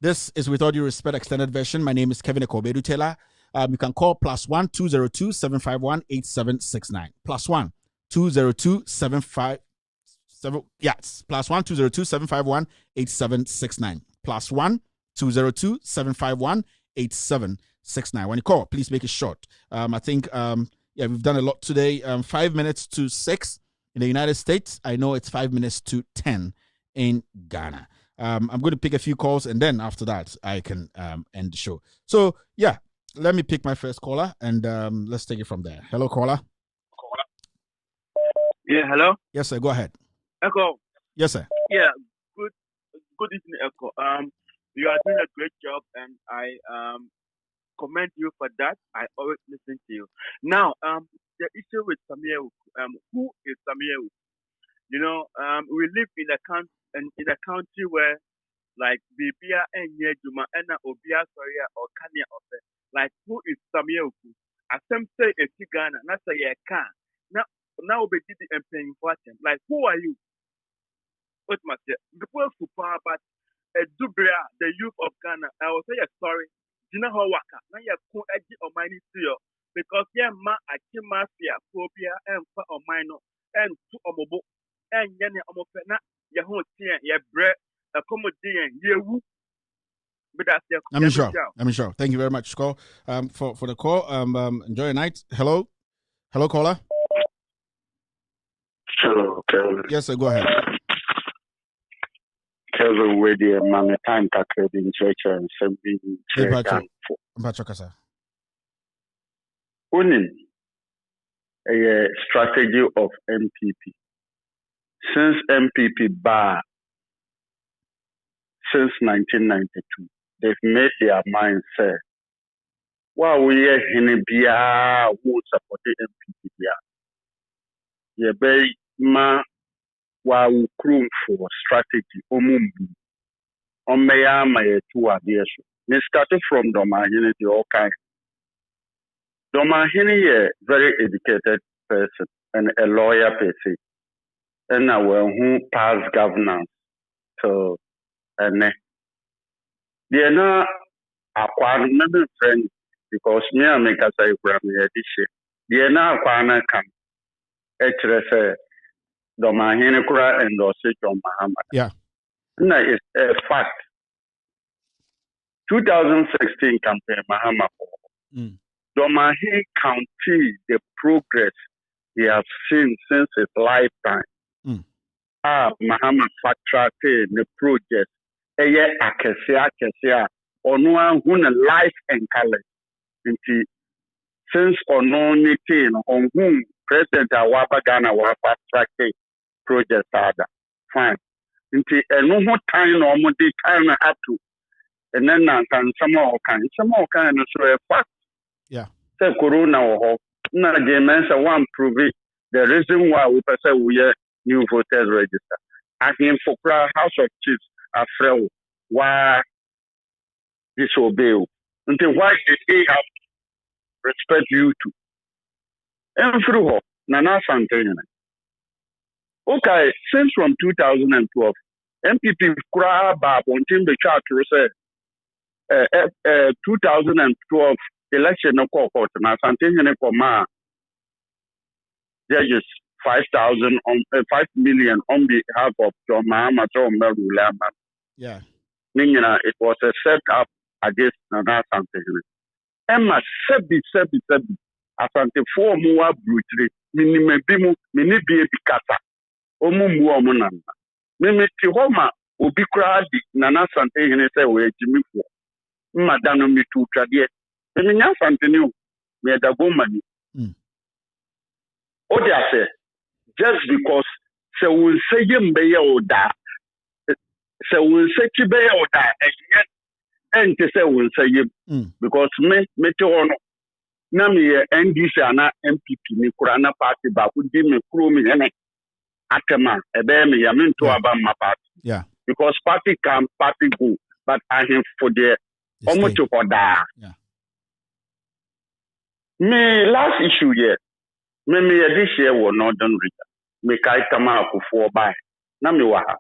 This is With All Due Respect extended version. My name is Kevin Ekobedu Taylor. You can call +1 202 751 8769. +1 202 751 +1 202 751 8769. +1 202 751 8769. When you call, please make it short. I think we've done a lot today. 5 minutes to 6 in the United States. I know it's 5 minutes to 10 in Ghana. I'm going to pick a few calls and then after that I can end the show. So yeah, let me pick my first caller and let's take it from there. Hello, caller. Yeah, hello. Yes, sir. Go ahead. Echo. Yes, sir. Yeah, good evening, Echo. You are doing a great job, and I commend you for that. I always listen to you. Now, the issue with Sammy AWUKU, who is Sammy AWUKU? You know, we live in a country where, like, Bibia and Yejuma and Obia Soria or Kanya of it. Like, who is Sammy AWUKU? As some say, it's Ghana, not say a can. Now we did the important. Like, who are you? What must you? The poor super, but Dubria, the youth of Ghana. I will say a story. Dina Hawaka. Now you have edgy or mine because ma mafia phobia and for or minor and to omobo and yenya omopena ya ho tie ya bre accommodate yewu. But that's the I'm sure. Thank you very much, Call. For the call. Enjoy your night. Hello, caller. Hello, Kevin. Yes, sir. Go ahead. Kevin, with the man, time tackled in church and something. A strategy of MPP. Since MPP bar, since 1992, they've made their mind say, well, we are in Bia who supported MPP. Yeah, very ma wa ukrum for strategy omumbu omeya mayetu adieso me started from Domahini the all kind. Domahini a very educated person and a lawyer person and who passed governance to they are not acquired friends because me and make us a Grammy edition. They are not acquired come HRS Domahini Kura and Dosage on Muhammad. Yeah. No, it's a fact. 2016 campaign, Muhammad. Domahini County, the progress he has seen since his lifetime. Muhammad Fatrate, the project, Akesia, Onua, who life and color. Since on whom President Awapa Ghana was attracted, project ada fine nti eno ho time no mo de time ato and then some more kind no so a fact say corona ho na je mensa one prove the reason why we say we new voters register I mean for House of Chiefs afrew why disobey until why did they have respect you to and through nana something okay since from 2012 MPP kura ba bontin be chat say 2012 election no court na something in for judges 5,000 on 5 million on behalf of John Mahama John Merulama. Yeah. Meaning it was a set up against Nana something. Emma sebi. Asante for more brutally. Minimebimu, minibi bikata. Omu muamunana. Mimi tihoma, ubikradi, Nana something in a way, Jimmy for. Madano mi tu tradie. Mimi something new. Me da woman. Odia say, just because se will say him be oda, se will say chibe oda, and say will say him because me to ono na me NDC ana MPP ni kurana party ba kudi me kuro me ene atema ebe me ya me to aba my party because party come party go but I him for the almost to oda me last issue here me this year was Northern Region. Me kai kama akufo by na me wa ha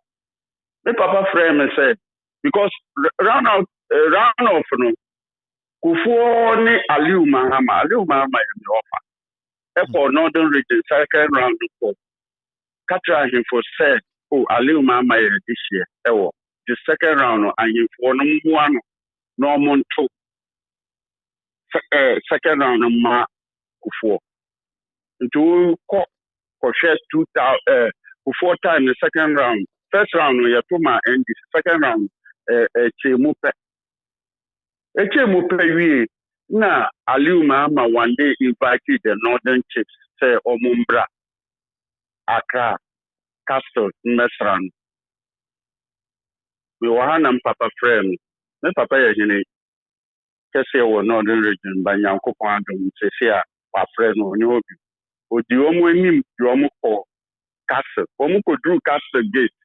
me papa friend me said because round off no kufo ni Aliu Mahama in the offer for Northern Region second round for Katra him for said oh Aliu Mahama this year the second round and him for no one no monto second round ma kufo into share 2000 before time the second round. First round we have and the second round Chemupe we na Aliu Mahama one day invited the Northern Chiefs say Omumbra Accra Castle Mesran. We were hanam papa friend. Me papa yene kese wo Northern Region by Nyankopon adom se sia wa friend no ni obi odi omo anim di omo ko castle omo ko drew castle gate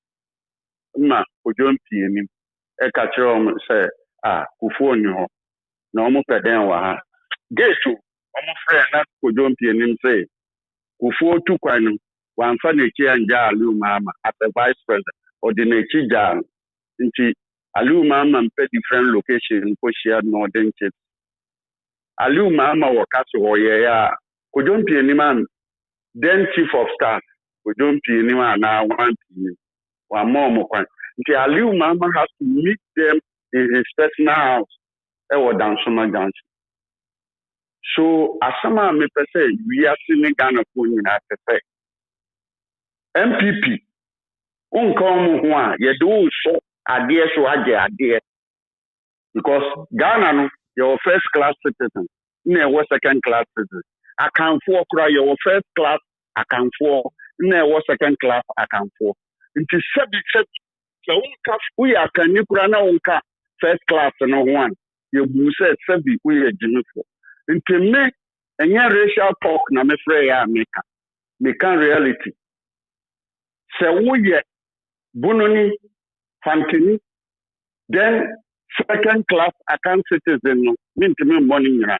na ojon pie nim e ka kire omo say kufu oni ho na omo peden wa ha gate omo friend na ojon pie nim say kufu tu kwanu wan fa na chi anja Aliu Mahama as a vice president or the na chi jan nti Aliu Mahama mpe different location ko share Northern Chiefs Aliu Mahama wa castle ho ye ya ojon pie nim am then chief of staff we don't pay anyone now 1 more kwan nti Aliu Mahama has to meet them in his personal house down Junction so asama me pese we are seeing Ghana for nyina pepe MPP unkom ho a ye do so ade so ade because Ghana no your first class citizen na your second class citizen account for your first class account for na second class account for nti sebi so unka we aka ni kura na unka first class no one you bu say sebi we ejimi for nti me enya racial talk na me frɛ ya meka reality se wo ye bunoni fantini then second class account citizen no mintimi money nyina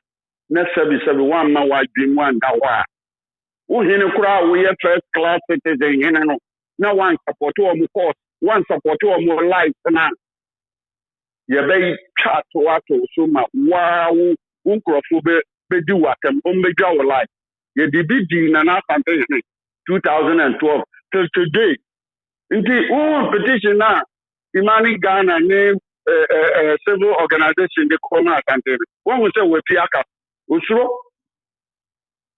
na sebi one ma wa dream one da wa uhine kura we first class citizen hine no na one support o course one support o life na ye be chat wato so ma wow unkrofo be di watem o meja o life ye di bidi na campaign 2012 till today inti petition na imani Ghana name civil organization they come out and when we say we piaka usuro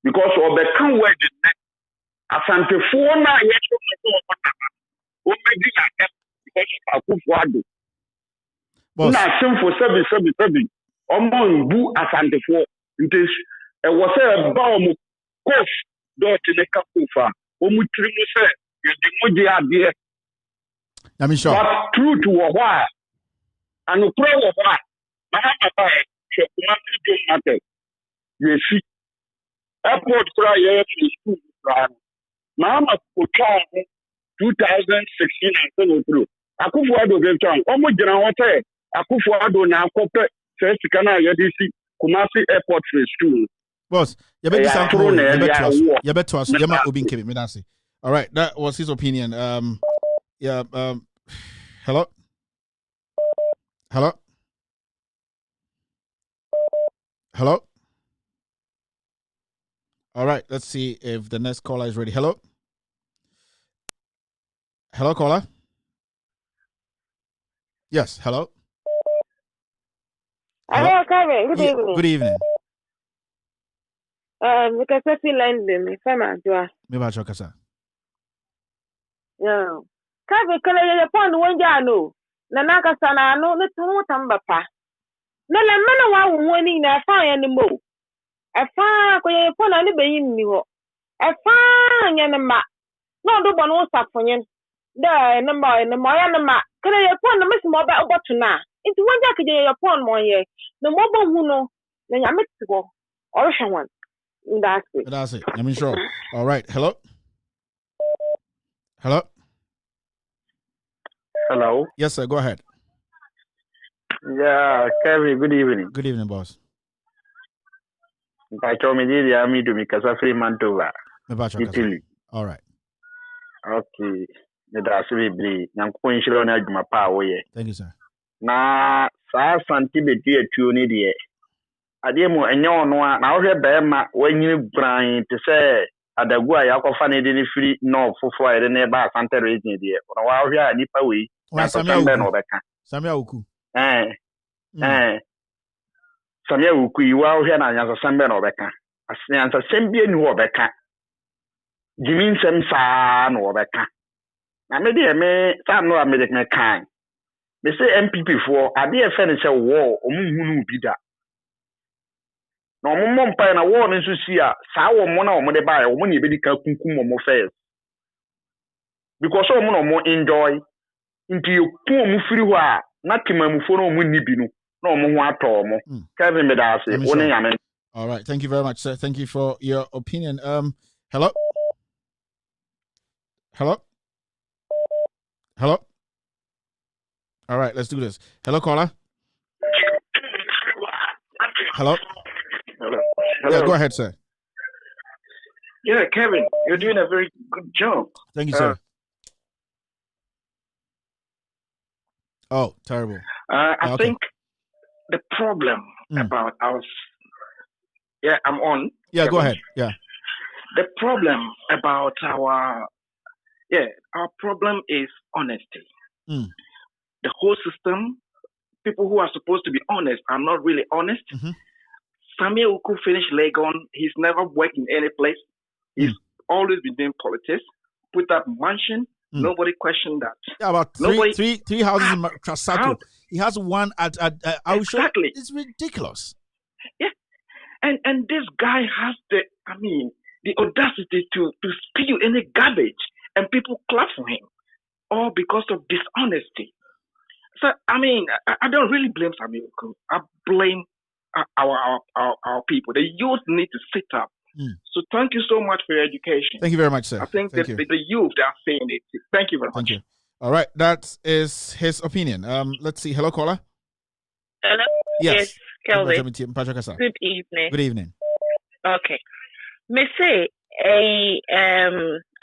because of the can word asante for na yet o meji na because of akufuado na simple sebi omo bu asante for ntis e wo say ba omo coach dot ne kakufa o mu trimu say the Mudia dear. I'm sure. But true to a while, and the pro of what? Mahama, matter. You see, airport cry, school. Mahama, 2016 and through. Akufuado gave time. Almost general water. Akufuado now corporate first Kana Yadisi Kumasi Airport School. Boss, you better sound you better us. You might be keeping me. All right, that was his opinion. Hello. All right, let's see if the next caller is ready. Hello, caller. Yes, hello. Hello, Kevin. Good evening. Good evening. Because I feel like me, Me ba chokasa. Yeah. Kevin, can I upon one jano? Nanaka sana no, let's know tamba pa. No, la mana wa winning a fire anymore. A fire when upon any being you. A fire yanama. No, do one was up for you. The number in the Moyanama. Can I upon the Miss Mobile about to now? It's one jacket upon my year. The mobile who know, then I met to go. Or one. That's it. I'm sure. All right. Hello. Yes, sir. Go ahead. Yeah, Kevin, good evening. Good evening, boss. I told me the army to make a free Mantova. Italy. All right. Okay. That's really young point on my power. Thank you, sir. Na sa santibeti atu ni de ade mu enyo no a na wo hwe be ma wanyini bran te se adagu a yakofa ne de ne firi no fofo a de ne ba asante region de no wa hwe a nipa we na Sammy AWUKU Sammy AWUKU yi wa hwe na nyansa sambe no beka nyansa sembe ni wo beka jimin sem sa no beka na me de me sa no a me de kan me say MPP for ade e fe ne se wo omunhunu bi da na omummo mpa na wo ne nsusi a saa wo mo na wo de ba ya wo ne ebedi ka kunkum mo first because wo mo no mo enjoy nti ku mo firi ho a na temamufo no mo ni bi no na wo ho ato mo Kevin me da ase wo ne yame. All right, thank you very much, sir. Thank you for your opinion. Hello. All right, let's do this. Hello, caller. Hello. Yeah, go ahead, sir. Yeah, Kevin, you're doing a very good job. Thank you, sir. Oh, terrible. I think the problem about us. Yeah, I'm on. Yeah, Kevin. Go ahead. Yeah. The problem about our problem is honesty. The whole system, people who are supposed to be honest are not really honest. Sammy AWUKU finished Legon. He's never worked in any place. He's always been doing politics. Put up mansion. Nobody questioned that. Yeah, about three houses in Trasaco. He has one at exactly. It's ridiculous. Yeah, and this guy has the audacity to spew any garbage, and people clap for him, all because of dishonesty. So I don't really blame Sammy AWUKU. I blame our people. The youth need to sit up. So thank you so much for your education. Thank you very much, sir. I think the youth are saying it. Thank you very much. Thank you. All right, that is his opinion. Let's see. Hello, caller. Hello. Yes, Kelvin. Good evening. Good evening. Okay. Me say I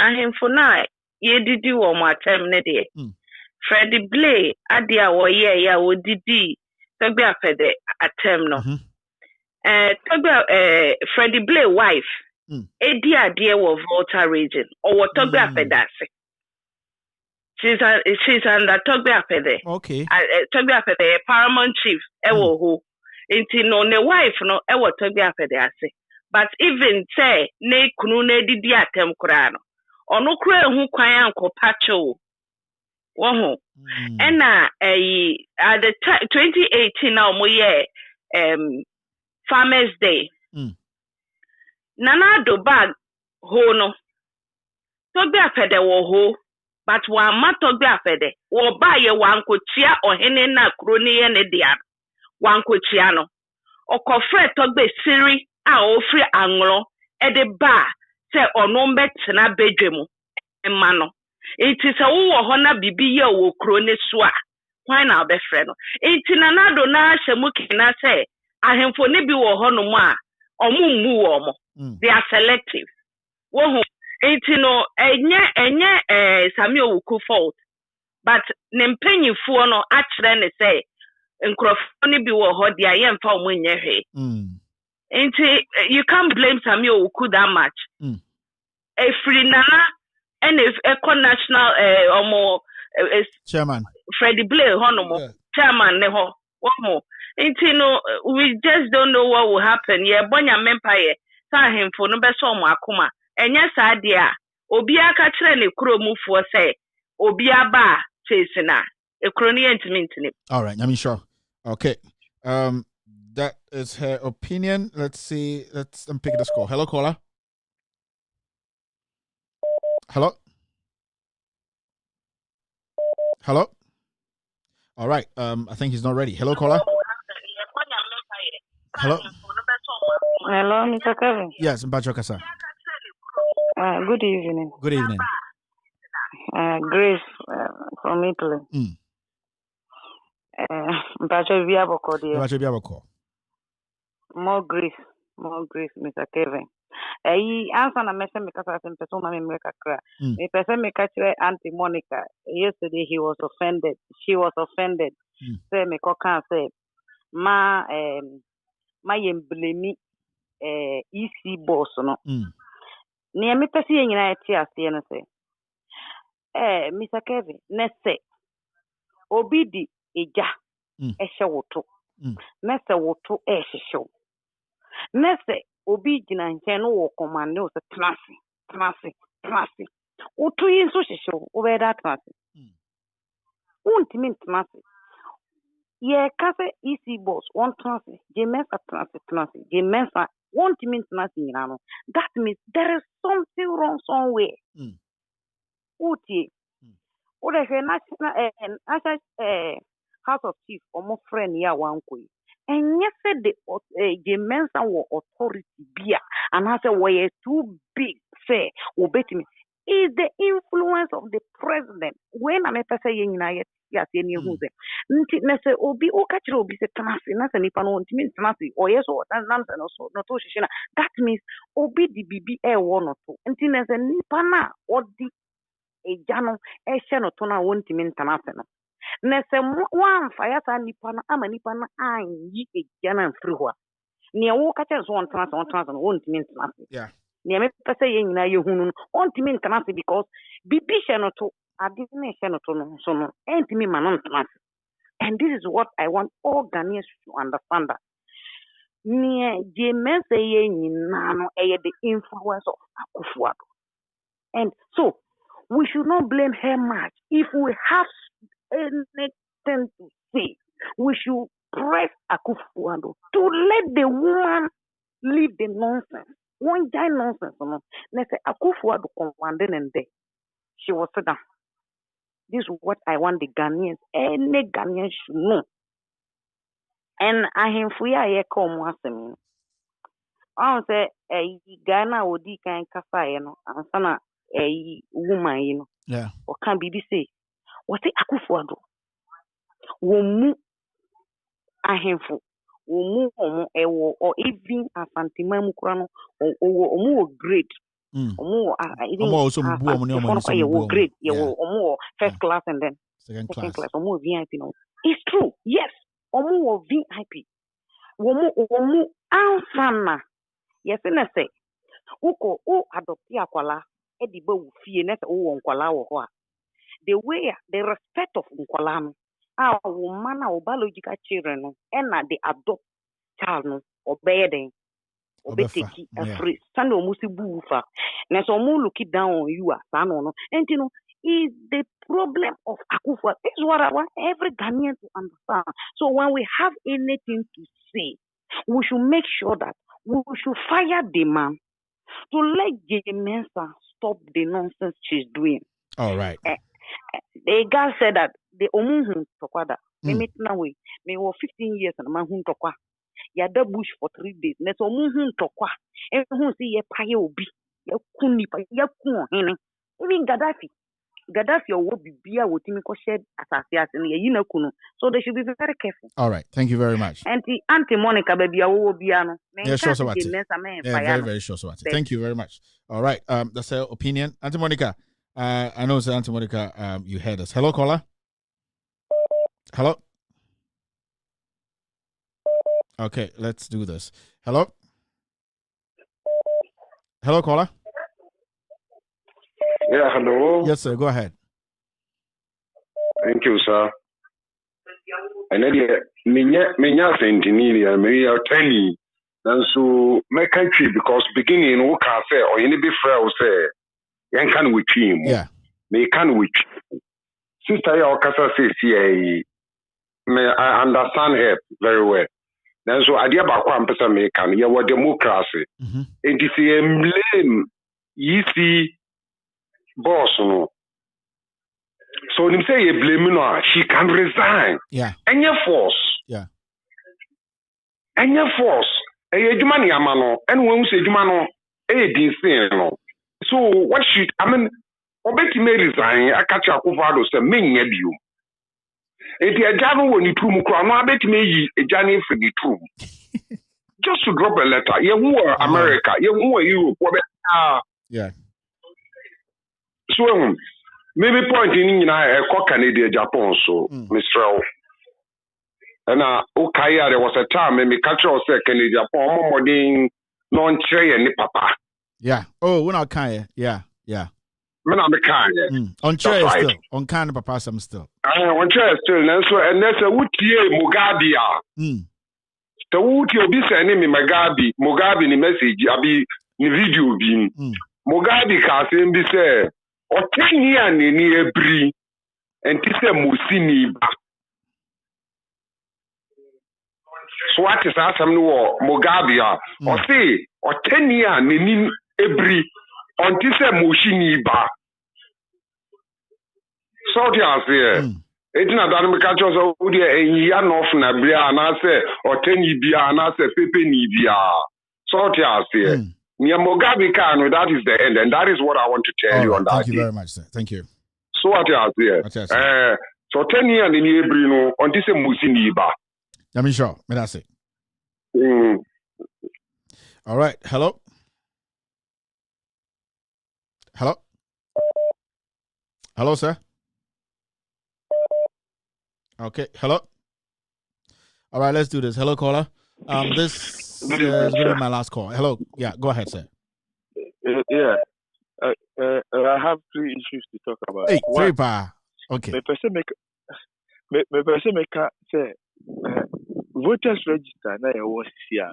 am for now. You did do on my term nedia. Freddie Blay adia wo ya wo didi togbe afede atem no. Freddie Blay wife edi ade wo Volta region or what togbe afede ase. She's under togbe afede. Okay. Togbe afede paramount chief ewo ho. Inti no ne wife no ewo togbe afede ase. But even say ne kunu ne didi atem kura no. Ono kura hu kwan anko pacho. Woho. And at the 2018 now mo ye Farmers Day. Nana do bag ho no. Togbe afede wo ho, but wa ma togbe afede. Wo ba ye wankochia ohene na kuro ne ye ne dia. Wankochia no. Okofre togbe siri a ofri anglo e de ba se ono mbetena bedwemu emma no. Enti se wo ho na bibi ye wo kuro ne so a kwan na obefre no. Enti na nado na hyemu kina se ahemfo ne bi wo ho no mu a omummu wo mo. They are selective. Wo enti no enye Sammy AWUKU fault, but ne mpanyifo no a kire ne say nkrofo ne bi wo ho dia ye mfa o munye hwe. Enti you can't blame Sammy AWUKU that much. Efri nana and if eco national chairman Freddie Blair honomo chairman ne ho wo enti no we just don't know what will happen. Ye bonya empire sa hemfo no beso mo akoma enye sa de a obi aka kire ne kuro mufuo say obi aba chase na ekuro ne entimi. All right, I mean sure. Okay. That is her opinion. Let's see. Let's pick this call. Hello, caller. Hello. Hello. All right. I think he's not ready. Hello, caller. Hello. Hello, Mr. Kevin. Yes, Mbachokasa. Good evening. Good evening. Grace from Italy. Mbacho Biaboko, dear. Mbacho Biaboko. More grace, Mr. Kevin. Answer na message because I think person mama make cry. Me person make cry Auntie Monica. Yesterday he was offended. She was offended. Say me ko kan say ma yemblemi EC boss no. Ni me pesi nyina eti ase no say. Mr. Kevin, nese obi di eja ehye woto. Nese woto ehye. Nese obi gina nchen no wo command no se trasi otu yin so hyehyɛ wo be that trasi untimi trasi ye ka se EC boss one trasi je mensa trasi je mensa untimi trasi nyina no. That means there is something wrong somewhere. Uti o de national House of Chiefs omo friend ya wankoi. And yes, the men's authority beer, and I said, "Why too big?" Say, obey me. Is the influence of the president when I'm saying yes, any who say, "Nti obi okachiro obi se tanasi na se nipa no ntimi tanasi or yes or nonsense also not to shishina." That means obi di bibi one or two. Nti nese nipa na odi ejano ehye no to na wontimi tanasi na. Nese one fire nipa na ama nipa na anyi ejana mfiri ho a ne wo ka kye so on trans no won timi ntana. Yeah. Ne me pese ye nyina ye hunu no on timi ntana because bibi hye no to ade na hye no to no so no entimi ma no ntana. And this is what I want all Ghanaians to understand, that ne je mense ye nyina no the influence of Akufo-Addo. And so we should not blame her much. If we have anything to say, we should press Akufo-Addo to let the woman leave the nonsense. One giant nonsense, no. Let's say Akufo-Addo commanding and there. She was sit down. This is what I want the Ghanaians, any Ghanaian should know. And I am free. I come once a minute. I say Ghana would be kind of kasa, and sana a woman, Yeah. Or can be say what Akufo-Addo womu ahemfo womu omo ewo or even asantima mu kura no omo grade omo even also mbu omo ne omo so grade omo first class and then second class omo VIP no. It's true, yes, omo VIP womu ansana. Yes, na say uko o adopti akwala e di ba wo fie na say wo nkwala wo ho a the way the respect of nkwala no a woman or biological children no and they adopt child no obey them obeteki afri stand omusi buufa na so mu look it down on you as no and you know is the problem of Akufo. This is what I want every Ghanaian to understand. So when we have anything to say, we should make sure that we should fire the man to let J. Mensa stop the nonsense she's doing. All right. The girl said that the omuhu tokwada. Me meet na way. Me was 15 years and man hun tokwa. Ya da bush for 3 days. Ne so omuhu tokwa. E hun si ye paye obi. Ya kuni pa ya kun hene. Even Gaddafi or Bibia would think shed assassination in Kuno. So they should be very careful. All right. Thank you very much. Auntie Monica baby Biano. Yeah, sure. Very, very sure. Thank you very much. All right. That's her opinion. Auntie Monica. I know, Auntie Monica, you heard us. Hello, caller. Hello. Okay, let's do this. Hello. Hello, caller. Yeah, hello. Yes, sir. Go ahead. Thank you, sir. And then, Minya Sentinelia, may I tell you, and so my country, because beginning, who can say, or any be frail say, yan can with him. Yeah. May can with Sister Yokasa says, I understand her very well. Then so I dear about one person may can, you were democracy. And if you blame, you see. Boss, no. So him say you blame her, she can resign. Yeah. And your force. Yeah. And your force. Jumani amano. And when we say Jumano, no. So what should I mean? Obeti may resign. I catch a kuvado say me you. If you are when you true mukra, no abeti me a journey for the true. Just to drop a letter. You were America. You were Europe. Yeah. So, maybe point in Canada, Japan, so, Mr. And okay, there was a time when me catch us Canada, Japan, more than non-chay and papa. Yeah. Oh, we're not kind. Yeah. Man, I'm a kind. On chair still. On kind of papa, some still. On chair still. And that's a Woodie Mugabe. The Woodie be sending me Mugabe, the message, I be the video being Mugabe can be said. Or 10 years in every and this is Musini. So what is that? Some Mogabia or say or 10 years in every on this Mushini ba. So the it's not that we catch us over there a year off Nabia and I say or 10 years and I say Pepe Nibia. So the Mugabe Kano, that is the end, and that is what I want to tell you on that. Thank you very much, sir. Thank you. So what you are here? So 10 years in Hebrino on this Musiniba. I'm sure. That's it. All right. Hello. Hello, sir. Okay. Hello. All right. Let's do this. Hello, caller. This is my last call. Hello. Yeah, go ahead, sir. Yeah. I have 3 issues to talk about. Hey, 3 pa. Okay. Me person make say voters register na ya was here.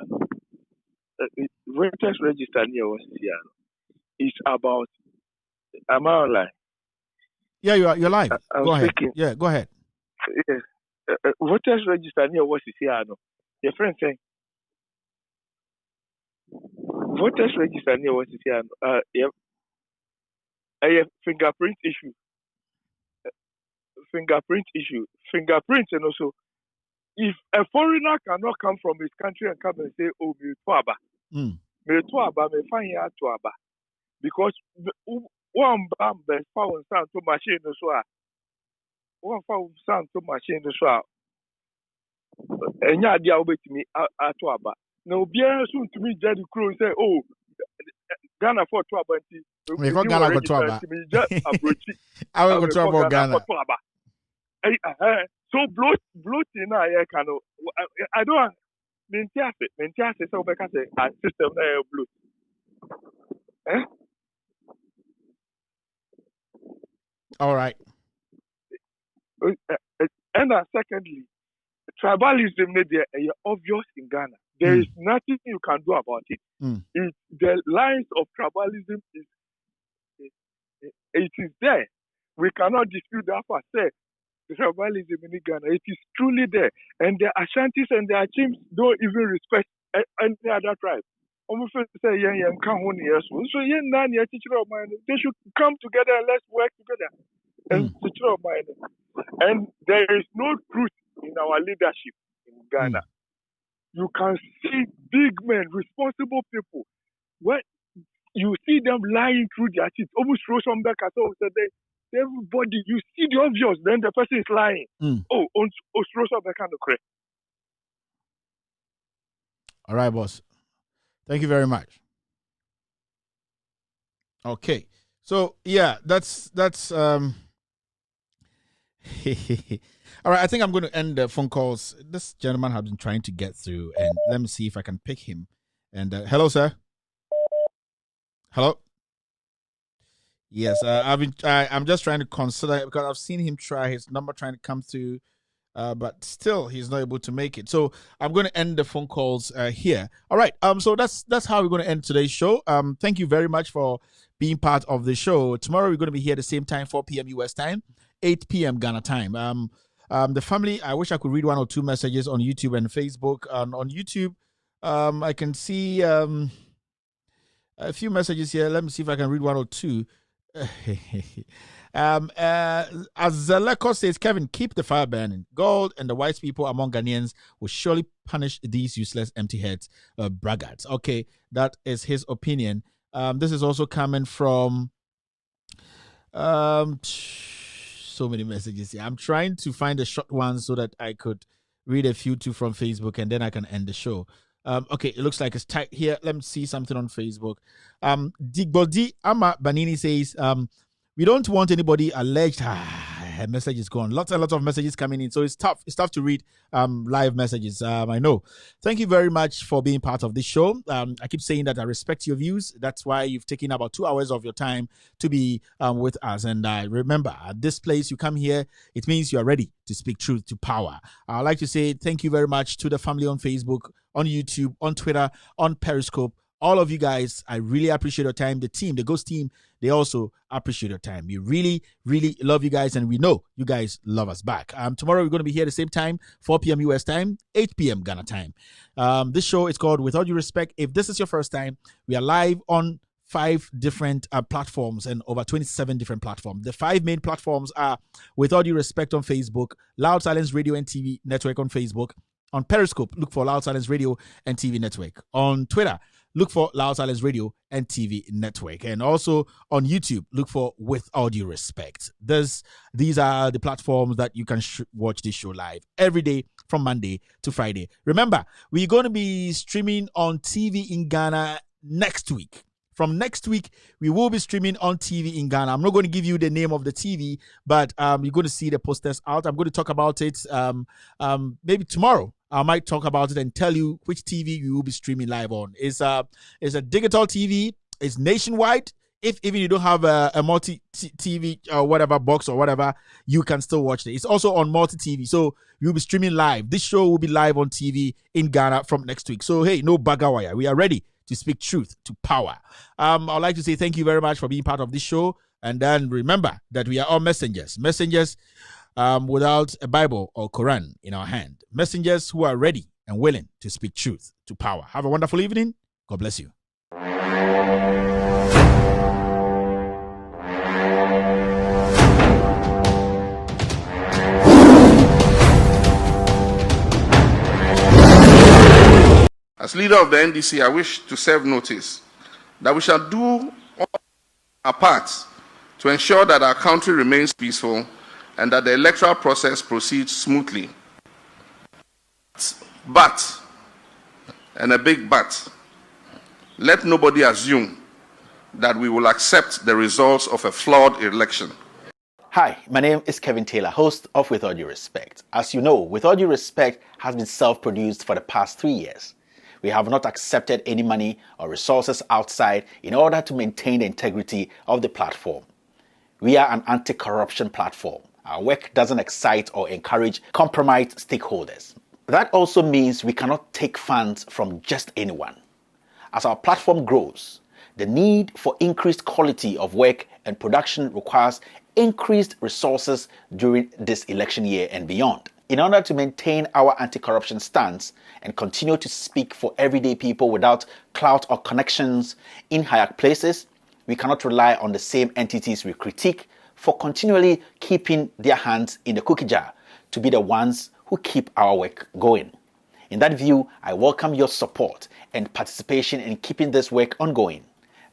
Voters register na ya was here. It's about am I online? Yeah, you're live. Go ahead. Speaking. Yeah, go ahead. Yes. Voters register na ya was here no. Your friend saying voters register near what is here. Fingerprint issue. Fingerprint, and also if a foreigner cannot come from his country and come and say, "Oh, me tuaba," me find here tuaba, because one bam found sound to machine as well. One found sound to machine as well. And yeah, they are waiting me tuaba. Now, bien soon to me, Jerry Crow say, "Oh, Ghana for tuaba." We got Ghana for tuaba. I will go tuaba Ghana. So bloating now, I don't maintain so because a system bloat. All right. And secondly, tribalism is obvious in Ghana. There is nothing you can do about it. The lines of tribalism it is there. We cannot dispute that for say tribalism in Ghana. It is truly there, and the Ashantis and the Chiefs don't even respect any other tribe almost say yeah, come on, yes. So yeah, none, yeah, teacher of mine. They should come together and let's work together. And teacher of mine. And there is no truth in our leadership in Ghana. You can see big men, responsible people. When you see them lying through their teeth, almost throw some back at all. So everybody, you see the obvious, then the person is lying. Oh, throw some back and correct. All right, boss. Thank you very much. Okay. So yeah, that's all right, I think I'm going to end the phone calls. This gentleman has been trying to get through, and let me see if I can pick him. And hello, sir. Hello. Yes, I'm just trying to consider, because I've seen him try his number trying to come through, but still he's not able to make it. So I'm going to end the phone calls here. All right. So that's how we're going to end today's show. Thank you very much for being part of the show. Tomorrow we're going to be here at the same time, 4 p.m. US time, 8 p.m. Ghana time. The family, I wish I could read one or two messages on YouTube and Facebook. On YouTube, I can see a few messages here. Let me see if I can read one or two. As Zeleko says, Kevin, keep the fire burning. God and the wise people among Ghanaians will surely punish these useless empty heads, braggarts. Okay, that is his opinion. This is also coming from so many messages here. I'm trying to find a short one so that I could read a few too from Facebook, and then I can end the show. Okay, it looks like it's tight here. Let me see something on Facebook. Digbodi Ama Banini says, we don't want anybody alleged. Her message is gone. Lots and lots of messages coming in, so it's tough. It's tough to read live messages. I know. Thank you very much for being part of this show. I keep saying that I respect your views. That's why you've taken about 2 hours of your time to be with us. And remember, at this place, you come here, it means you are ready to speak truth to power. I'd like to say thank you very much to the family on Facebook, on YouTube, on Twitter, on Periscope. All of you guys, I really appreciate your time. The team, the Ghost team, they also appreciate your time. We really, really love you guys, and we know you guys love us back. Tomorrow, we're going to be here at the same time, 4 p.m. US time, 8 p.m. Ghana time. This show is called With All Due Respect. If this is your first time, we are live on 5 different platforms and over 27 different platforms. The 5 main platforms are With All Due Respect on Facebook, Loud Silence Radio and TV Network on Facebook. On Periscope, look for Loud Silence Radio and TV Network. On Twitter, look for Loud Silence Radio and TV Network. And also on YouTube, look for With All Due Respect. These are the platforms that you can watch this show live every day from Monday to Friday. Remember, we're going to be streaming on TV in Ghana next week. From next week, we will be streaming on TV in Ghana. I'm not going to give you the name of the TV, but you're going to see the posters out. I'm going to talk about it maybe tomorrow. I might talk about it and tell you which TV you will be streaming live on. It's a digital TV. It's nationwide. If even you don't have a multi-TV or whatever box or whatever, you can still watch it. It's also on multi-TV. So you'll be streaming live. This show will be live on TV in Ghana from next week. So, hey, no bagawaya. We are ready to speak truth to power. I'd like to say thank you very much for being part of this show. And then remember that we are all messengers. Messengers without a Bible or Quran in our hand. Messengers who are ready and willing to speak truth to power. Have a wonderful evening. God bless you. As leader of the NDC, I wish to serve notice that we shall do our part to ensure that our country remains peaceful and that the electoral process proceeds smoothly. But, and a big but, let nobody assume that we will accept the results of a flawed election. Hi, my name is Kevin Taylor, host of With All Due Respect. As you know, With All Due Respect has been self-produced for the past 3 years. We have not accepted any money or resources outside in order to maintain the integrity of the platform. We are an anti-corruption platform. Our work doesn't excite or encourage compromised stakeholders. That also means we cannot take funds from just anyone. As our platform grows, the need for increased quality of work and production requires increased resources during this election year and beyond. In order to maintain our anti-corruption stance and continue to speak for everyday people without clout or connections in higher places, we cannot rely on the same entities we critique for continually keeping their hands in the cookie jar to be the ones who keep our work going. In that view, I welcome your support and participation in keeping this work ongoing.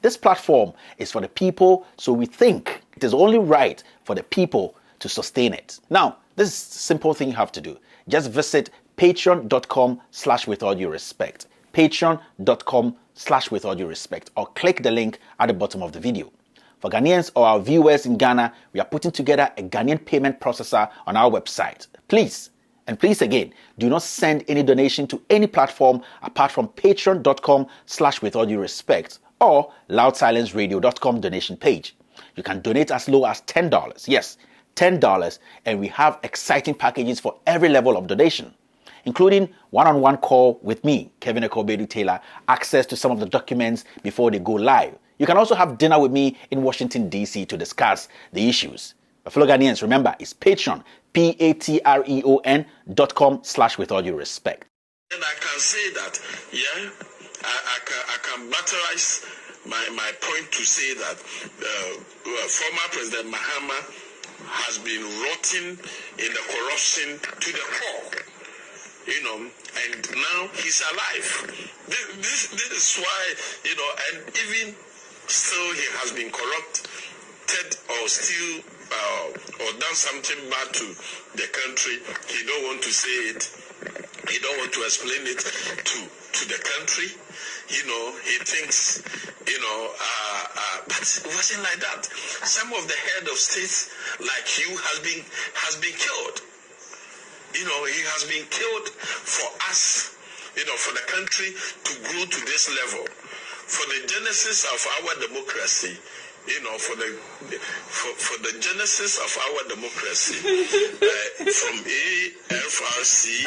This platform is for the people, so we think it is only right for the people to sustain it. Now, this is a simple thing you have to do. Just visit patreon.com/withallduerespect. Patreon.com/withallduerespect, or click the link at the bottom of the video. For Ghanaians or our viewers in Ghana, we are putting together a Ghanaian payment processor on our website. Please, and please again, do not send any donation to any platform apart from patreon.com/withallduerespect or loudsilenceradio.com donation page. You can donate as low as $10. Yes, $10, and we have exciting packages for every level of donation, including one-on-one call with me, Kevin Ekobedu Taylor, access to some of the documents before they go live. You can also have dinner with me in Washington, D.C. to discuss the issues. But fellow Ghanaians, remember, it's Patreon, patreon.com/withallduerespect. And I can say that, yeah, I can batterize my point to say that former President Mahama has been rotting in the corruption to the core, and now he's alive. This is why, and even still he has been corrupted or still or done something bad to the country. He don't want to say it. He don't want to explain it to the country. He thinks, but it wasn't like that. Some of the head of states, like you, has been killed. He has been killed for us, for the country to grow to this level, for the genesis of our democracy. For the genesis of our democracy, from AFRC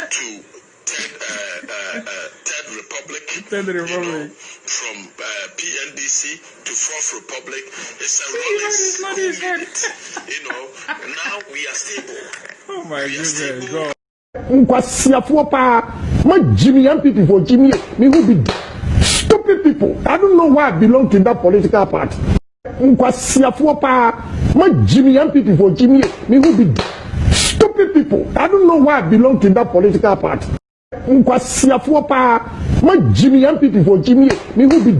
to Third Republic, from PNDC to Fourth Republic, it's a rolling now we are stable. Oh my goodness, God. Jimmy MPP for Jimmy, me who be stupid people. I don't know why I belong to that political party. Jimmy MPP for Jimmy, me who be stupid people. I don't know why I belong to that political party. Jimmy MPP for Jimmy, me who be